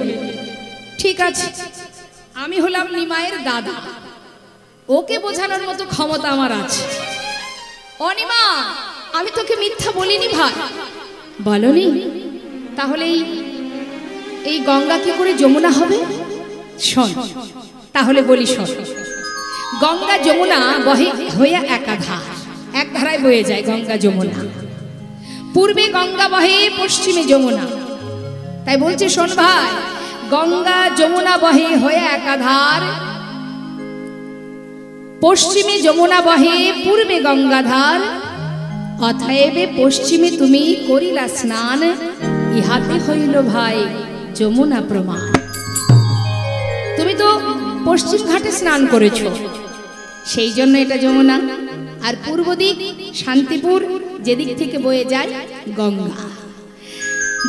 ঠিক আছে আমি হলাম নিমায়ের দাদা ওকে বোঝানোর মতো ক্ষমতা আমার আছে অনিমা আমি তোকে মিথ্যা বলিনি ভাই বলনি তাহলে এই গঙ্গা কি করে যমুনা হবে শোন তাহলে বলি শোন গঙ্গা যমুনা বহে হয়ে একাধার এক ধারায় বয়ে যায় গঙ্গা যমুনা পূর্বে গঙ্গা বহে পশ্চিমে যমুনা তাই বলছে শোন ভাই গঙ্গা যমুনা বহে হয়ে একাধার পশ্চিমে যমুনা বহে পূর্বে গঙ্গাধার অতএবে পশ্চিমে তুমি করিলা স্নান ইহাতে হইল ভাই যমুনা প্রমাণ তুমি তো পশ্চিম ঘাটে স্নান করেছো সেই জন্য এটা যমুনা আর পূর্ব দিক শান্তিপুর যেদিক থেকে বয়ে যায় গঙ্গা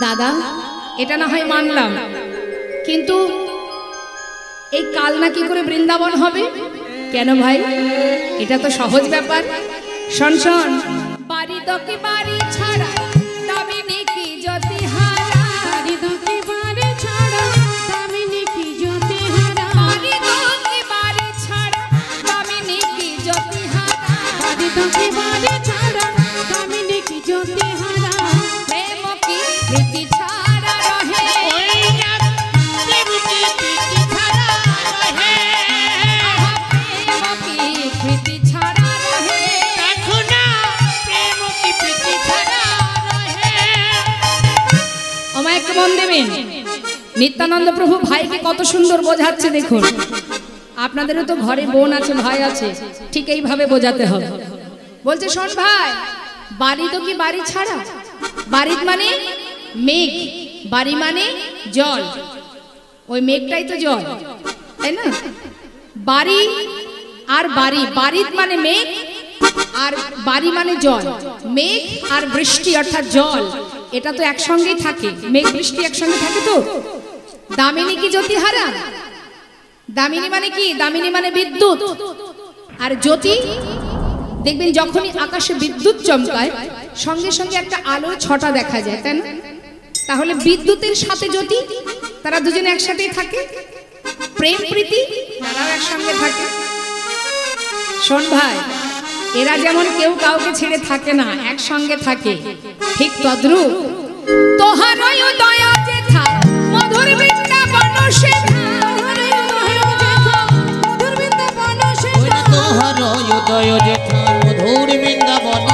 দাদা এটা না হয় মানলাম কিন্তু এই কালনা কি করে বৃন্দাবন হবে কেন ভাই এটা তো সহজ ব্যাপার শোন শোন বাড়ি দকে বাড়ি ছাড়া দামিনী কি জ্যোতি হারা বাড়ি দকে বাড়ি ছাড়া দামিনী কি জ্যোতি হারা বাড়ি দকে বাড়ি ছাড়া দামিনী কি জ্যোতি হারা বাড়ি দকে বাড়ি ছাড়া দামিনী কি জ্যোতি হারা প্রেম কি প্রীতি ছাড়া রহে ওই রাত দেবকে প্রীতি ছাড়া রহে প্রেম কি প্রীতি ছাড়া রহে দেখো না প্রেম কি প্রীতি ছাড়া রহে আমায় একটু মন দেবেন নিত্যানন্দ প্রভু ভাইকে কত সুন্দর বোঝাচ্ছে দেখুন আপনাদেরও তো ঘরে বোন আছে ভাই আছে ঠিক এইভাবে বোঝাতে হবে বলছে শোন ভাই বাড়ি তো কি বাড়ি ছাড়া বাড়ি মানে মেঘ বাড়ি মানে জল ওই মেঘটাই তো জল তাই না বাড়ি আর বাড়ি বাড়ি মানে মেঘ আর বাড়ি মানে জল মেঘ আর বৃষ্টি অর্থাৎ জল এটা তো একসঙ্গেই থাকে মেঘ বৃষ্টি একসঙ্গে থাকে তো দামিনী কি জ্যোতি হারা দামিনী মানে কি দামিনী মানে বিদ্যুৎ আর জ্যোতি দেখবেন যখনই আকাশে বিদ্যুৎ চমকায় সঙ্গে সঙ্গে একটা আলোর ছটা দেখা যায় তাই না তাহলে বিদ্যুতের সাথে জ্যোতি তারা দুজনে একসাথেই থাকে প্রেম প্রীতি তারাও একসঙ্গে থাকে। শোন ভাই, এরা যেমন কেউ কাউকে ছেড়ে থাকে না, একসঙ্গে থাকে, ঠিক তদ্রূপ তোহারই দয়া যেথা মধুর বৃন্দাবন সেথা, তোহার উদয় যেথা মধুর বৃন্দাবন